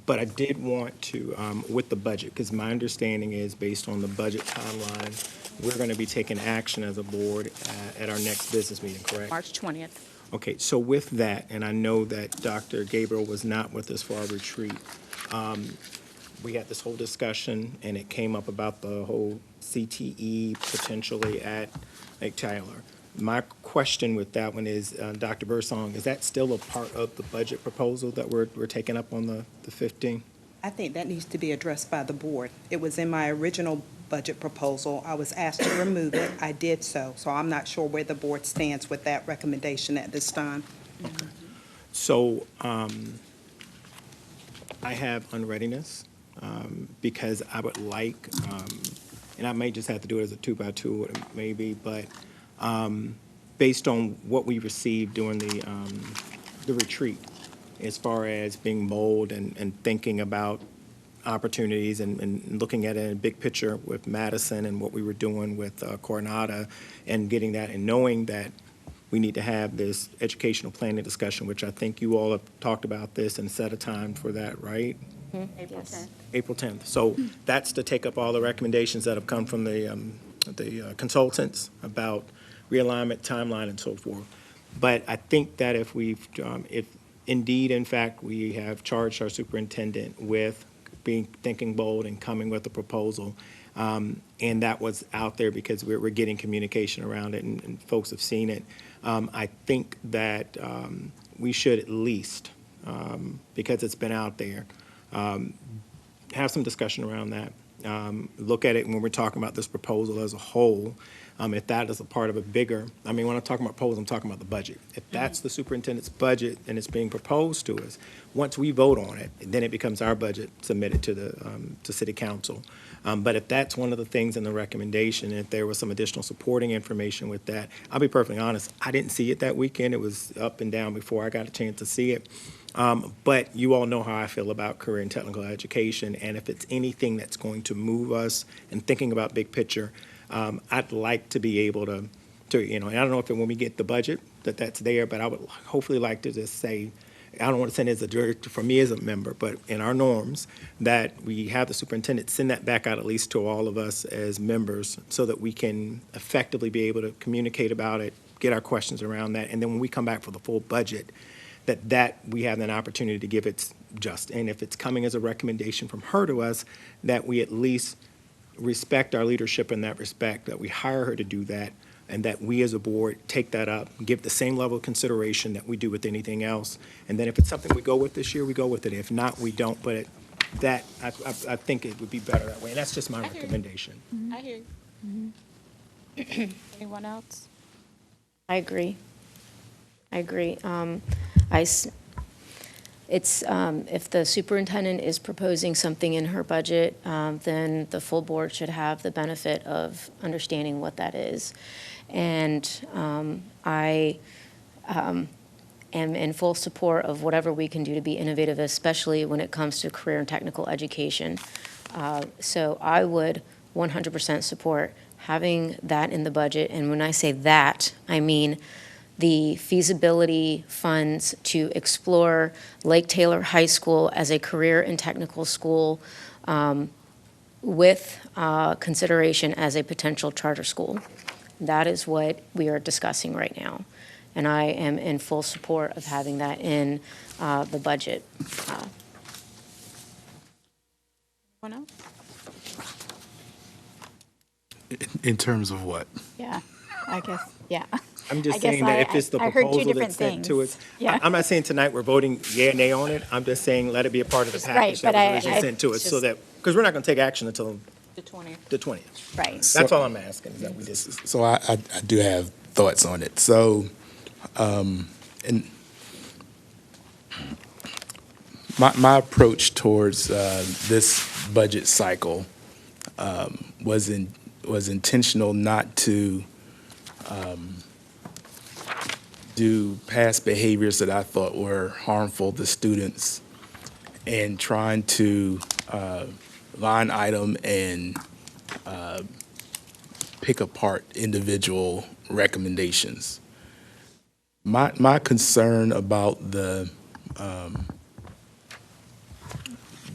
S6: But I did want to, with the budget, because my understanding is, based on the budget timeline, we're going to be taking action as a board at our next business meeting, correct?
S1: March 20th.
S6: Okay, so with that, and I know that Dr. Gabriel was not with us for our retreat, we had this whole discussion, and it came up about the whole CTE potentially at Lake Tyler. My question with that one is, Dr. Bursong, is that still a part of the budget proposal that we're taking up on the 15?
S10: I think that needs to be addressed by the board. It was in my original budget proposal. I was asked to remove it. I did so. So I'm not sure where the board stands with that recommendation at this time.
S6: So I have unreadiness because I would like, and I may just have to do it as a 2x2, maybe, but based on what we received during the retreat, as far as being bold and thinking about opportunities and looking at it in a big picture with Madison and what we were doing with Coronado and getting that and knowing that we need to have this educational planning discussion, which I think you all have talked about this and set a time for that, right?
S1: April 10th.
S6: April 10th. So that's to take up all the recommendations that have come from the consultants about realignment, timeline, and so forth. But I think that if indeed, in fact, we have charged our superintendent with thinking bold and coming with a proposal, and that was out there because we're getting communication around it and folks have seen it, I think that we should at least, because it's been out there, have some discussion around that. Look at it when we're talking about this proposal as a whole. If that is a part of a bigger, when I'm talking about proposal, I'm talking about the budget. If that's the superintendent's budget and it's being proposed to us, once we vote on it, then it becomes our budget submitted to City Council. But if that's one of the things in the recommendation, if there was some additional supporting information with that, I'll be perfectly honest, I didn't see it that weekend. It was up and down before I got a chance to see it. But you all know how I feel about career and technical education, and if it's anything that's going to move us and thinking about big picture, I'd like to be able to, and I don't know if when we get the budget that's there, but I would hopefully like to just say, I don't want to send it as a director for me as a member, but in our norms, that we have the superintendent send that back out at least to all of us as members so that we can effectively be able to communicate about it, get our questions around that, and then when we come back for the full budget, that we have an opportunity to give it just. And if it's coming as a recommendation from her to us, that we at least respect our leadership in that respect, that we hire her to do that, and that we as a board take that up, give the same level of consideration that we do with anything else. And then if it's something we go with this year, we go with it. If not, we don't. But I think it would be better that way. And that's just my recommendation.
S1: I hear you. Anyone else?
S2: I agree. If the superintendent is proposing something in her budget, then the full board should have the benefit of understanding what that is. And I am in full support of whatever we can do to be innovative, especially when it comes to career and technical education. So I would 100% support having that in the budget. And when I say that, I mean the feasibility funds to explore Lake Taylor High School as a career and technical school with consideration as a potential charter school. That is what we are discussing right now. And I am in full support of having that in the budget.
S5: Anyone else?
S4: In terms of what?
S5: Yeah, I guess, yeah.
S6: I'm
S5: I
S6: just
S5: guess
S6: saying that if it's the
S5: I heard two
S6: proposal
S5: different
S6: that's sent to us,
S5: things. Yeah.
S6: I'm not saying tonight we're voting yea or nay on it. I'm just saying let it be a part of the
S5: Right,
S6: package that
S5: but
S6: was originally sent to us, so
S5: just-
S6: that, because we're not going to take action until
S1: The 20th.
S6: the 20th.
S5: Right.
S6: That's all I'm asking, is that we just,
S4: So I do have thoughts on it. So, and my approach towards this budget cycle was intentional not to do past behaviors that I thought were harmful to students, and trying to line item and pick apart individual recommendations. My concern about the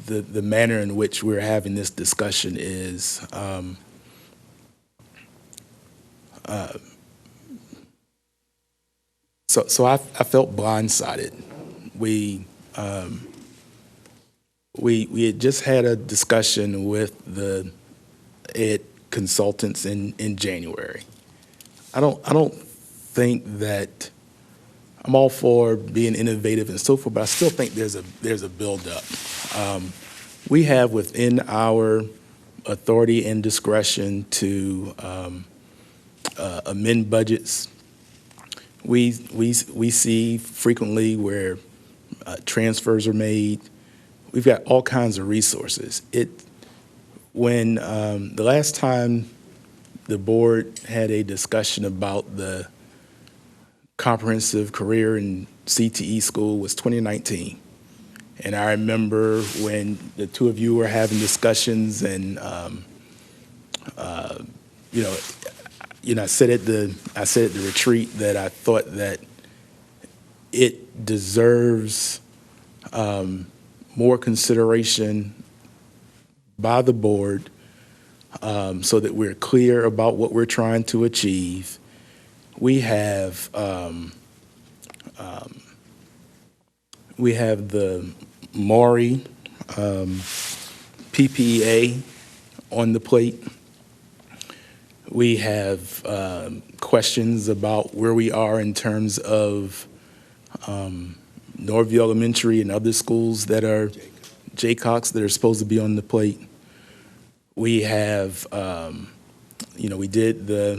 S4: manner in which we're having this discussion is so I felt blindsided. We had just had a discussion with the ed consultants in January. I don't think that I'm all for being innovative and so forth, but I still think there's a buildup. We have within our authority and discretion to amend budgets. We see frequently where transfers are made. We've got all kinds of resources. When the last time the board had a discussion about the comprehensive career and CTE school was 2019. And I remember when the two of you were having discussions, and I said at the retreat that I thought that it deserves more consideration by the board, so that we're clear about what we're trying to achieve. We have the Maury PPEA on the plate. We have questions about where we are in terms of Norview Elementary and other schools that are Jaycox that are supposed to be on the plate. We have, we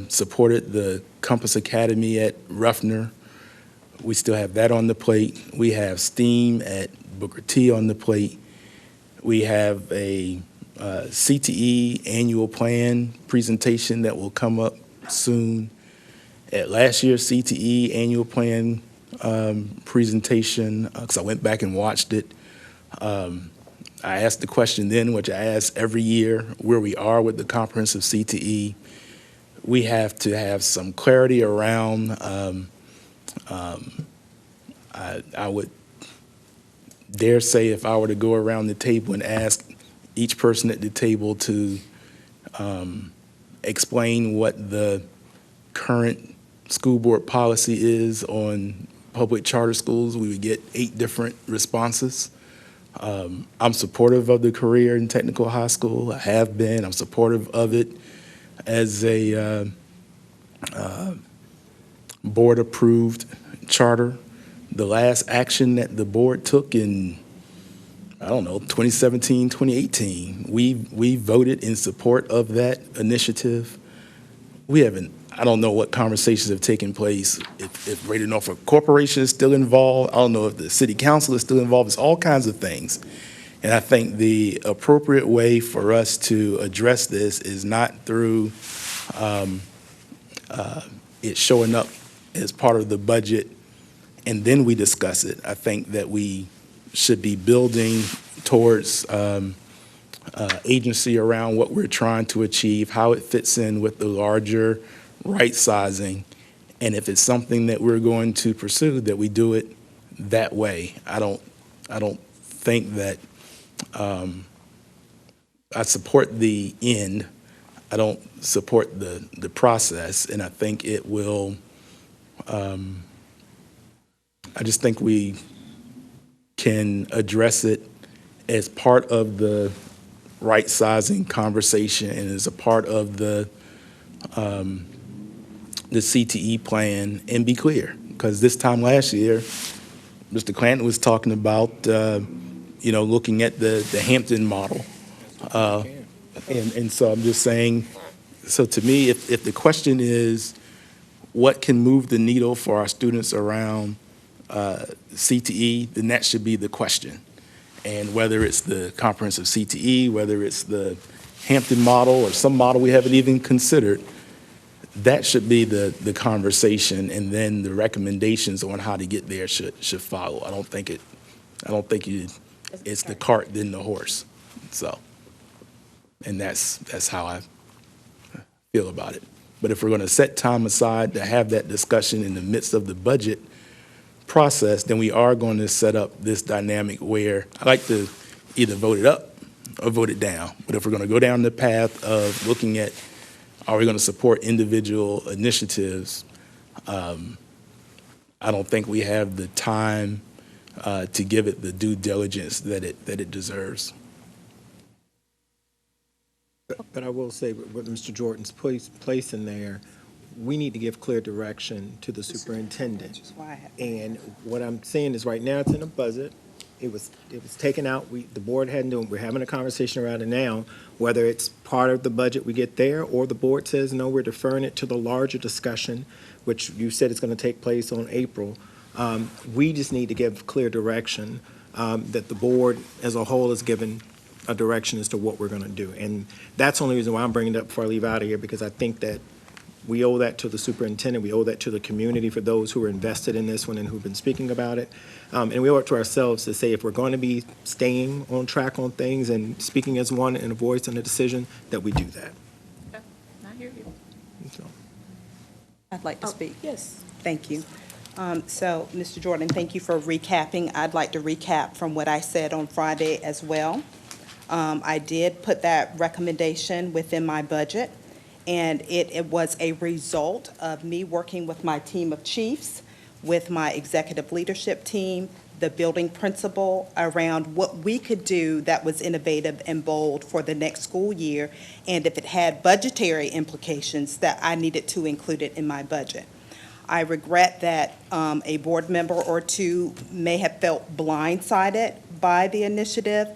S4: supported the Compass Academy at Ruffner. We still have that on the plate. We have STEAM at Booker T on the plate. We have a CTE annual plan presentation that will come up soon. At last year's CTE annual plan presentation, because I went back and watched it, I asked the question then, which I ask every year, where we are with the comprehensive CTE. We have to have some clarity around, I would dare say, if I were to go around the table and ask each person at the table to explain what the current school board policy is on public charter schools, we would get 8 different responses. I'm supportive of the career and technical high school. I have been. I'm supportive of it as a board-approved charter. The last action that the board took in, 2017, 2018, we voted in support of that initiative. We haven't, I don't know what conversations have taken place, if Greater Norfolk Corporation is still involved. I don't know if the city council is still involved. It's all kinds of things. And I think the appropriate way for us to address this is not through it showing up as part of the budget and then we discuss it. I think that we should be building towards agency around what we're trying to achieve, how it fits in with the larger right sizing, and if it's something that we're going to pursue, that we do it that way. I don't think that I support the end. I don't support the process, and I think it will I just think we can address it as part of the right sizing conversation and as a part of the CTE plan and be clear. Because this time last year, Mr. Clanton was talking about, looking at the Hampton model. And so I'm just saying, so to me, if the question is, what can move the needle for our students around CTE, then that should be the question. And whether it's the comprehensive CTE, whether it's the Hampton model or some model we haven't even considered, that should be the conversation, and then the recommendations on how to get there should follow. I don't think it's the cart then the horse. So, and that's how I feel about it. But if we're going to set time aside to have that discussion in the midst of the budget process, then we are going to set up this dynamic where I like to either vote it up or vote it down. But if we're going to go down the path of looking at, are we going to support individual initiatives, I don't think we have the time to give it the due diligence that it deserves.
S6: But I will say, with Mr. Jordan's place in there, we need to give clear direction to the superintendent. And what I'm saying is, right now, it's in a budget. It was taken out. The board hadn't done. We're having a conversation around it now, whether it's part of the budget we get there, or the board says, no, we're deferring it to the larger discussion, which you said is going to take place on April. We just need to give clear direction that the board as a whole is given a direction as to what we're going to do. And that's the only reason why I'm bringing it up before I leave out of here, because I think that we owe that to the superintendent. We owe that to the community, for those who are invested in this one and who've been speaking about it. And we owe it to ourselves to say, if we're going to be staying on track on things and speaking as one and a voice in a decision, that we do that.
S1: I hear you.
S6: So.
S10: I'd like to speak.
S1: Yes.
S10: Thank you. So, Mr. Jordan, thank you for recapping. I'd like to recap from what I said on Friday as well. I did put that recommendation within my budget, and it was a result of me working with my team of chiefs, with my executive leadership team, the building principal, around what we could do that was innovative and bold for the next school year, and if it had budgetary implications, that I needed to include it in my budget. I regret that a board member or two may have felt blindsided by the initiative.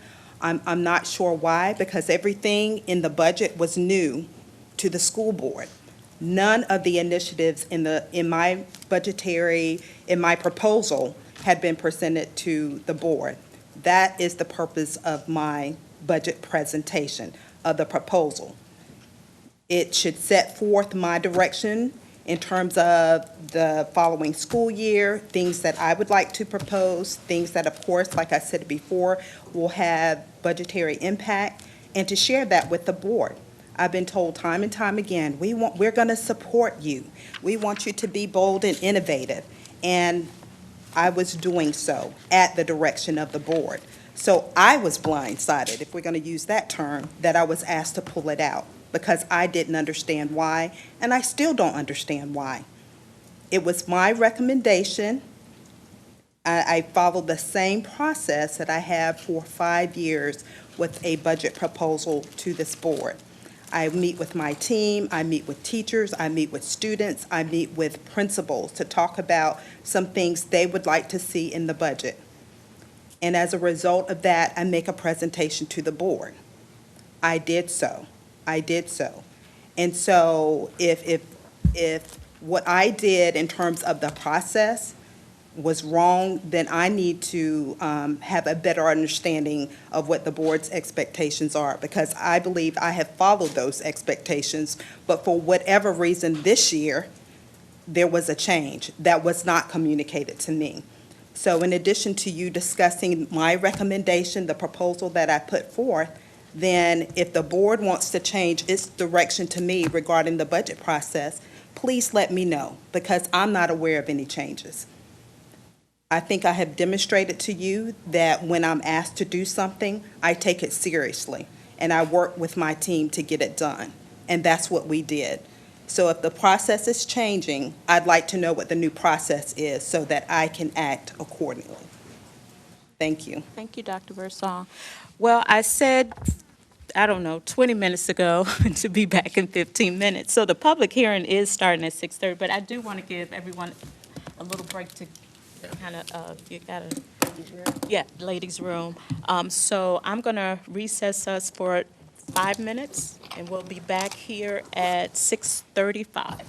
S10: I'm not sure why, because everything in the budget was new to the school board. None of the initiatives in my proposal had been presented to the board. That is the purpose of my budget presentation, of the proposal. It should set forth my direction in terms of the following school year, things that I would like to propose, things that, of course, like I said before, will have budgetary impact, and to share that with the board. I've been told time and time again, we're going to support you. We want you to be bold and innovative. And I was doing so at the direction of the board. So I was blindsided, if we're going to use that term, that I was asked to pull it out, because I didn't understand why, and I still don't understand why. It was my recommendation. I followed the same process that I have for 5 years with a budget proposal to this board. I meet with my team, I meet with teachers, I meet with students, I meet with principals to talk about some things they would like to see in the budget. And as a result of that, I make a presentation to the board. I did so. And so if what I did in terms of the process was wrong, then I need to have a better understanding of what the board's expectations are, because I believe I have followed those expectations, but for whatever reason this year, there was a change that was not communicated to me. So in addition to you discussing my recommendation, the proposal that I put forth, then if the board wants to change its direction to me regarding the budget process, please let me know, because I'm not aware of any changes. I think I have demonstrated to you that when I'm asked to do something, I take it seriously, and I work with my team to get it done, and that's what we did. So if the process is changing, I'd like to know what the new process is so that I can act accordingly. Thank you.
S1: Thank you, Dr. Bersong. Well, I said, I don't know, 20 minutes ago to be back in 15 minutes. So the public hearing is starting at 6:30, but I do want to give everyone a little break to kind of, you got to, yeah, ladies' room. So I'm going to recess us for 5 minutes, and we'll be back here at 6:35.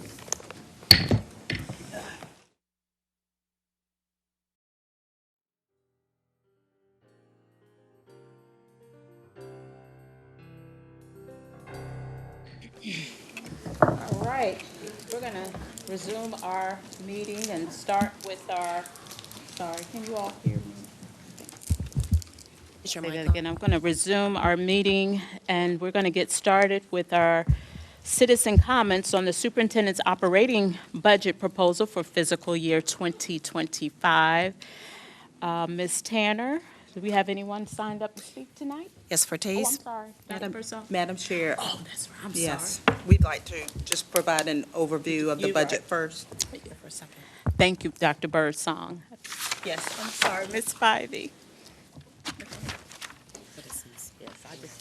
S1: All right, we're going to resume our meeting and start with our, sorry, can you all hear me? Say that again. I'm going to resume our meeting, and we're going to get started with our citizen comments on the superintendent's operating budget proposal for fiscal year 2025. Ms. Tanner, do we have anyone signed up to speak tonight?
S12: Yes, for
S1: Oh, I'm sorry. Dr. Bersong?
S10: Madam Chair.
S1: Oh, that's right, I'm sorry.
S10: Yes, we'd like to just provide an overview of the
S1: You're
S10: budget
S1: right.
S10: first.
S12: For a second.
S1: Thank you, Dr. Birdsong. Yes, I'm sorry, Ms. Spivey.
S14: Yes,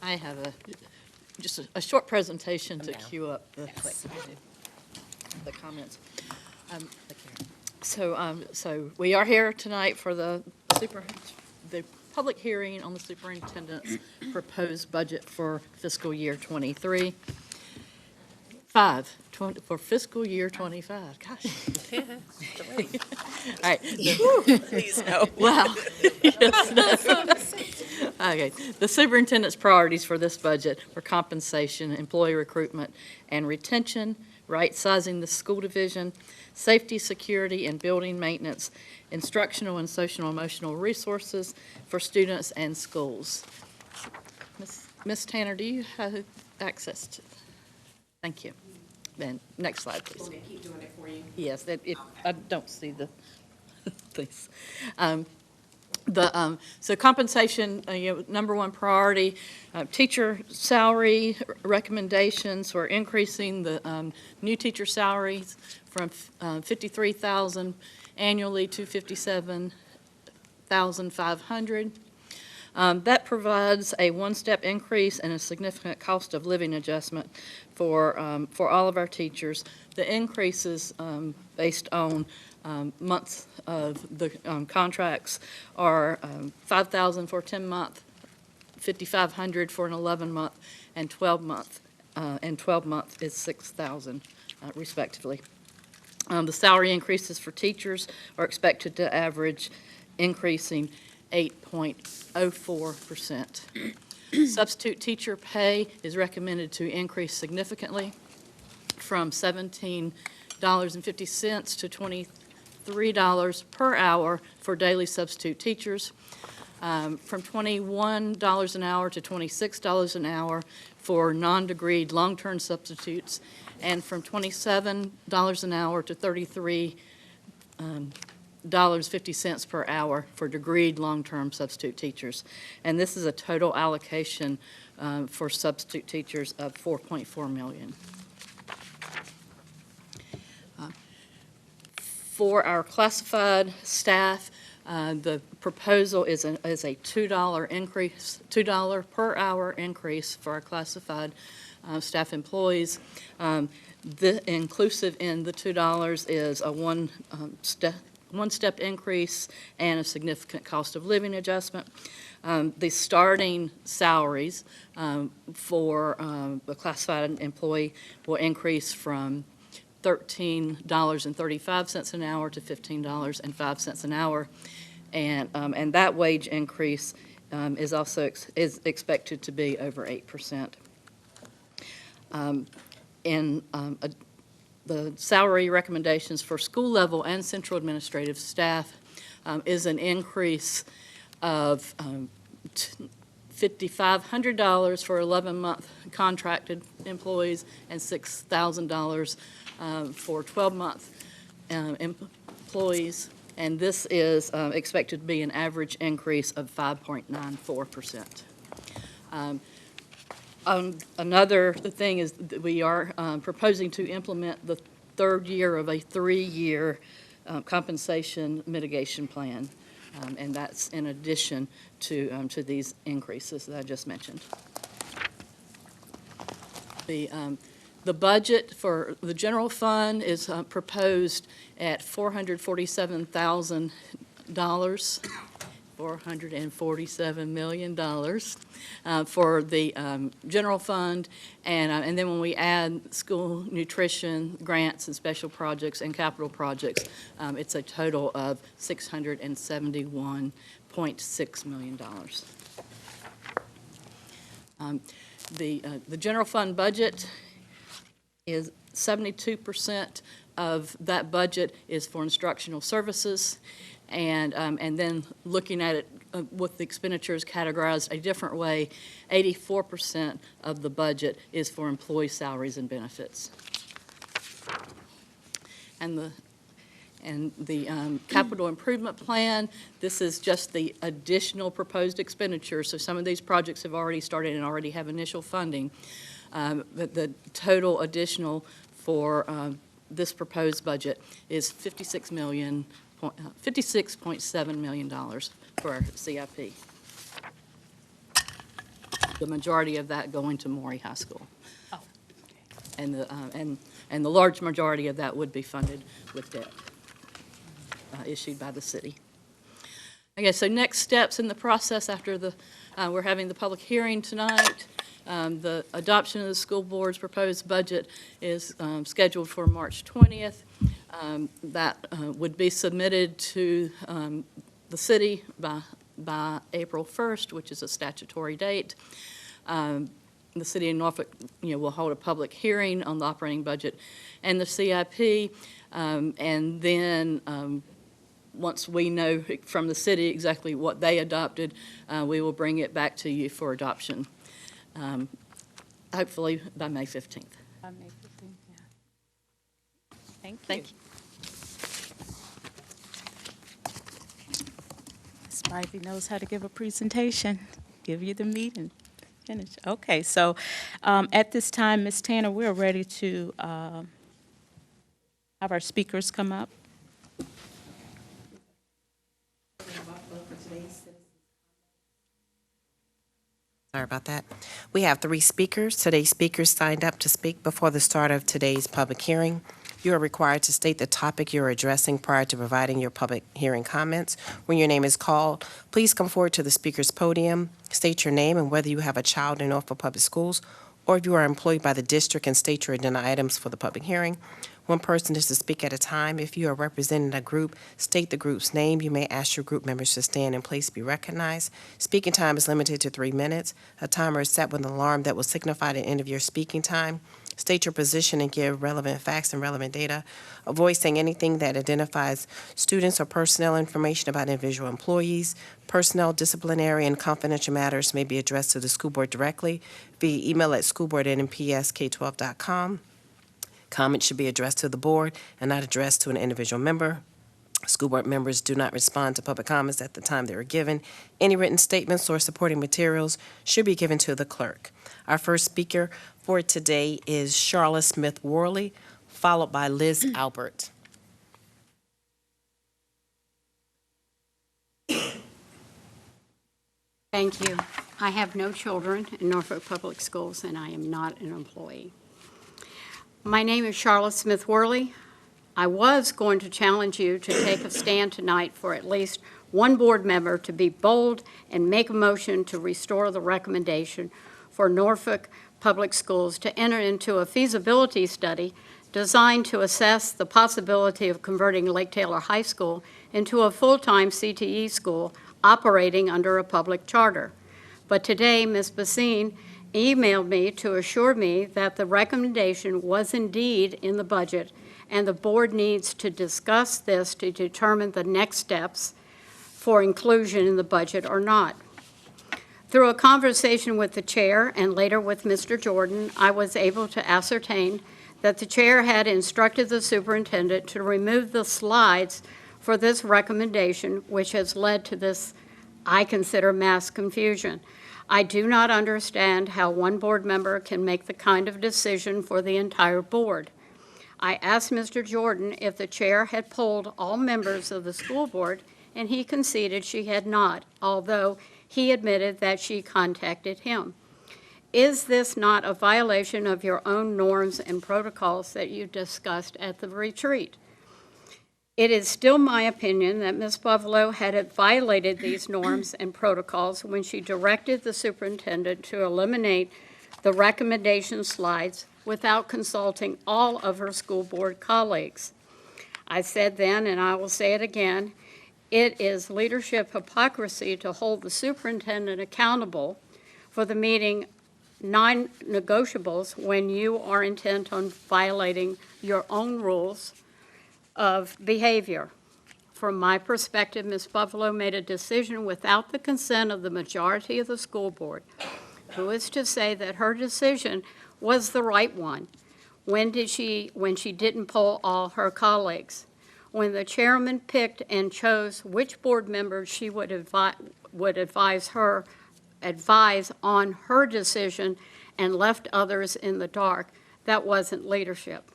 S14: I have just a short presentation to cue up the comments. So we are here tonight for the public hearing on the superintendent's proposed budget for fiscal year '23. For fiscal year '25, gosh. All right.
S1: Please no.
S14: Wow. Okay, the superintendent's priorities for this budget were compensation, employee recruitment and retention, right-sizing the school division, safety, security, and building maintenance, instructional and social emotional resources for students and schools. Ms. Tanner, do you have access to? Thank you. Then, next slide, please.
S10: Want me to keep doing it for you?
S14: Yes, if I don't see the, please. So compensation, number one priority, teacher salary recommendations for increasing the new teacher salaries from $53,000 annually to $57,500. That provides a one-step increase and a significant cost of living adjustment for all of our teachers. The increases based on months of the contracts are $5,000 for a 10-month, $5,500 for an 11-month, and 12-month. And 12-month is $6,000 respectively. The salary increases for teachers are expected to average increasing 8.04%. Substitute teacher pay is recommended to increase significantly from $17.50 to $23 per hour for daily substitute teachers, from $21 an hour to $26 an hour for non-degreed long-term substitutes, and from $27 an hour to $33.50 per hour for degreed long-term substitute teachers. And this is a total allocation for substitute teachers of $4.4 million. For our classified staff, the proposal is a $2 increase, $2 per hour increase for our classified staff employees. Inclusive in the $2 is a one-step increase and a significant cost of living adjustment. The starting salaries for a classified employee will increase from $13.35 an hour to $15.05 an hour, and that wage increase is also expected to be over 8%. The salary recommendations for school level and central administrative staff is an increase of $5,500 for 11-month contracted employees and $6,000 for 12-month employees, and this is expected to be an average increase of 5.94%. Another thing is that we are proposing to implement the third year of a 3-year compensation mitigation plan, and that's in addition to these increases that I just mentioned. The budget for the general fund is proposed at $447,000, $447 million for the general fund, and then when we add school nutrition, grants and special projects and capital projects, it's a total of $671.6 million. The general fund budget is 72% of that budget is for instructional services, and then looking at it with the expenditures categorized a different way, 84% of the budget is for employee salaries and benefits. And the capital improvement plan, this is just the additional proposed expenditures. So some of these projects have already started and already have initial funding. But the total additional for this proposed budget is $56.7 million for our CIP. The majority of that going to Maury High School.
S5: Oh.
S14: And the large majority of that would be funded with debt issued by the city. Okay, so next steps in the process after we're having the public hearing tonight. The adoption of the school board's proposed budget is scheduled for March 20th. That would be submitted to the city by April 1st, which is a statutory date. The city of Norfolk, will hold a public hearing on the operating budget and the CIP, and then once we know from the city exactly what they adopted, we will bring it back to you for adoption. Hopefully by May 15th.
S1: By May 15th, yeah. Thank you.
S14: Thank you.
S1: Ms. Spivey knows how to give a presentation, give you the meat and finish. Okay, so at this time, Ms. Tanner, we're ready to have our speakers come up.
S12: Sorry about that. We have 3 speakers. Today's speakers signed up to speak before the start of today's public hearing. You are required to state the topic you're addressing prior to providing your public hearing comments. When your name is called, please come forward to the speaker's podium, state your name and whether you have a child in Norfolk Public Schools, or if you are employed by the district, and state your agenda items for the public hearing. One person is to speak at a time. If you are representing a group, state the group's name. You may ask your group members to stand and please be recognized. Speaking time is limited to 3 minutes. A timer is set with an alarm that will signify the end of your speaking time. State your position and give relevant facts and relevant data. Avoid saying anything that identifies students or personnel information about individual employees. Personnel, disciplinary, and confidential matters may be addressed to the school board directly via email at schoolboard@npsk12.com. Comments should be addressed to the board and not addressed to an individual member. School board members do not respond to public comments at the time they are given. Any written statements or supporting materials should be given to the clerk. Our first speaker for today is Charlotte Smith Worley, followed by Liz Albert.
S15: Thank you. I have no children in Norfolk Public Schools, and I am not an employee. My name is Charlotte Smith Worley. I was going to challenge you to take a stand tonight for at least one board member to be bold and make a motion to restore the recommendation for Norfolk Public Schools to enter into a feasibility study designed to assess the possibility of converting Lake Taylor High School into a full-time CTE school operating under a public charter. But today, Ms. Basine emailed me to assure me that the recommendation was indeed in the budget, and the board needs to discuss this to determine the next steps for inclusion in the budget or not. Through a conversation with the chair and later with Mr. Jordan, I was able to ascertain that the chair had instructed the superintendent to remove the slides for this recommendation, which has led to this, I consider, mass confusion. I do not understand how one board member can make the kind of decision for the entire board. I asked Mr. Jordan if the chair had polled all members of the school board, and he conceded she had not, although he admitted that she contacted him. Is this not a violation of your own norms and protocols that you discussed at the retreat? It is still my opinion that Ms. Buffalo had violated these norms and protocols when she directed the superintendent to eliminate the recommendation slides without consulting all of her school board colleagues. I said then, and I will say it again, it is leadership hypocrisy to hold the superintendent accountable for the meeting non-negotiables when you are intent on violating your own rules of behavior. From my perspective, Ms. Buffalo made a decision without the consent of the majority of the school board. Who is to say that her decision was the right one? When she didn't poll all her colleagues? When the chairman picked and chose which board members she would advise on her decision and left others in the dark, that wasn't leadership.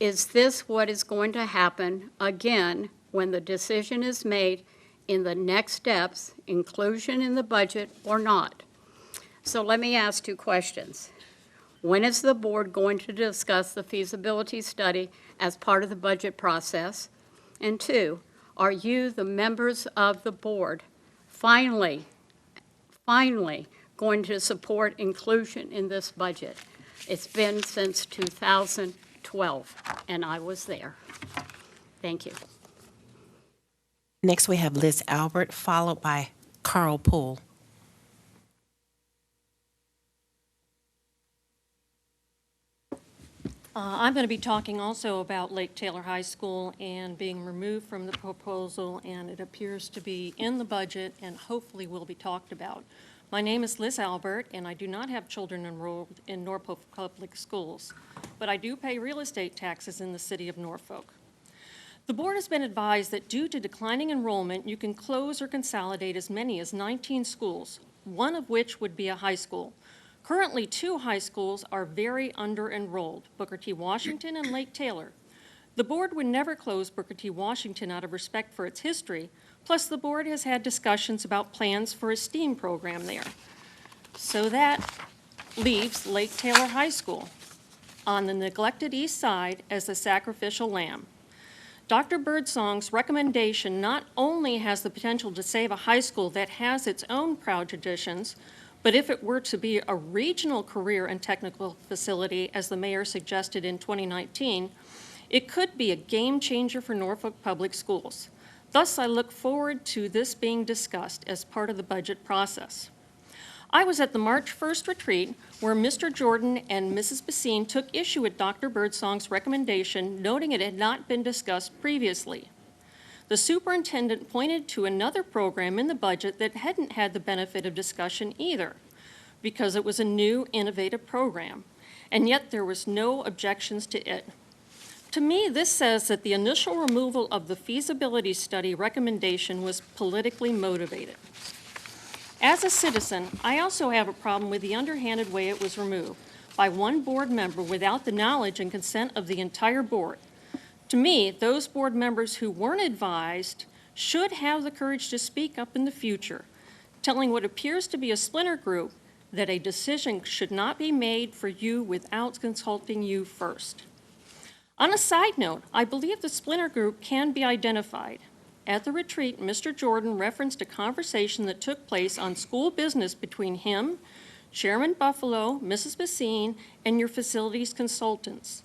S15: Is this what is going to happen again when the decision is made in the next steps, inclusion in the budget or not? So let me ask 2 questions. When is the board going to discuss the feasibility study as part of the budget process? And 2, are you, the members of the board, finally going to support inclusion in this budget? It's been since 2012, and I was there. Thank you.
S12: Next, we have Liz Albert, followed by Carl Poole.
S16: I'm going to be talking also about Lake Taylor High School and being removed from the proposal, and it appears to be in the budget and hopefully will be talked about. My name is Liz Albert, and I do not have children enrolled in Norfolk Public Schools, but I do pay real estate taxes in the city of Norfolk. The board has been advised that due to declining enrollment, you can close or consolidate as many as 19 schools, one of which would be a high school. Currently, 2 high schools are very under-enrolled, Booker T. Washington and Lake Taylor. The board would never close Booker T. Washington out of respect for its history, plus the board has had discussions about plans for a STEAM program there. So that leaves Lake Taylor High School on the neglected east side as the sacrificial lamb. Dr. Birdsong's recommendation not only has the potential to save a high school that has its own proud traditions, but if it were to be a regional career and technical facility, as the mayor suggested in 2019, it could be a game changer for Norfolk Public Schools. Thus, I look forward to this being discussed as part of the budget process. I was at the March 1st retreat where Mr. Jordan and Mrs. Basine took issue with Dr. Birdsong's recommendation, noting it had not been discussed previously. The superintendent pointed to another program in the budget that hadn't had the benefit of discussion either, because it was a new, innovative program, and yet there was no objections to it. To me, this says that the initial removal of the feasibility study recommendation was politically motivated. As a citizen, I also have a problem with the underhanded way it was removed by one board member without the knowledge and consent of the entire board. To me, those board members who weren't advised should have the courage to speak up in the future, telling what appears to be a splinter group that a decision should not be made for you without consulting you first. On a side note, I believe the splinter group can be identified. At the retreat, Mr. Jordan referenced a conversation that took place on school business between him, Chairman Buffalo, Mrs. Basine, and your facilities consultants.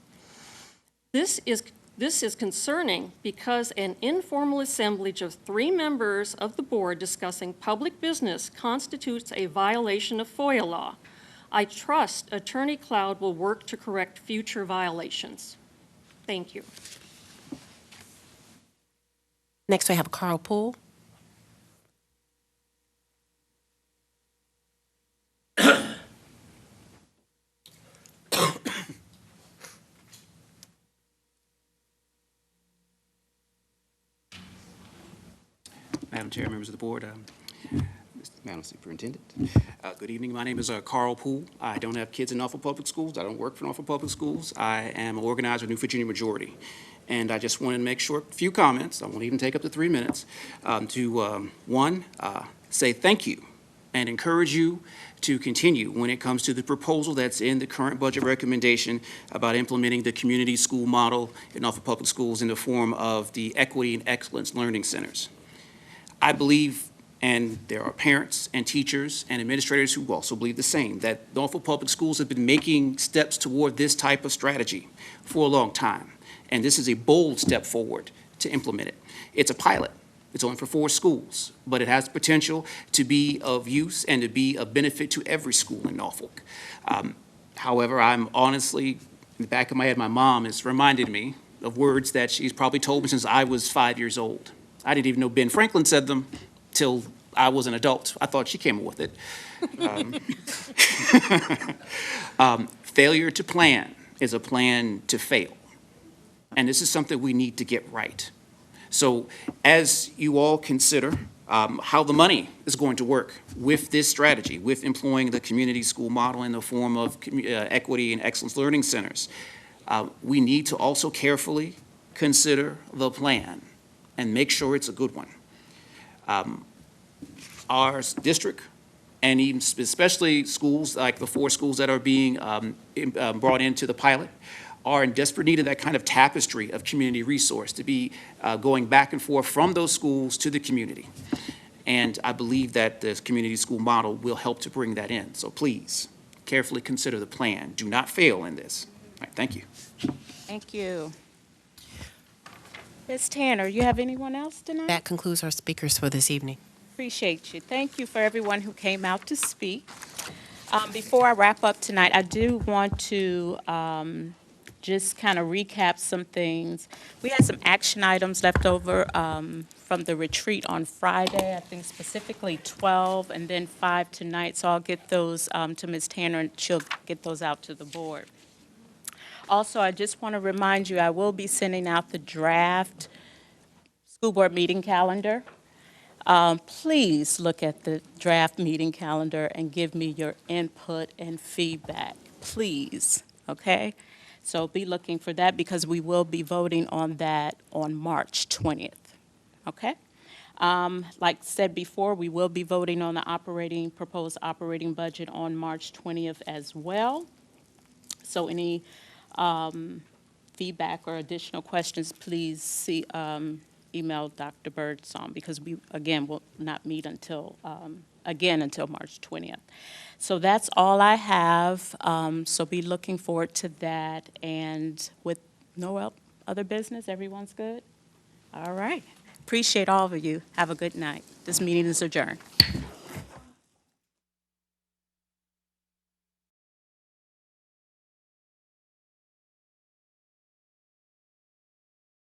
S16: This is concerning because an informal assemblage of 3 members of the board discussing public business constitutes a violation of FOIA law. I trust Attorney Cloud will work to correct future violations. Thank you.
S12: Next, we have Carl Poole.
S17: Madam Chair, members of the board, Madam Superintendent. Good evening. My name is Carl Poole. I don't have kids in Norfolk Public Schools. I don't work for Norfolk Public Schools. I am an organizer of New Virginia Majority. And I just wanted to make a few comments. I won't even take up to 3 minutes. One, say thank you and encourage you to continue when it comes to the proposal that's in the current budget recommendation about implementing the community school model in Norfolk Public Schools in the form of the Equity and Excellence Learning Centers. I believe, and there are parents and teachers and administrators who also believe the same, that Norfolk Public Schools have been making steps toward this type of strategy for a long time. And this is a bold step forward to implement it. It's a pilot. It's only for 4 schools, but it has the potential to be of use and to be a benefit to every school in Norfolk. However, I'm honestly, in the back of my head, my mom has reminded me of words that she's probably told me since I was 5 years old. I didn't even know Ben Franklin said them till I was an adult. I thought she came up with it. Failure to plan is a plan to fail. And this is something we need to get right. So as you all consider how the money is going to work with this strategy, with employing the community school model in the form of equity and excellence learning centers, we need to also carefully consider the plan and make sure it's a good one. Our district, and even especially schools like the 4 schools that are being brought into the pilot, are in desperate need of that kind of tapestry of community resource to be going back and forth from those schools to the community. And I believe that the community school model will help to bring that in. So please, carefully consider the plan. Do not fail in this. All right, thank you.
S1: Thank you. Ms. Tanner, you have anyone else tonight?
S12: That concludes our speakers for this evening.
S1: Appreciate you. Thank you for everyone who came out to speak. Before I wrap up tonight, I do want to just kind of recap some things. We had some action items left over from the retreat on Friday, I think specifically 12 and then 5 tonight. So I'll get those to Ms. Tanner and she'll get those out to the board. Also, I just want to remind you, I will be sending out the draft school board meeting calendar. Please look at the draft meeting calendar and give me your input and feedback, please, okay? So be looking for that because we will be voting on that on March 20th, okay? Like said before, we will be voting on the proposed operating budget on March 20th as well. So any feedback or additional questions, please email Dr. Birdsong because we, again, will not meet until March 20th. So that's all I have. So be looking forward to that. And with no other business, everyone's good? All right. Appreciate all of you. Have a good night. This meeting is adjourned.